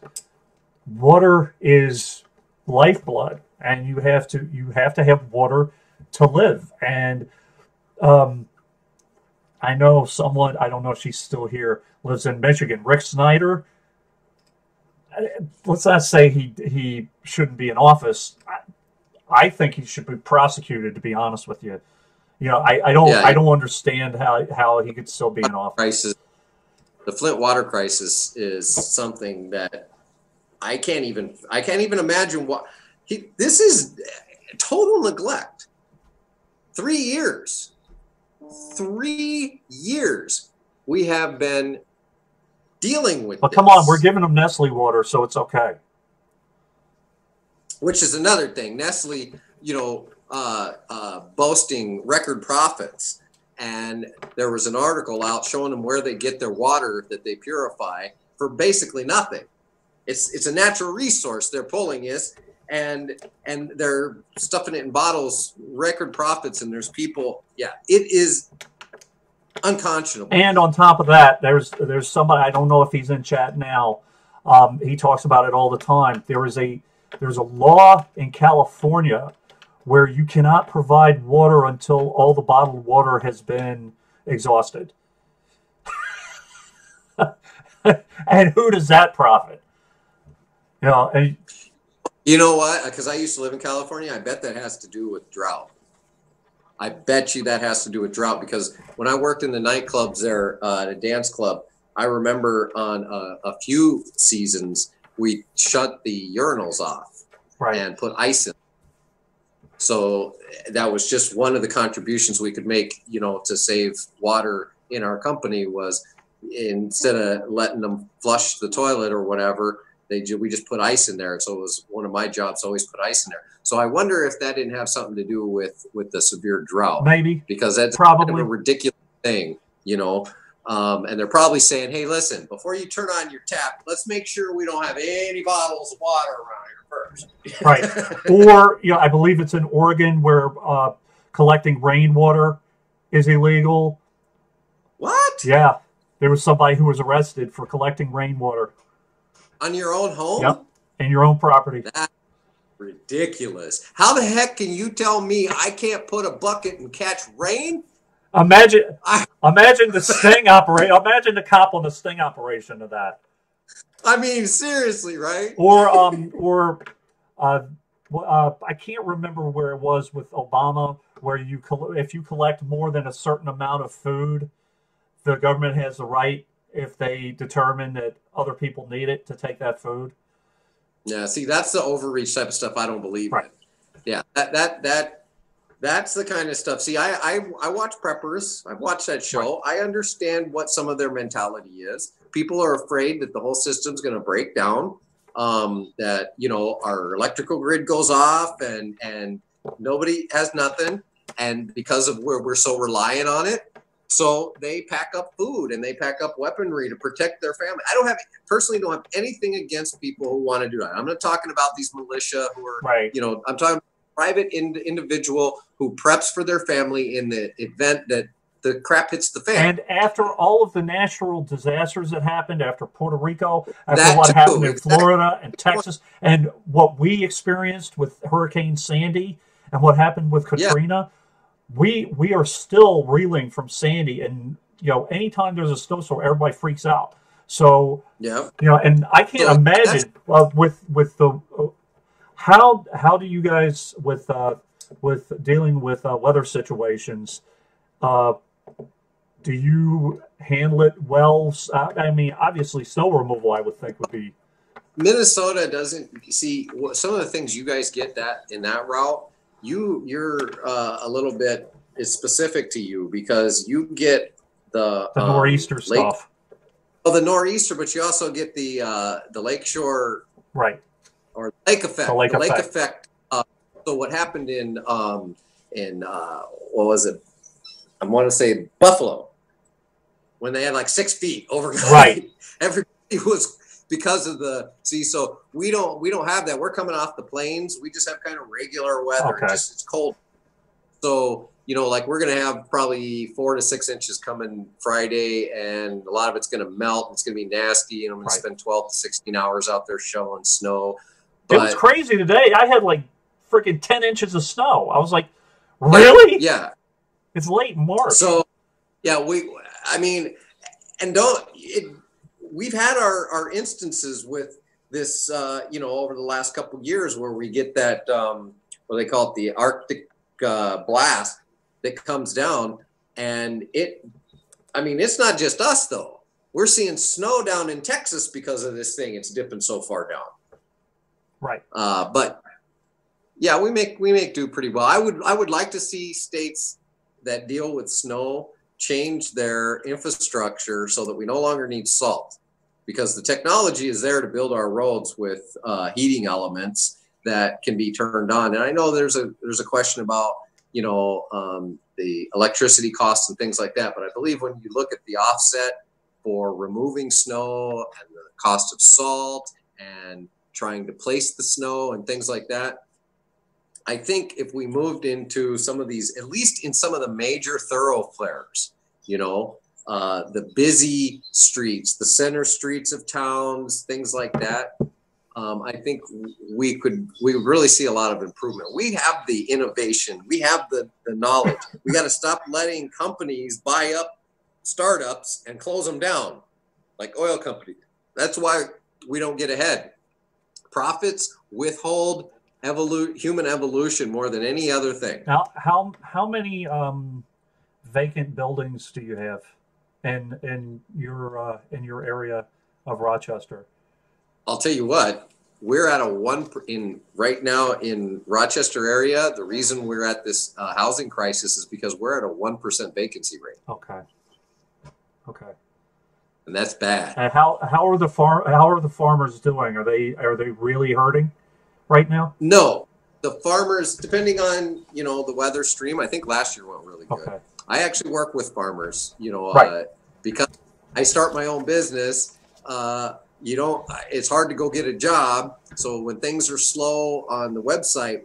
water is lifeblood, and you have to have water to live. And I know someone, I don't know if she's still here, lives in Michigan, Rick Snyder. Let's not say he shouldn't be in office. I think he should be prosecuted, to be honest with you. You know, I don't understand how he could still be in office. The Flint water crisis is something that I can't even imagine what this is. Total neglect. 3 years. 3 years we have been dealing with. But come on, we're giving them Nestle water, so it's okay. Which is another thing. Nestle, you know, boasting record profits, and there was an article out showing them where they get their water that they purify for basically nothing. It's a natural resource they're pulling this, and they're stuffing it in bottles, record profits, and there's people. Yeah, it is unconscionable. And on top of that, there's somebody, I don't know if he's in chat now. He talks about it all the time. There's a law in California where you cannot provide water until all the bottled water has been exhausted. And who does that profit? You know, and you know what? Because I used to live in California, I bet that has to do with drought. I bet you that has to do with drought, because when I worked in the nightclubs there at a dance club, I remember on a few seasons we shut the urinals off and put ice in. So that was just one of the contributions we could make, you know, to save water in our company, was instead of letting them flush the toilet or whatever, we just put ice in there. So it was one of my jobs to always put ice in there. So I wonder if that didn't have something to do with the severe drought. Maybe. Because that's probably kind of a ridiculous thing, you know. And they're probably saying, hey, listen, before you turn on your tap, let's make sure we don't have any bottles of water around here first. Right. Or, you know, I believe it's in Oregon where collecting rainwater is illegal. What? Yeah. There was somebody who was arrested for collecting rainwater. On your own home? Yep. In your own property. That's ridiculous. How the heck can you tell me I can't put a bucket and catch rain? Imagine the sting operation. Imagine the cop on the sting operation of that. I mean, seriously, right? Or I can't remember where it was with Obama, where if you collect more than a certain amount of food, the government has the right, if they determine that other people need it to take that food. Yeah, see, that's the overreach type of stuff I don't believe in. Yeah, that's the kind of stuff. See, I watch preppers. I've watched that show. I understand what some of their mentality is. People are afraid that the whole system's going to break down, that, you know, our electrical grid goes off and nobody has nothing. And because of where we're so reliant on it, so they pack up food and they pack up weaponry to protect their family. I personally don't have anything against people who want to do that. I'm not talking about these militia who are, you know, I'm talking private individual who preps for their family in the event that the crap hits the fan. And after all of the natural disasters that happened, after Puerto Rico, after what happened in Florida and Texas, and what we experienced with Hurricane Sandy and what happened with Katrina, we are still reeling from Sandy. And, you know, anytime there's a snowstorm, everybody freaks out. So, you know, and I can't imagine with the how do you guys with dealing with weather situations? Do you handle it well? I mean, obviously, snow removal, I would think, would be. Minnesota doesn't see some of the things you guys get in that route. You're a little bit, it's specific to you because you get the nor'easter stuff. Well, the nor'easter, but you also get the lakeshore, or lake effect. The lake effect. So what happened in what was it? I want to say Buffalo, when they had like 6 feet overnight. Everybody was, because of the so we don't have that. We're coming off the plains. We just have kind of regular weather. It's cold. So, you know, like we're gonna have probably 4 to 6 inches coming Friday, and a lot of it's gonna melt. It's gonna be nasty, and I'm gonna spend 12 to 16 hours out there shoveling snow. But it was crazy today. I had like freaking 10 inches of snow. I was like, really? Yeah. It's late March. So, yeah, I mean, and we've had our instances with this, you know, over the last couple of years where we get that, what they call it, the Arctic blast that comes down. And I mean, it's not just us, though. We're seeing snow down in Texas because of this thing. It's dipping so far down. But yeah, we make do pretty well. I would like to see states that deal with snow change their infrastructure so that we no longer need salt, because the technology is there to build our roads with heating elements that can be turned on. And I know there's a question about, you know, the electricity costs and things like that, but I believe when you look at the offset for removing snow and the cost of salt and trying to place the snow and things like that, I think if we moved into some of these, at least in some of the major thoroughfares, you know, the busy streets, the center streets of towns, things like that, I think we would really see a lot of improvement. We have the innovation. We have the knowledge. We got to stop letting companies buy up startups and close them down like oil companies. That's why we don't get ahead. Profits withhold human evolution more than any other thing. Now, how many vacant buildings do you have in your area of Rochester? I'll tell you what, we're at right now in Rochester area. The reason we're at this housing crisis is because we're at a 1% vacancy rate. Okay. And that's bad. And how are the farmers doing? Are they really hurting right now? No, the farmers, depending on, you know, the weather stream. I think last year went really good. Okay. I actually work with farmers, you know, because I start my own business. It's hard to go get a job. So when things are slow on the website,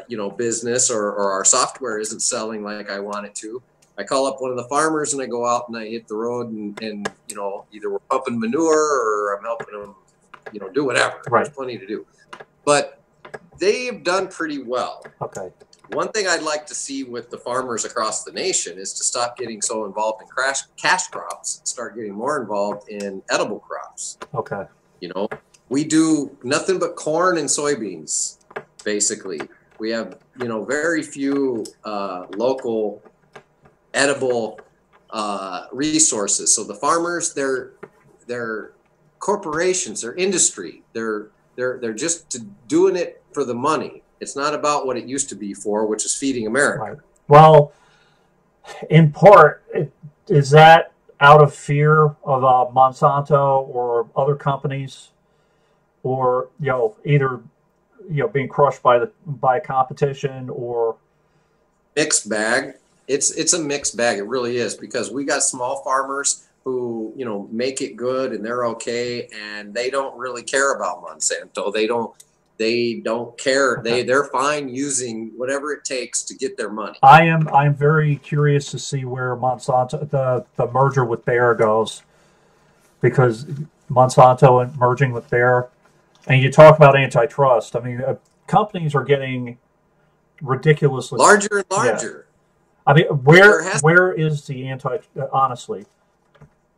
you know, business or our software isn't selling like I want it to, I call up one of the farmers and I go out and I hit the road and you know, either we're pumping manure or I'm helping them, you know, do whatever. There's plenty to do. But they've done pretty well. Okay. One thing I'd like to see with the farmers across the nation is to stop getting so involved in cash crops and start getting more involved in edible crops. Okay. You know, we do nothing but corn and soybeans, basically. We have, you know, very few local edible resources. So the farmers, they're corporations, they're industry. They're just doing it for the money. It's not about what it used to be for, which is feeding America. Right. Well, in part, is that out of fear of Monsanto or other companies, or either being crushed by competition, or mixed bag? It's a mixed bag. It really is, because we got small farmers who make it good and they're okay, and they don't really care about Monsanto. They don't care. They're fine using whatever it takes to get their money. I'm very curious to see where Monsanto, the merger with Bayer goes, because Monsanto and merging with Bayer, and you talk about antitrust. I mean, companies are getting ridiculously larger and larger. Yeah. I mean, where is the honestly?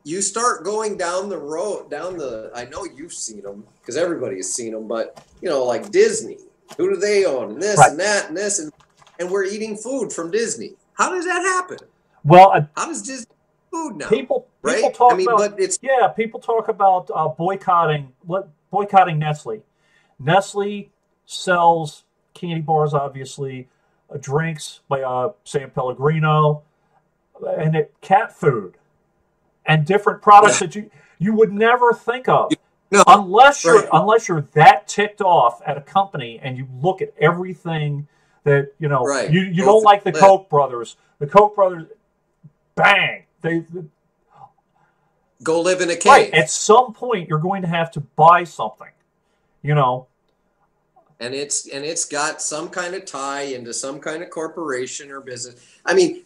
You start going down the road, I know you've seen them, because everybody has seen them, but like Disney, who do they own? And this right. and that and this, and we're eating food from Disney. How does that happen? Well, how does Disney food now? People right? talk about people talk about boycotting Nestle. Nestle sells candy bars, obviously, drinks by San Pellegrino, and cat food. And different products that you would never think of, unless you're that ticked off at a company and you look at everything that you don't like the Koch brothers. The Koch brothers, bang, they go live in a cave. Right. At some point, you're going to have to buy something, And it's got some kind of tie into some kind of corporation or business. I mean,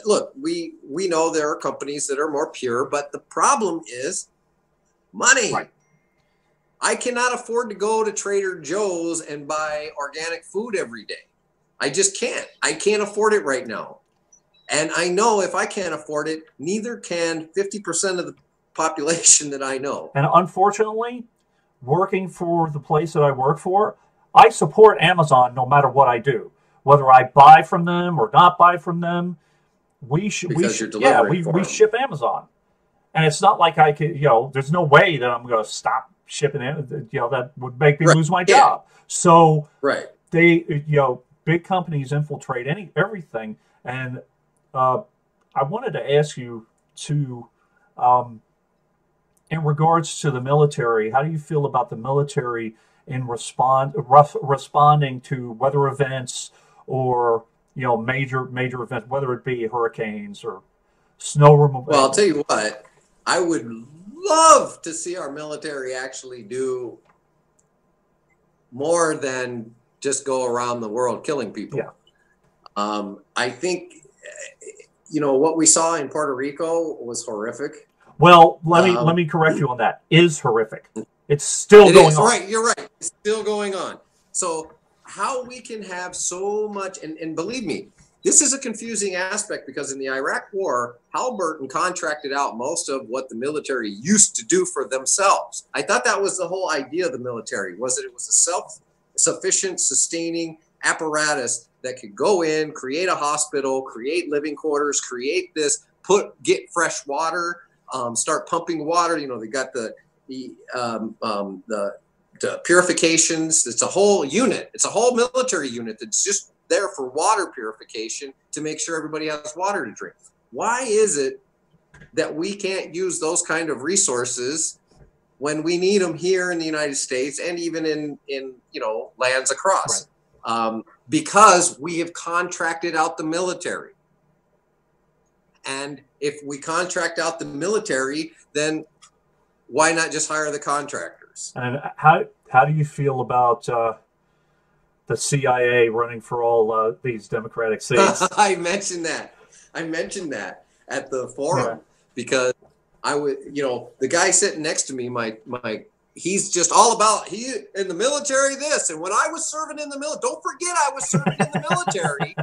look, we know there are companies that are more pure, but the problem is money. Right. I cannot afford to go to Trader Joe's and buy organic food every day. I just can't. I can't afford it right now. And I know if I can't afford it, neither can 50% of the population that I know. And unfortunately, working for the place that I work for, I support Amazon no matter what I do. Whether I buy from them or not buy from them, we ship Amazon. And it's not like I could, there's no way that I'm going to stop shipping it. That would make me lose my job. So they, big companies infiltrate everything. And I wanted to ask you to, in regards to the military, how do you feel about the military in responding to weather events or major events, whether it be hurricanes or snow removal? Well, I'll tell you what, I would love to see our military actually do more than just go around the world killing people. Yeah. I think what we saw in Puerto Rico was horrific. Well, let me correct you on that. Is horrific. It's still going on. Right, you're right. It's still going on. So how we can have so much, and believe me, this is a confusing aspect, because in the Iraq War, Halliburton contracted out most of what the military used to do for themselves. I thought that was the whole idea of the military, was that it was a self-sufficient, sustaining apparatus that could go in, create a hospital, create living quarters, create this, get fresh water, start pumping water. They got the purifications. It's a whole unit. It's a whole military unit that's just there for water purification to make sure everybody has water to drink. Why is it that we can't use those kind of resources when we need them here in the United States and even in lands across? Right. Because we have contracted out the military. And if we contract out the military, then why not just hire the contractors? And how do you feel about the CIA running for all these Democratic seats? I mentioned that at the forum, because I would, the guy sitting next to me, he's just all about, he in the military this, and when I was serving in the military, don't forget I was serving in the military.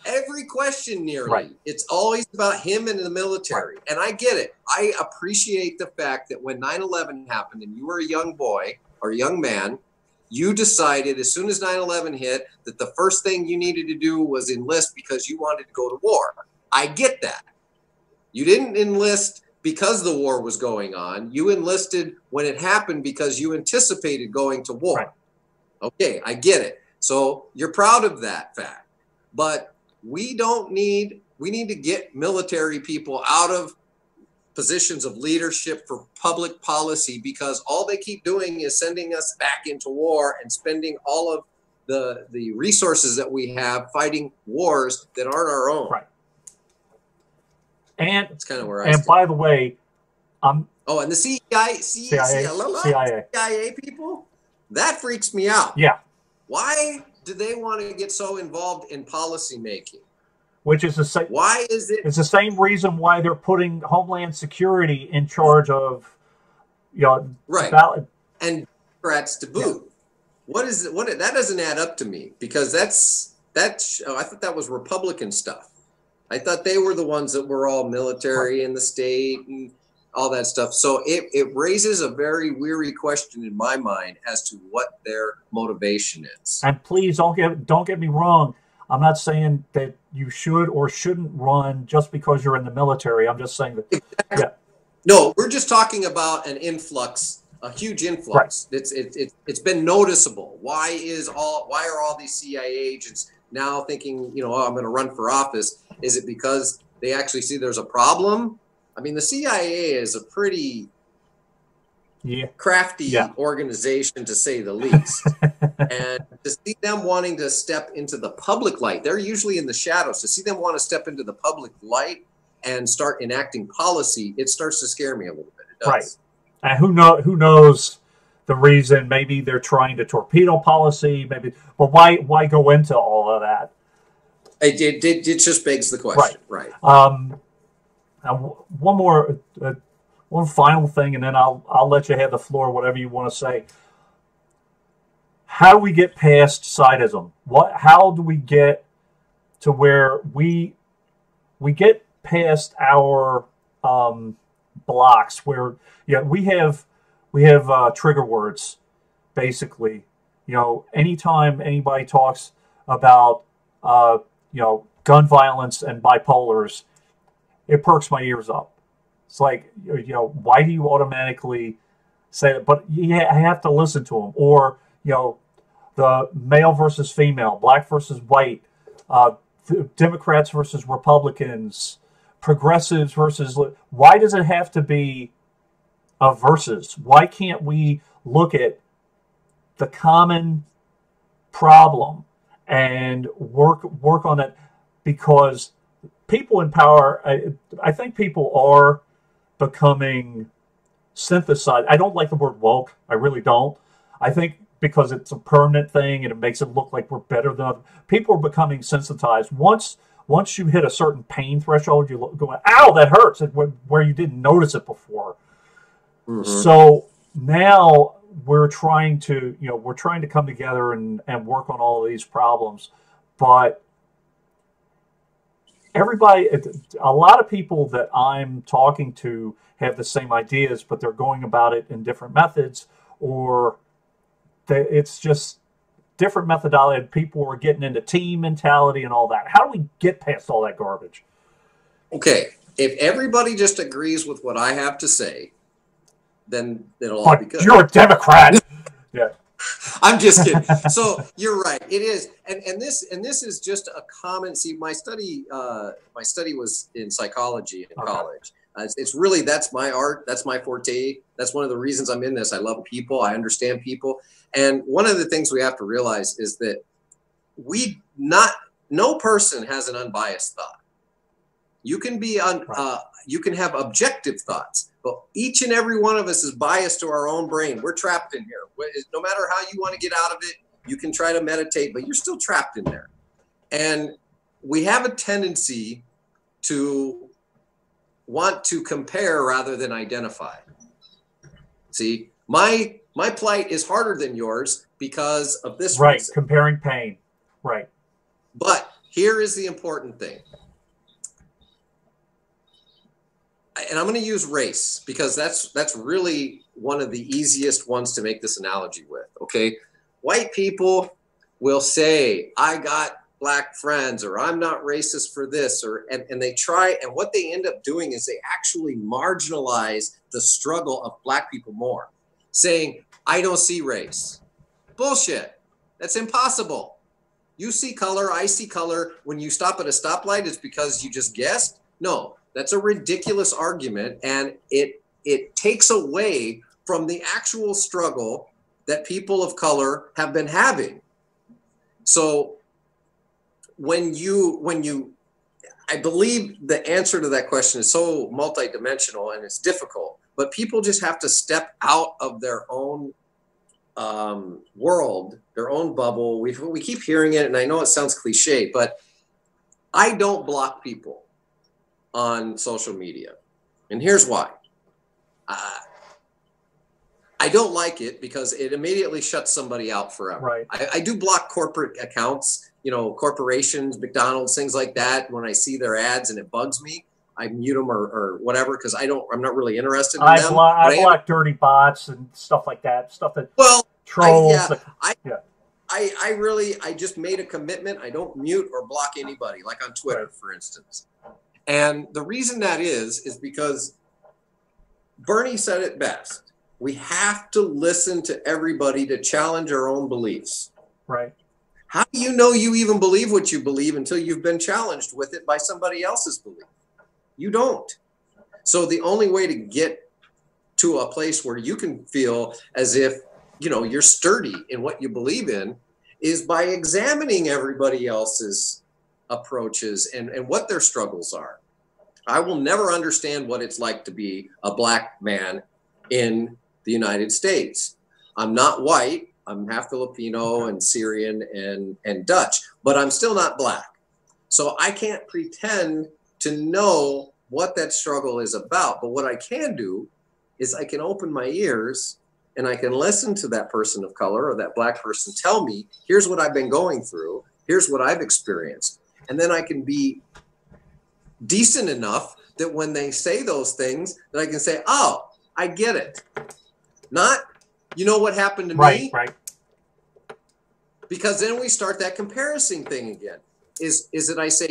Every question nearly, it's always about him and the military. And I get it. I appreciate the fact that when 9/11 happened and you were a young boy or a young man, you decided as soon as 9/11 hit that the first thing you needed to do was enlist because you wanted to go to war. I get that. You didn't enlist because the war was going on. You enlisted when it happened because you anticipated going to war. Right. Okay, I get it. So you're proud of that fact. But we need to get military people out of positions of leadership for public policy, because all they keep doing is sending us back into war and spending all of the resources that we have fighting wars that aren't our own. Right. And that's kind of where and by the way, and the CIA people, that freaks me out. Yeah. Why do they want to get so involved in policy making? Which is the same. Why is it? It's the same reason why they're putting Homeland Security in charge of, right, and Democrats to boot. Yeah. What is it? What that doesn't add up to me, because that's I thought that was Republican stuff. I thought they were the ones that were all military in the state and all that stuff. So it raises a very weary question in my mind as to what their motivation is. And please don't get me wrong. I'm not saying that you should or shouldn't run just because you're in the military. I'm just saying that. Exactly. Yeah. No, we're just talking about an influx, a huge influx. Right. It's been noticeable. Why are all these CIA agents now thinking, I'm going to run for office? Is it because they actually see there's a problem? I mean, the CIA is a pretty crafty organization, to say the least. And to see them wanting to step into the public light, they're usually in the shadows. To see them want to step into the public light and start enacting policy, it starts to scare me a little bit. It does. Right. And who knows the reason? Maybe they're trying to torpedo policy. Maybe, but why go into all of that? It just begs the question. Right. Now one final thing, and then I'll let you have the floor, whatever you want to say. How do we get past sidism? How do we get to where we get past our blocks, where we have trigger words, basically. Anytime anybody talks about gun violence and bipolars, it perks my ears up. It's like, why do you automatically say that? But I have to listen to them. Or, the male versus female, black versus white, Democrats versus Republicans, progressives versus... Why does it have to be a versus? Why can't we look at the common problem and work on it? Because people in power, I think people are becoming synthesized. I don't like the word woke. I really don't. I think because it's a permanent thing and it makes it look like we're better than others. People are becoming sensitized. Once you hit a certain pain threshold, you go, ow, that hurts, where you didn't notice it before. Mm-hmm. So now we're trying to come together and work on all of these problems. But a lot of people that I'm talking to have the same ideas, but they're going about it in different methods, or it's just different methodology. People are getting into team mentality and all that. How do we get past all that garbage? Okay, if everybody just agrees with what I have to say, then it'll all be good. You're a Democrat. Yeah. I'm just kidding. So you're right. It is, and this is just a common. See, my study was in psychology in college. It's really, that's my art. That's my forte. That's one of the reasons I'm in this. I love people. I understand people. And one of the things we have to realize is that no person has an unbiased thought. You can be you can have objective thoughts, but each and every one of us is biased to our own brain. We're trapped in here. No matter how you want to get out of it, you can try to meditate, but you're still trapped in there. And we have a tendency to want to compare rather than identify. See, my plight is harder than yours because of this reason. Comparing pain. Right. But here is the important thing. And I'm going to use race because that's really one of the easiest ones to make this analogy with, okay? White people will say, I got black friends, or I'm not racist for this, or and they try, and what they end up doing is they actually marginalize the struggle of black people more, saying, I don't see race. Bullshit. That's impossible. You see color, I see color. When you stop at a stoplight, it's because you just guessed. No, that's a ridiculous argument, and it takes away from the actual struggle that people of color have been having. So I believe the answer to that question is so multidimensional and it's difficult, but people just have to step out of their own world, their own bubble. We keep hearing it, and I know it sounds cliche, but I don't block people on social media. And here's why. I don't like it because it immediately shuts somebody out forever. Right. I do block corporate accounts, corporations, McDonald's, things like that. When I see their ads and it bugs me, I mute them or whatever, because I'm not really interested in them. I block dirty bots and stuff like that. Stuff that trolls. I just made a commitment. I don't mute or block anybody, like on Twitter, for instance. And the reason that is because Bernie said it best. We have to listen to everybody to challenge our own beliefs. Right. How do you know you even believe what you believe until you've been challenged with it by somebody else's belief? You don't. So the only way to get to a place where you can feel as if, you're sturdy in what you believe in is by examining everybody else's approaches and what their struggles are. I will never understand what it's like to be a black man in the United States. I'm not white. I'm half Filipino and Syrian and Dutch, but I'm still not black. So I can't pretend to know what that struggle is about. But what I can do is I can open my ears and I can listen to that person of color or that black person tell me, here's what I've been going through. Here's what I've experienced. And then I can be decent enough that when they say those things, that I can say, oh, I get it. Not, what happened to me? Right. Because then we start that comparison thing again. Is that I say,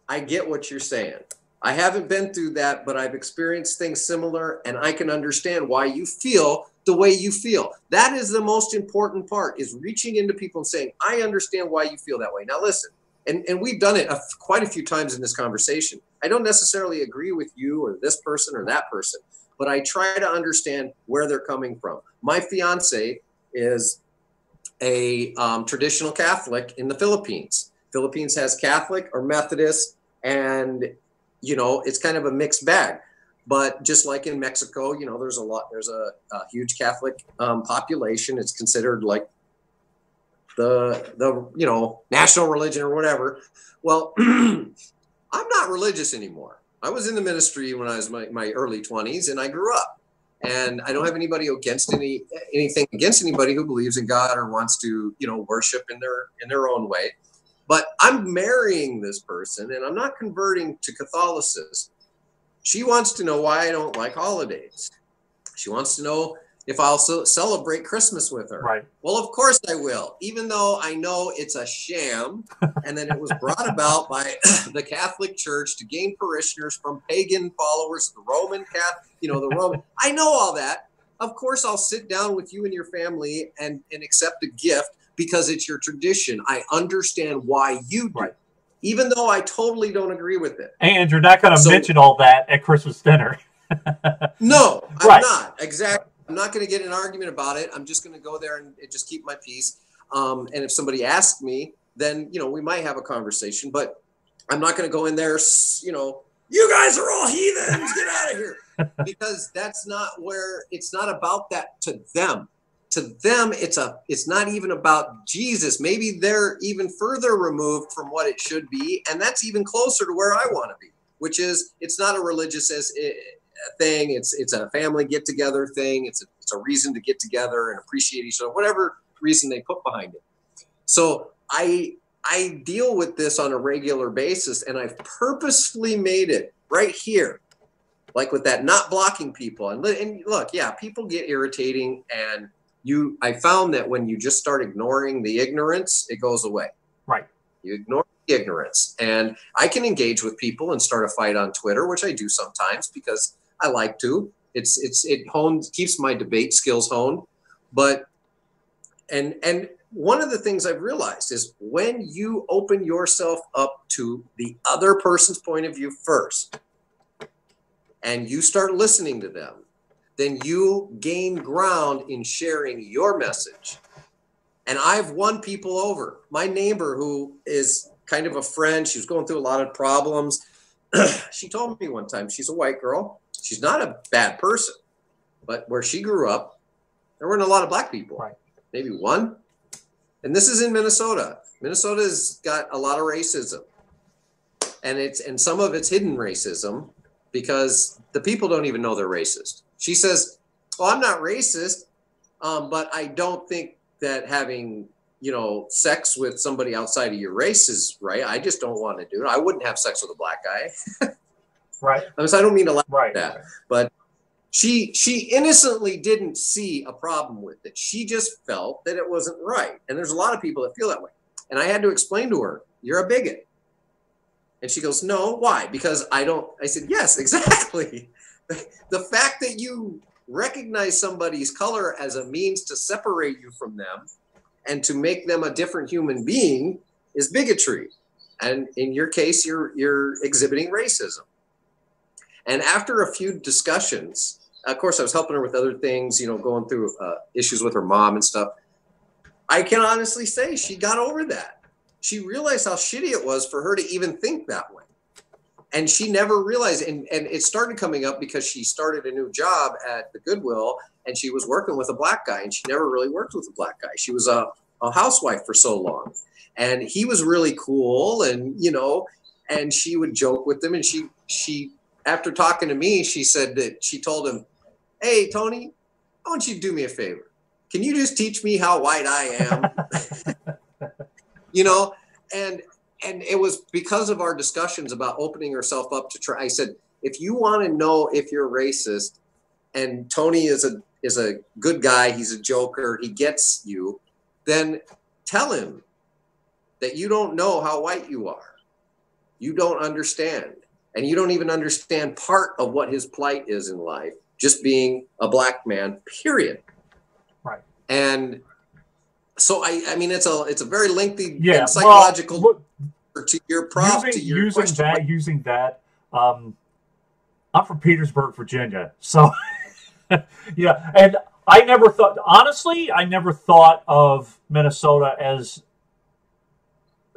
I get what you're saying. I haven't been through that, but I've experienced things similar, and I can understand why you feel the way you feel. That is the most important part, is reaching into people and saying, I understand why you feel that way. Now listen, and we've done it quite a few times in this conversation. I don't necessarily agree with you or this person or that person, but I try to understand where they're coming from. My fiance is a traditional Catholic in the Philippines. Philippines has Catholic or Methodist, and it's kind of a mixed bag. But just like in Mexico, there's a huge Catholic population. It's considered like the national religion or whatever. Well, I'm not religious anymore. I was in the ministry when I was my early 20s, and I grew up. And I don't have anybody anything against anybody who believes in God or wants to, worship in their own way. But I'm marrying this person, and I'm not converting to Catholicism. She wants to know why I don't like holidays. She wants to know if I'll celebrate Christmas with her. Right. Well, of course I will, even though I know it's a sham, and then it was brought about by the Catholic Church to gain parishioners from pagan followers of the Roman Catholic, the Roman. I know all that. Of course, I'll sit down with you and your family and accept a gift because it's your tradition. I understand why you do. Right. Even though I totally don't agree with it. And you're not going to mention all that at Christmas dinner. No, I'm not. Exactly. I'm not going to get in an argument about it. I'm just going to go there and just keep my peace. And if somebody asks me, then, we might have a conversation. But I'm not going to go in there, you guys are all heathens, get out of here. Because that's not it's not about that to them. To them, it's not even about Jesus. Maybe they're even further removed from what it should be. And that's even closer to where I want to be, which is it's not a religious thing. It's a family get together thing. It's a reason to get together and appreciate each other, whatever reason they put behind it. So I deal with this on a regular basis, and I've purposefully made it right here, like with that not blocking people. And look, yeah, people get irritating, and I found that when you just start ignoring the ignorance, it goes away. Right. You ignore the ignorance. And I can engage with people and start a fight on Twitter, which I do sometimes because I like to. It keeps my debate skills honed. But and one of the things I've realized is when you open yourself up to the other person's point of view first, and you start listening to them, then you gain ground in sharing your message. And I've won people over. My neighbor, who is kind of a friend, she was going through a lot of problems. She told me one time, she's a white girl. She's not a bad person, but where she grew up, there weren't a lot of black people. Right. Maybe one. And this is in Minnesota. Minnesota's got a lot of racism. And some of it's hidden racism because the people don't even know they're racist. She says, "Oh, I'm not racist, but I don't think that having, sex with somebody outside of your race is right. I just don't want to do it. I wouldn't have sex with a black guy." Right. So I don't mean to laugh right. at that, but she innocently didn't see a problem with it. She just felt that it wasn't right. And there's a lot of people that feel that way. And I had to explain to her, "You're a bigot." And she goes, "No, why?" "Because I don't." I said, "Yes, exactly." The fact that you recognize somebody's color as a means to separate you from them and to make them a different human being is bigotry. And in your case, you're exhibiting racism. And after a few discussions, of course, I was helping her with other things, going through issues with her mom and stuff. I can honestly say she got over that. She realized how shitty it was for her to even think that way. And she never realized, and it started coming up because she started a new job at the Goodwill, and she was working with a black guy, and she never really worked with a black guy. She was a housewife for so long. And he was really cool, and, and she would joke with him. And she after talking to me, she said that she told him, "Hey, Tony, I want you to do me a favor. Can you just teach me how white I am?" And it was because of our discussions about opening herself up to try. I said, if you want to know if you're racist, and Tony is a good guy, he's a joker, he gets you, then tell him that you don't know how white you are. You don't understand. And you don't even understand part of what his plight is in life, just being a black man, period. Right. And so I mean, it's a very lengthy and psychological. Well, look, to your prop, to your question. Using that, I'm from Petersburg, Virginia, so yeah. And I never thought of Minnesota as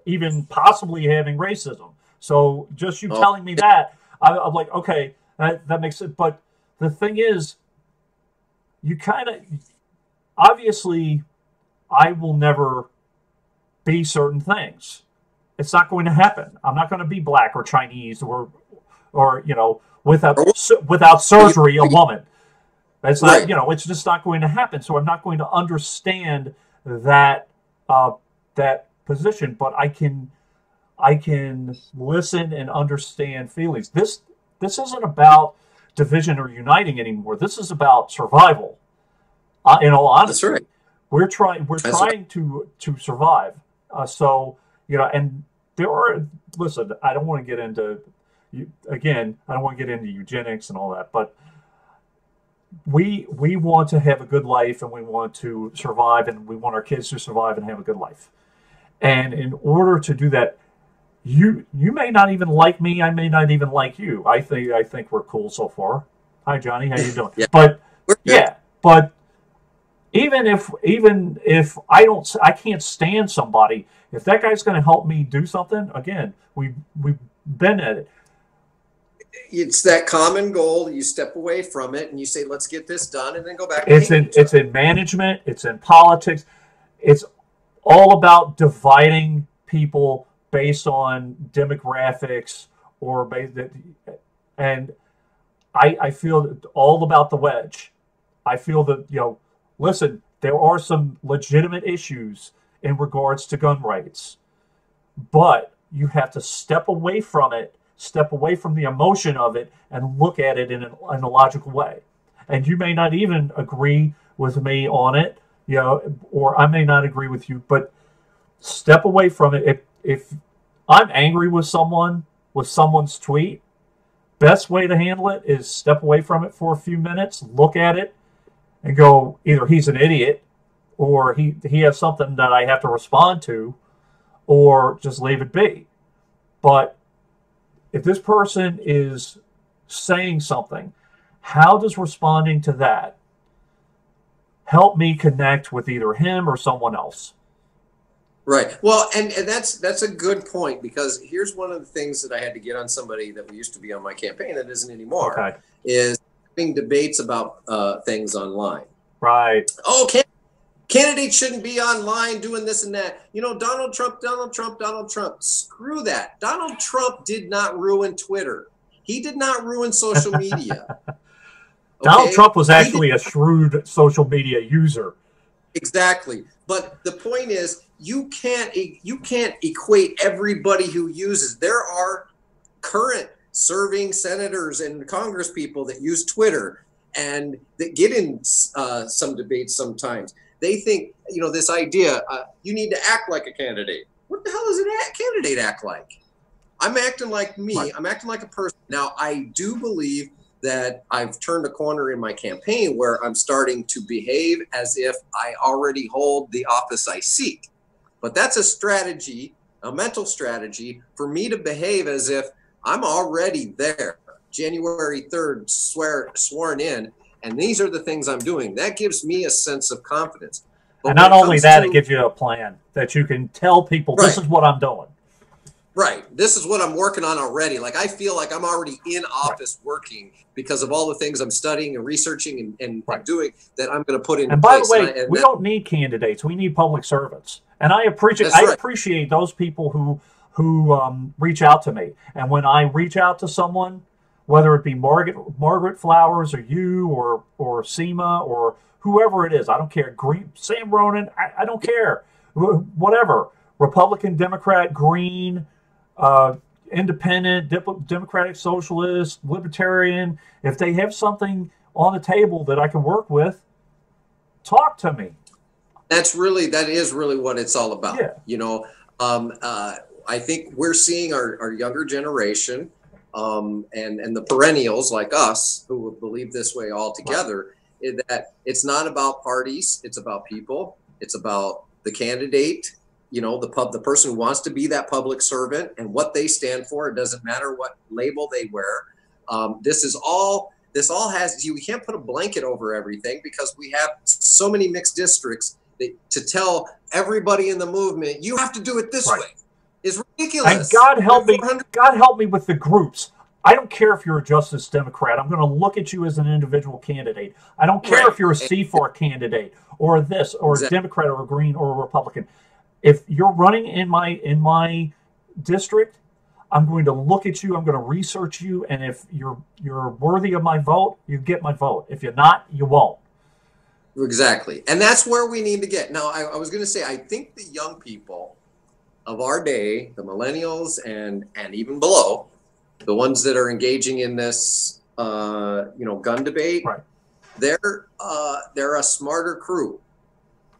even possibly having racism. So just you telling me that, I'm like, okay, that makes it. But the thing is, you kind of obviously, I will never be certain things. It's not going to happen. I'm not going to be black or Chinese or without surgery a woman. It's not, it's just not going to happen. So I'm not going to understand that that position, but I can listen and understand feelings. This isn't about division or uniting anymore. This is about survival. In all honesty, that's right. We're trying to survive. And there are, listen, I don't want to get into, again, I don't want to get into eugenics and all that, but we want to have a good life, and we want to survive, and we want our kids to survive and have a good life. And in order to do that, you may not even like me, I may not even like you. I think we're cool so far. Hi, Johnny, how you doing? Yeah. But even if I can't stand somebody, if that guy's going to help me do something, again, we've been at it. It's that common goal. You step away from it and you say, "Let's get this done," and then go back. It's in management. It's in politics. It's all about dividing people based on demographics and I feel all about the wedge. I feel that listen, there are some legitimate issues in regards to gun rights, but you have to step away from it, step away from the emotion of it, and look at it in a logical way. And you may not even agree with me on it, or I may not agree with you, but step away from it. if I'm angry with someone's tweet, best way to handle it is step away from it for a few minutes, look at it, and go, either he's an idiot, or he has something that I have to respond to, or just leave it be. But if this person is saying something, how does responding to that help me connect with either him or someone else? Right. Well, and that's a good point, because here's one of the things that I had to get on somebody that used to be on my campaign that isn't anymore, Okay. is having debates about things online. Right. Oh, candidates shouldn't be online doing this and that. You know, Donald Trump. Screw that. Donald Trump did not ruin Twitter. He did not ruin social media. Donald Trump was actually a shrewd social media user. Exactly. But the point is, you can't equate everybody who uses. There are current serving senators and Congress people that use Twitter and that get in some debates sometimes. They think, you know, this idea, you need to act like a candidate. What the hell does a candidate act like? I'm acting like me. Right. I'm acting like a person. Now, I do believe that I've turned a corner in my campaign where I'm starting to behave as if I already hold the office I seek. But that's a strategy, a mental strategy for me to behave as if I'm already there. January 3rd, sworn in, and these are the things I'm doing. That gives me a sense of confidence. But and not only that, it gives you a plan that you can tell people, this is what I'm doing. Right. This is what I'm working on already. Like, I feel like I'm already in office working because of all the things I'm studying and researching and doing that I'm going to put into place. And by the way, we don't need candidates. We need public servants. And I appreciate those people who reach out to me. And when I reach out to someone, whether it be Margaret Flowers or you or Seema or whoever it is, I don't care. Sam Ronan, I don't care. Whatever. Republican, Democrat, Green, Independent, Democratic Socialist, Libertarian. If they have something on the table that I can work with, talk to me. That is really what it's all about. Yeah. You know, I think we're seeing our younger generation and the perennials like us who believe this way altogether, that it's not about parties, it's about people, it's about the candidate, you know, the person who wants to be that public servant and what they stand for. It doesn't matter what label they wear. This all has, we can't put a blanket over everything because we have so many mixed districts that to tell everybody in the movement, you have to do it this way, is ridiculous. And God help me with the groups. I don't care if you're a Justice Democrat. I'm going to look at you as an individual candidate. I don't care if you're a C4 candidate or this or a Democrat or a Green or a Republican. If you're running in my district, I'm going to look at you. I'm going to research you, and if you're worthy of my vote, you get my vote. If you're not, you won't. Exactly, and that's where we need to get. Now, I was going to say, I think the young people of our day, the millennials and even below, the ones that are engaging in this, gun debate, they're a smarter crew.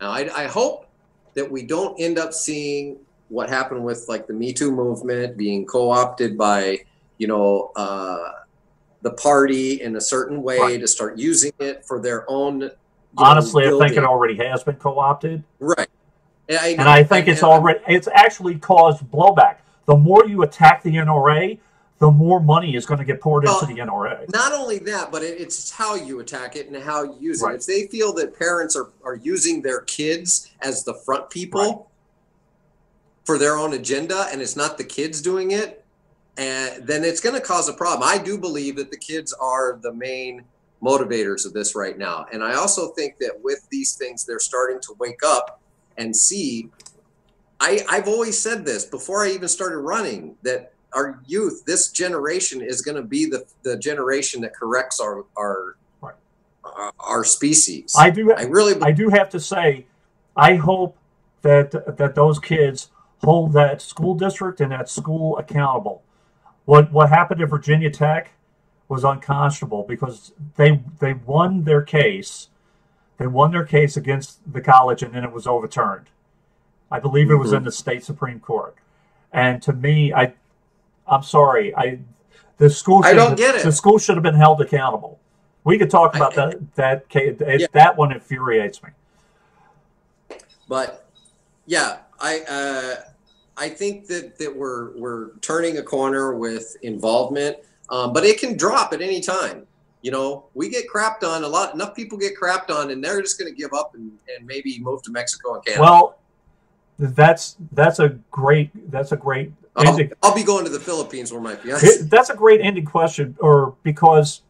Now, I hope that we don't end up seeing what happened with like the Me Too movement being co-opted by, the party in a certain way to start using it for their own. Honestly, I think it already has been co-opted. Right. And I think it's actually caused blowback. The more you attack the NRA, the more money is going to get poured into the NRA. Not only that, but it's how you attack it and how you use it. If they feel that parents are using their kids as the front people for their own agenda, and it's not the kids doing it, and then it's going to cause a problem. I do believe that the kids are the main motivators of this right now. And I also think that with these things, they're starting to wake up and see. I've always said this before I even started running, that our youth, this generation, is going to be the generation that corrects our species. I do have to say, I hope that those kids hold that school district and that school accountable. What happened at Virginia Tech was unconscionable because they won their case. They won their case against the college, and then it was overturned. I believe it was in the state Supreme Court. And to me, I'm sorry, the I don't get it. The school should have been held accountable. We could talk about that one infuriates me. But yeah, I think that we're turning a corner with involvement, but it can drop at any time. You know, we get crapped on enough people get crapped on, and they're just going to give up and maybe move to Mexico and Canada. Well, that's a great I'll be going to the Philippines where my fiance. That's a great ending question, or because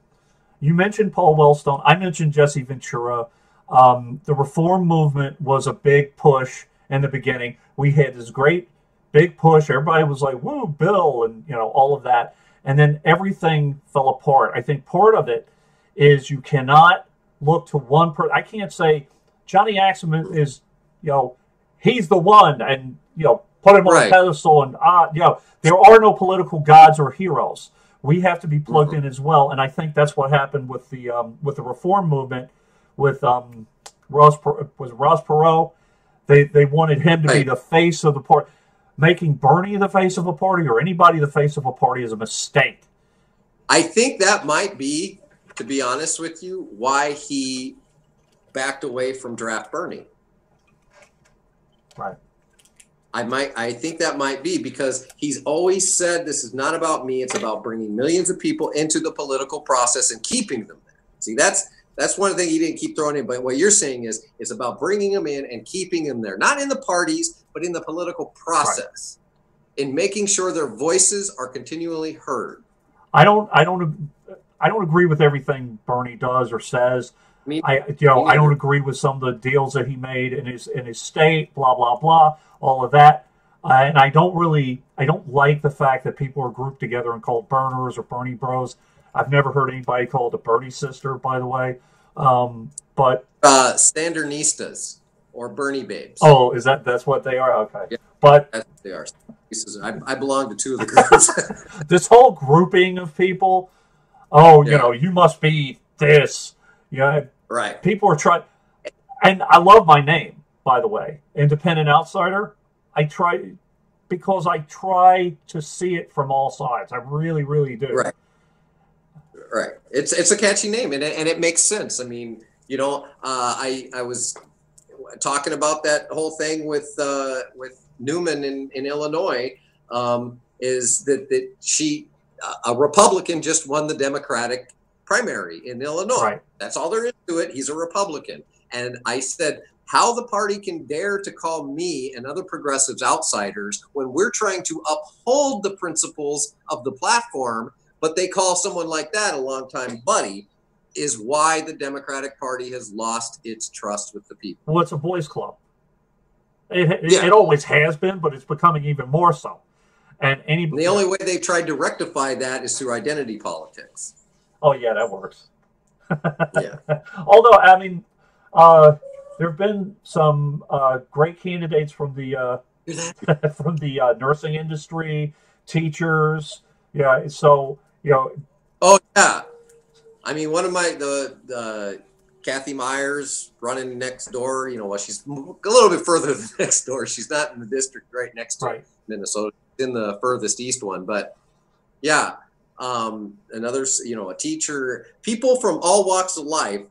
you mentioned Paul Wellstone, I mentioned Jesse Ventura. The reform movement was a big push in the beginning. We had this great big push. Everybody was like, "Woo, Bill," and all of that. And then everything fell apart. I think part of it is you cannot look to one person. I can't say Johnny Akzam is, he's the one, and put him on a pedestal, and there are no political gods or heroes. We have to be plugged in as well, and I think that's what happened with the reform movement with Ross Perot. They wanted him to be the face of the party. Making Bernie the face of a party or anybody the face of a party is a mistake. I think that might be, to be honest with you, why he backed away from draft Bernie. Right. I think that might be because he's always said this is not about me. It's about bringing millions of people into the political process and keeping them there. See, that's one thing he didn't keep throwing in. But what you're saying is it's about bringing them in and keeping them there, not in the parties, but in the political process, in making sure their voices are continually heard. I don't agree with everything Bernie does or says. I don't agree with some of the deals that he made in his state, blah blah blah, all of that. And I don't like the fact that people are grouped together and called Burners or Bernie Bros. I've never heard anybody called a Bernie sister, by the way. But Sandernistas or Bernie babes. Oh, that's what they are? Okay. Yeah, but that's what they are. I belong to two of the groups. This whole grouping of people, you must be this. Right. People are trying, and I love my name, by the way, Independent Outsider. I try to see it from all sides. I really, really do. Right. Right. It's a catchy name, and it makes sense. I mean, I was talking about that whole thing with Newman in Illinois, is that she a Republican just won the Democratic primary in Illinois. Right. That's all there is to it. He's a Republican. And I said, how the party can dare to call me and other progressives outsiders when we're trying to uphold the principles of the platform, but they call someone like that a longtime buddy, is why the Democratic Party has lost its trust with the people. Well, it's a boys' club. It always has been, but it's becoming even more so. And the only way they've tried to rectify that is through identity politics. Oh yeah, that works. Yeah. Although, I mean, there have been some great candidates from the nursing industry, teachers. Yeah. So Oh yeah. I mean, one of the Kathy Myers running next door. She's a little bit further than next door. She's not in the district right next to Minnesota. She's in the furthest east one, but yeah. Another, a teacher, people from all walks of life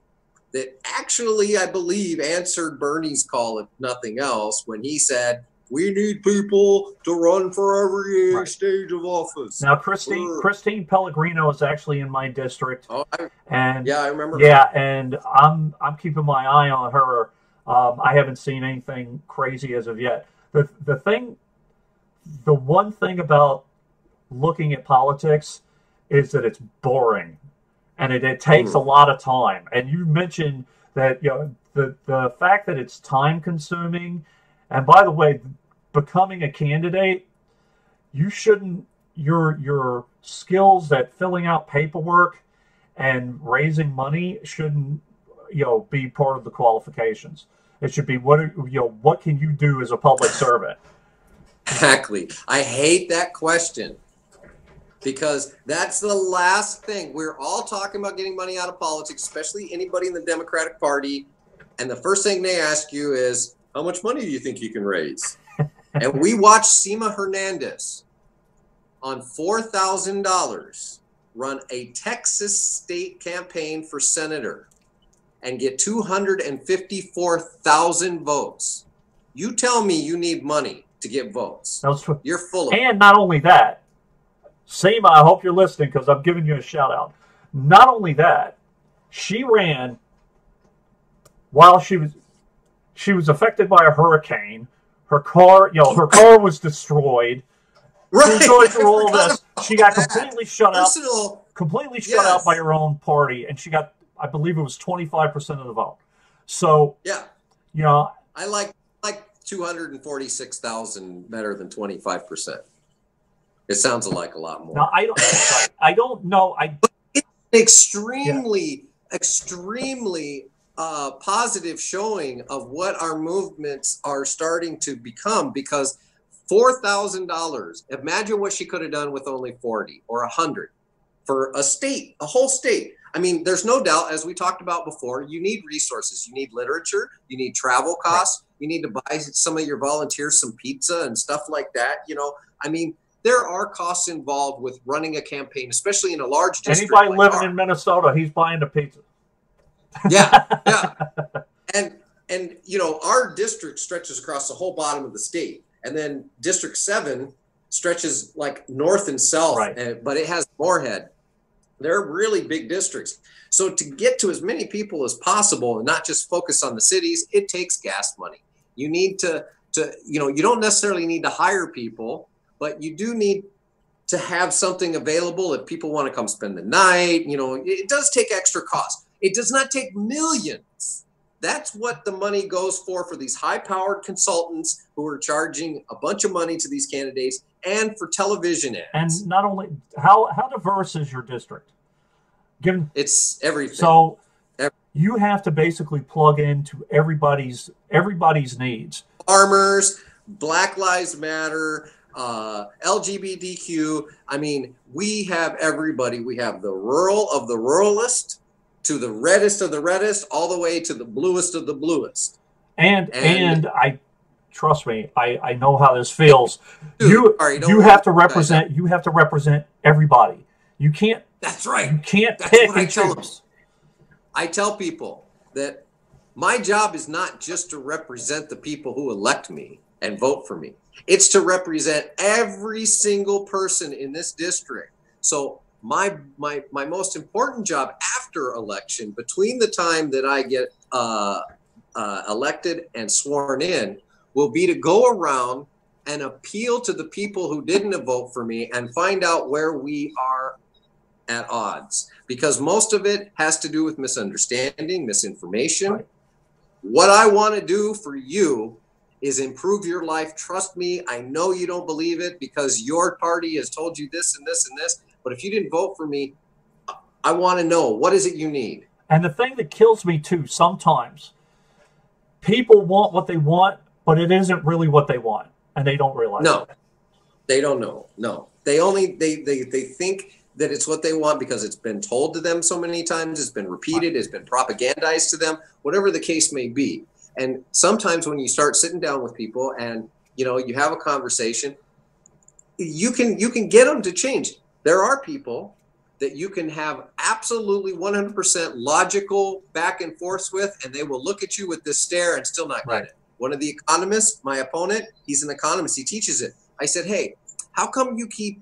that actually, I believe, answered Bernie's call, if nothing else, when he said, we need people to run for every stage of office. Now, Christine Pellegrino is actually in my district. Oh, I remember. Yeah, and I'm keeping my eye on her. I haven't seen anything crazy as of yet. The one thing about looking at politics is that it's boring, and it takes a lot of time. And you mentioned that the fact that it's time consuming. And by the way, becoming a candidate, you shouldn't your skills at filling out paperwork and raising money shouldn't be part of the qualifications. It should be what can you do as a public servant? Exactly. I hate that question. Because that's the last thing. We're all talking about getting money out of politics, especially anybody in the Democratic Party. And the first thing they ask you is, how much money do you think you can raise? And we watched Sima Hernandez on $4,000 run a Texas state campaign for senator and get 254,000 votes. You tell me you need money to get votes. You're full of it. And not only that, Seema, I hope you're listening because I'm giving you a shout out. Not only that, she ran while she was affected by a hurricane. Her car was destroyed. Right. She was going through all this. She got completely shut out by her own party, and she got, I believe it was 25% of the vote. So yeah, I like 246,000 better than 25%. It sounds like a lot more. Now, I don't know. But it's extremely positive showing of what our movements are starting to become, because $4,000. Imagine what she could have done with only 40 or 100 for a whole state. I mean, there's no doubt, as we talked about before, you need resources. You need literature. You need travel costs. Right. You need to buy some of your volunteers some pizza and stuff like that. I mean, there are costs involved with running a campaign, especially in a large district. Anybody living in Minnesota, he's buying the pizza. Yeah. And our district stretches across the whole bottom of the state. And then District 7 stretches like north and south, right. But it has Moorhead. They're really big districts. So to get to as many people as possible and not just focus on the cities, it takes gas money. You need to you don't necessarily need to hire people, but you do need to have something available if people want to come spend the night. It does take extra costs. It does not take millions. That's what the money goes for these high-powered consultants who are charging a bunch of money to these candidates and for television ads. And not only, how diverse is your district? It's everything. So you have to basically plug into everybody's needs. Farmers, Black Lives Matter, LGBTQ. I mean, we have everybody. We have the rural of the ruralist, to the reddest of the reddest, all the way to the bluest of the bluest. And I trust me, I know how this feels. You have to represent everybody. You can't. That's right. You can't pick and choose. I tell people that my job is not just to represent the people who elect me and vote for me. It's to represent every single person in this district. So my most important job after election, between the time that I get elected and sworn in, will be to go around and appeal to the people who didn't vote for me and find out where we are at odds, because most of it has to do with misunderstanding, misinformation. Right. What I want to do for you is improve your life. Trust me, I know you don't believe it because your party has told you this and this and this. But if you didn't vote for me, I want to know, what is it you need? And the thing that kills me too, sometimes people want what they want, but it isn't really what they want, and they don't realize. No, they don't know. No, they think that it's what they want because it's been told to them so many times, it's been repeated, it's been propagandized to them, whatever the case may be. And sometimes when you start sitting down with people and you have a conversation, you can get them to change. There are people that you can have absolutely 100% logical back and forth with, and they will look at you with this stare and still not get it. One of the economists, my opponent, he's an economist, he teaches it. I said, hey, how come you keep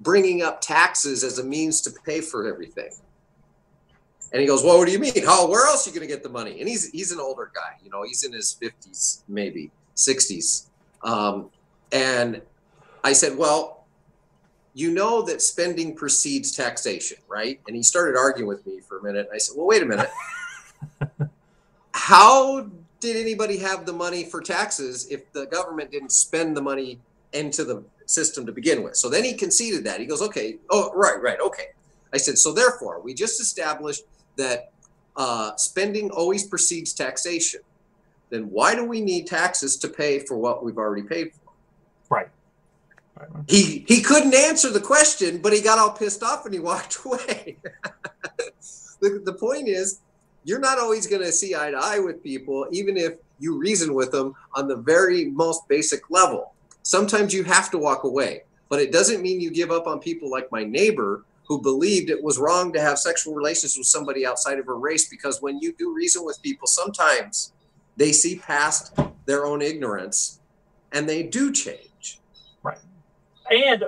bringing up taxes as a means to pay for everything? And he goes, well, what do you mean? Where else are you going to get the money? And he's an older guy, he's in his 50s, maybe 60s. And I said, well, you know that spending precedes taxation, right? And he started arguing with me for a minute. I said, well, wait a minute. How did anybody have the money for taxes if the government didn't spend the money into the system to begin with? So then he conceded that. He goes, okay. Oh, right. Okay. I said, so therefore, we just established that spending always precedes taxation. Then why do we need taxes to pay for what we've already paid for? Right. He couldn't answer the question, but he got all pissed off and he walked away. The point is, you're not always going to see eye to eye with people, even if you reason with them on the very most basic level. sometimes you have to walk away. But it doesn't mean you give up on people like my neighbor who believed it was wrong to have sexual relations with somebody outside of her race, because when you do reason with people, sometimes they see past their own ignorance and they do change. Right. And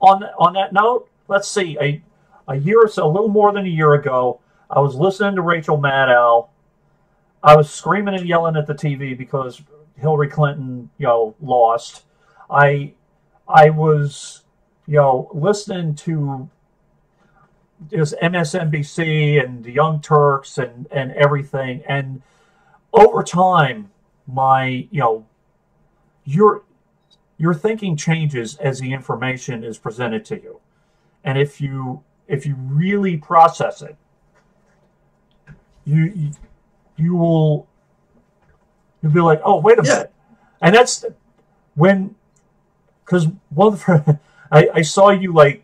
on that note, let's see, a year or so, a little more than a year ago, I was listening to Rachel Maddow. I was screaming and yelling at the TV because Hillary Clinton, lost. I was, listening to just MSNBC and the Young Turks and everything. And over time, my, your thinking changes as the information is presented to you. And if you really process it, you'll be like, oh, wait a minute. And that's when, because I saw you like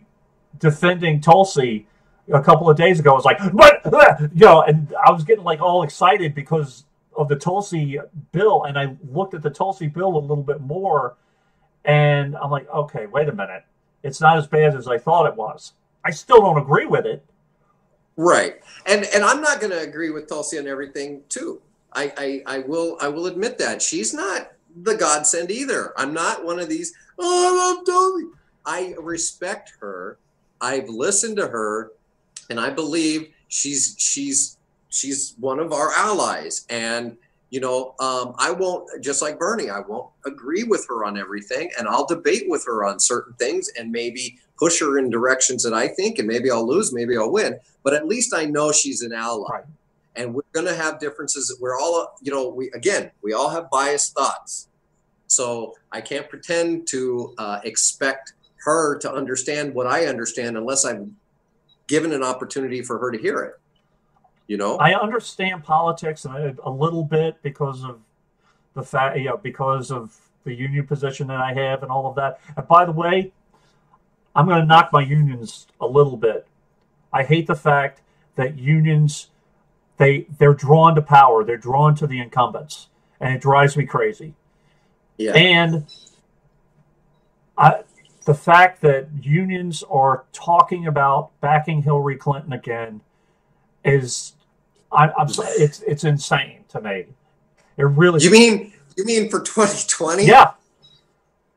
defending Tulsi a couple of days ago. I was like, what? And I was getting like all excited because of the Tulsi bill. And I looked at the Tulsi bill a little bit more, and I'm like, okay, wait a minute. It's not as bad as I thought it was. I still don't agree with it. Right. And I'm not going to agree with Tulsi on everything too. I will admit that she's not the godsend either. I'm not one of these, oh, I'm Tulsi. I respect her. I've listened to her, and I believe she's one of our allies. And I won't, just like Bernie, I won't agree with her on everything, and I'll debate with her on certain things and maybe push her in directions that I think, and maybe I'll lose, maybe I'll win, but at least I know she's an ally. Right. And we're going to have differences. We're all, we all have biased thoughts. So I can't pretend to expect her to understand what I understand unless I'm given an opportunity for her to hear it. I understand politics a little bit because of the fact, because of the union position that I have and all of that. And by the way, I'm going to knock my unions a little bit. I hate the fact that unions, they're drawn to power. They're drawn to the incumbents, and it drives me crazy. Yeah. And the fact that unions are talking about backing Hillary Clinton again is, I'm sorry, it's insane to me. It really. You mean for 2020? Yeah.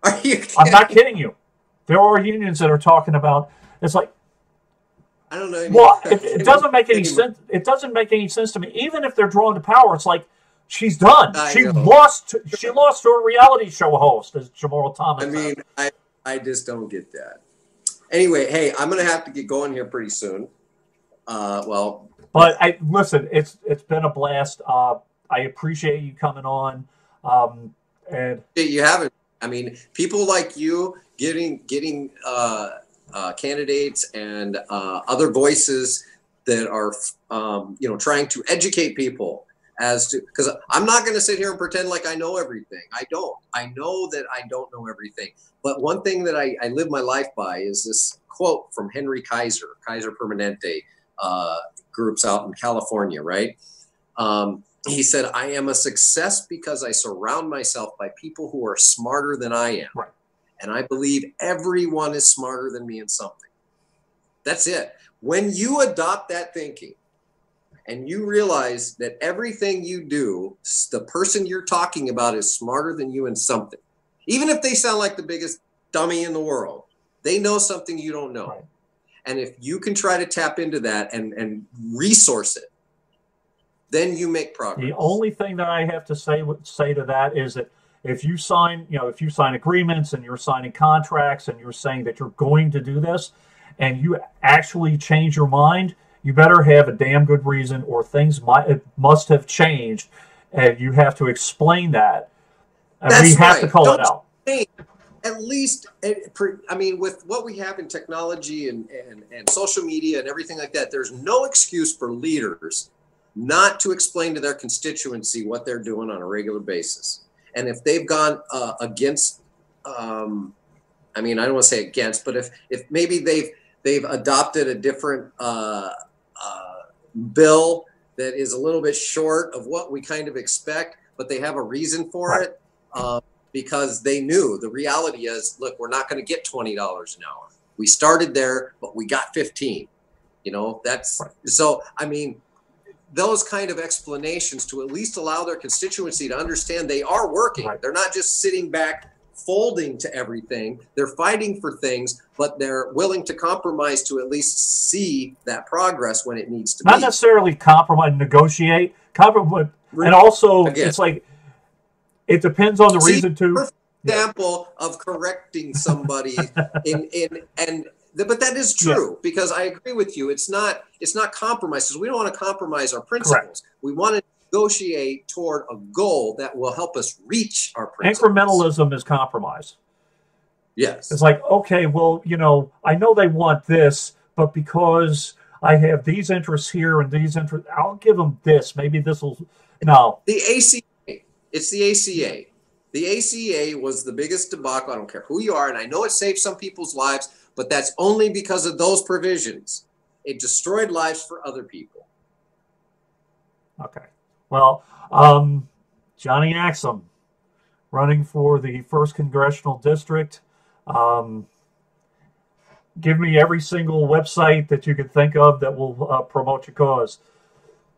Are you kidding? I'm not kidding you. There are unions that are talking about. It's like, I don't know. Well, it doesn't make any sense. It doesn't make any sense to me. Even if they're drawn to power, it's like she's done. She lost to a reality show host, as Jamal Thomas. I mean, I just don't get that. Anyway, hey, I'm going to have to get going here pretty soon. But listen, it's been a blast. I appreciate you coming on. And you haven't. I mean, people like you getting candidates and other voices that are trying to educate people as to, because I'm not going to sit here and pretend like I know everything. I don't. I know that I don't know everything. But one thing that I live my life by is this quote from Henry Kaiser Permanente, groups out in California, right? He said, I am a success because I surround myself by people who are smarter than I am. Right. And I believe everyone is smarter than me in something. That's it. When you adopt that thinking and you realize that everything you do, the person you're talking about is smarter than you in something, even if they sound like the biggest dummy in the world, they know something you don't know. Right. And if you can try to tap into that and resource it, then you make progress. The only thing that I have to say to that is that if you sign agreements and you're signing contracts and you're saying that you're going to do this and you actually change your mind, you better have a damn good reason, or things must have changed, and you have to explain that. And we have to call it out. At least, I mean, with what we have in technology and social media and everything like that, there's no excuse for leaders not to explain to their constituency what they're doing on a regular basis. And if they've gone against, I mean, I don't want to say against, but if maybe they've adopted a different bill that is a little bit short of what we kind of expect, but they have a reason for it, because they knew the reality is, look, we're not going to get $20 an hour. We started there, but we got 15. You know, that's right. So, I mean, those kind of explanations to at least allow their constituency to understand they are working. Right. They're not just sitting back folding to everything. They're fighting for things, but they're willing to compromise to at least see that progress when it needs to be. Not necessarily compromise, negotiate, compromise, and also again, it's like it depends on the reason too. Perfect example of correcting somebody but that is true because I agree with you. It's not compromise because we don't want to compromise our principles. Correct. We want to negotiate toward a goal that will help us reach our principles. Incrementalism is compromise. Yes. It's like, okay, well, you know, I know they want this, but because I have these interests here and these interests, I'll give them this. Maybe this will, no. The ACA, it's the ACA. The ACA was the biggest debacle. I don't care who you are, and I know it saved some people's lives, but that's only because of those provisions. It destroyed lives for other people. Okay. Well, Johnny Akzam, running for the 1st Congressional District. Give me every single website that you could think of that will promote your cause.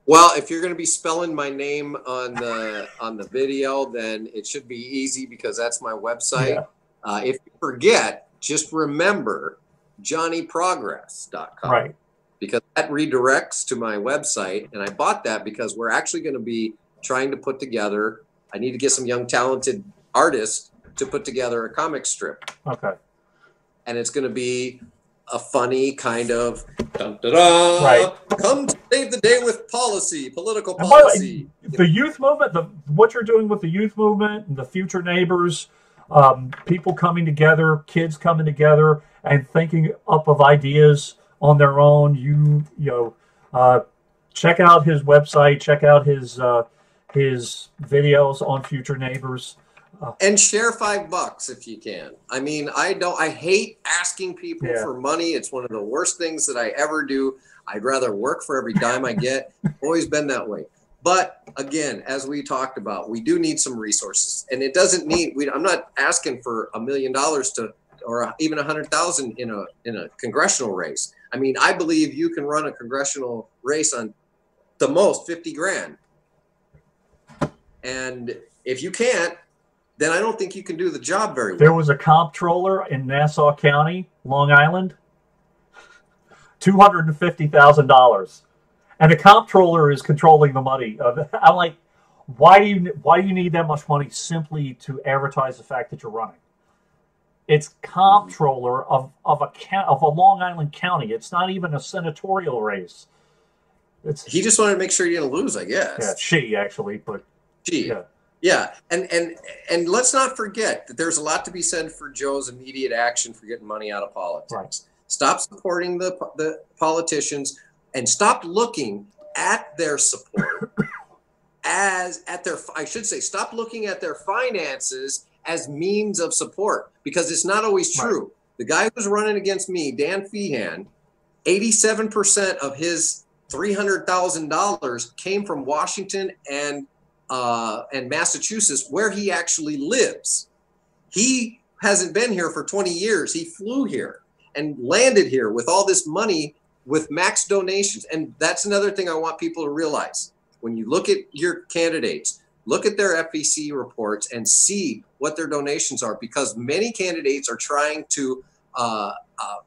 Well, if you're going to be spelling my name on the video, then it should be easy because that's my website. Yeah. If you forget, just remember johnnyprogress.com. Right. Because that redirects to my website, and I bought that because we're actually going to be trying to put together, I need to get some young talented artists to put together a comic strip. Okay. And it's going to be a funny kind of right. Come to save the day with political policy. The youth movement, what you're doing with the youth movement and the future neighbors, people coming together, kids coming together and thinking up of ideas on their own. You know, check out his website, check out his videos on future neighbors. And share $5 if you can. I mean, I hate asking people for money. It's one of the worst things that I ever do. I'd rather work for every dime I get. Always been that way. But again, as we talked about, we do need some resources, and it doesn't need. I'm not asking for $1 million or even 100,000 in a congressional race. I mean, I believe you can run a congressional race on the most 50 grand, and if you can't, then I don't think you can do the job very well. There was a comptroller in Nassau County, Long Island, $250,000, and the comptroller is controlling the money. I'm like, why do you need that much money simply to advertise the fact that you're running? It's comptroller of a Long Island county. It's not even a senatorial race. He just wanted to make sure he didn't lose, I guess. Yeah, she actually, but she. Yeah. Yeah, and let's not forget that there's a lot to be said for Joe's immediate action for getting money out of politics. Right. Stop supporting the politicians and stop looking at their support stop looking at their finances as means of support, because it's not always true. Right. The guy who's running against me, Dan Feehan, 87% of his $300,000 came from Washington and Massachusetts, where he actually lives. He hasn't been here for 20 years. He flew here and landed here with all this money with max donations. And that's another thing I want people to realize. When you look at your candidates, look at their FEC reports and see what their donations are, because many candidates are trying to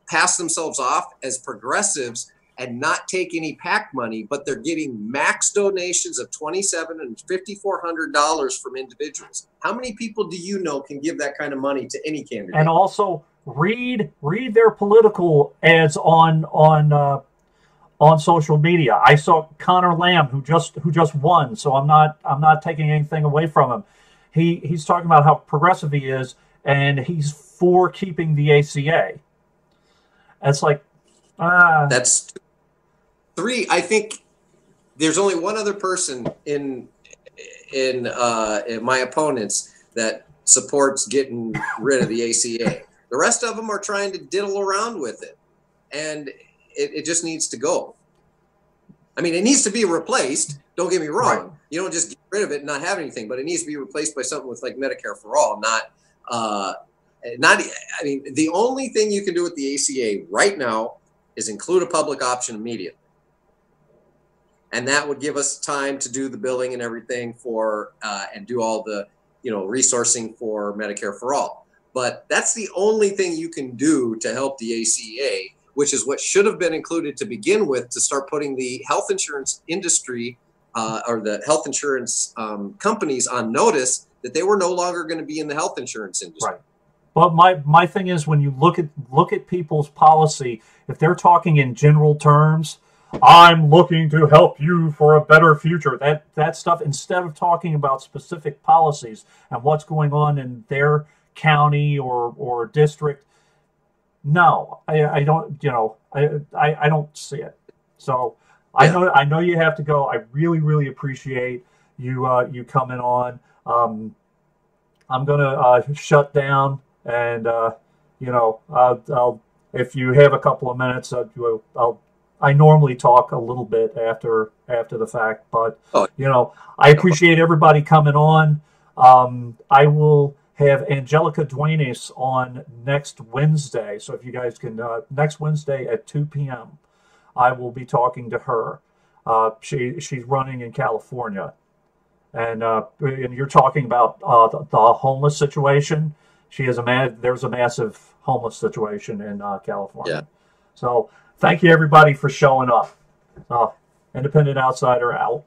pass themselves off as progressives and not take any PAC money, but they're getting max donations of $2,700 and $5,400 from individuals. How many people do you know can give that kind of money to any candidate? And also read their political ads on social media. I saw Connor Lamb, who just won, so I'm not taking anything away from him. He's talking about how progressive he is, and he's for keeping the ACA. It's like that's three. I think there's only one other person in my opponents that supports getting rid of the ACA. The rest of them are trying to diddle around with it, and it just needs to go. I mean, it needs to be replaced. Don't get me wrong. Right. You don't just rid of it and not have anything, but it needs to be replaced by something with like Medicare for all, not. I mean, the only thing you can do with the ACA right now is include a public option immediately, and that would give us time to do the billing and everything for and do all the resourcing for Medicare for all. But that's the only thing you can do to help the ACA, which is what should have been included to begin with, to start putting the health insurance industry or the health insurance companies on notice that they were no longer going to be in the health insurance industry. Right. But my thing is, when you look at people's policy, if they're talking in general terms, I'm looking to help you for a better future. That stuff, instead of talking about specific policies and what's going on in their county or district, no, I don't. I don't see it. So yeah. I know you have to go. I really appreciate you coming on. I'm gonna shut down, and I'll if you have a couple of minutes, I normally talk a little bit after the fact, but I appreciate everybody coming on. I will have Angelica Duenas on next Wednesday, so if you guys can, next Wednesday at 2 p.m. I will be talking to her. She's running in California, and you're talking about the homeless situation. There's a massive homeless situation in California. Yeah. So thank you everybody for showing up. Independent Outsider out.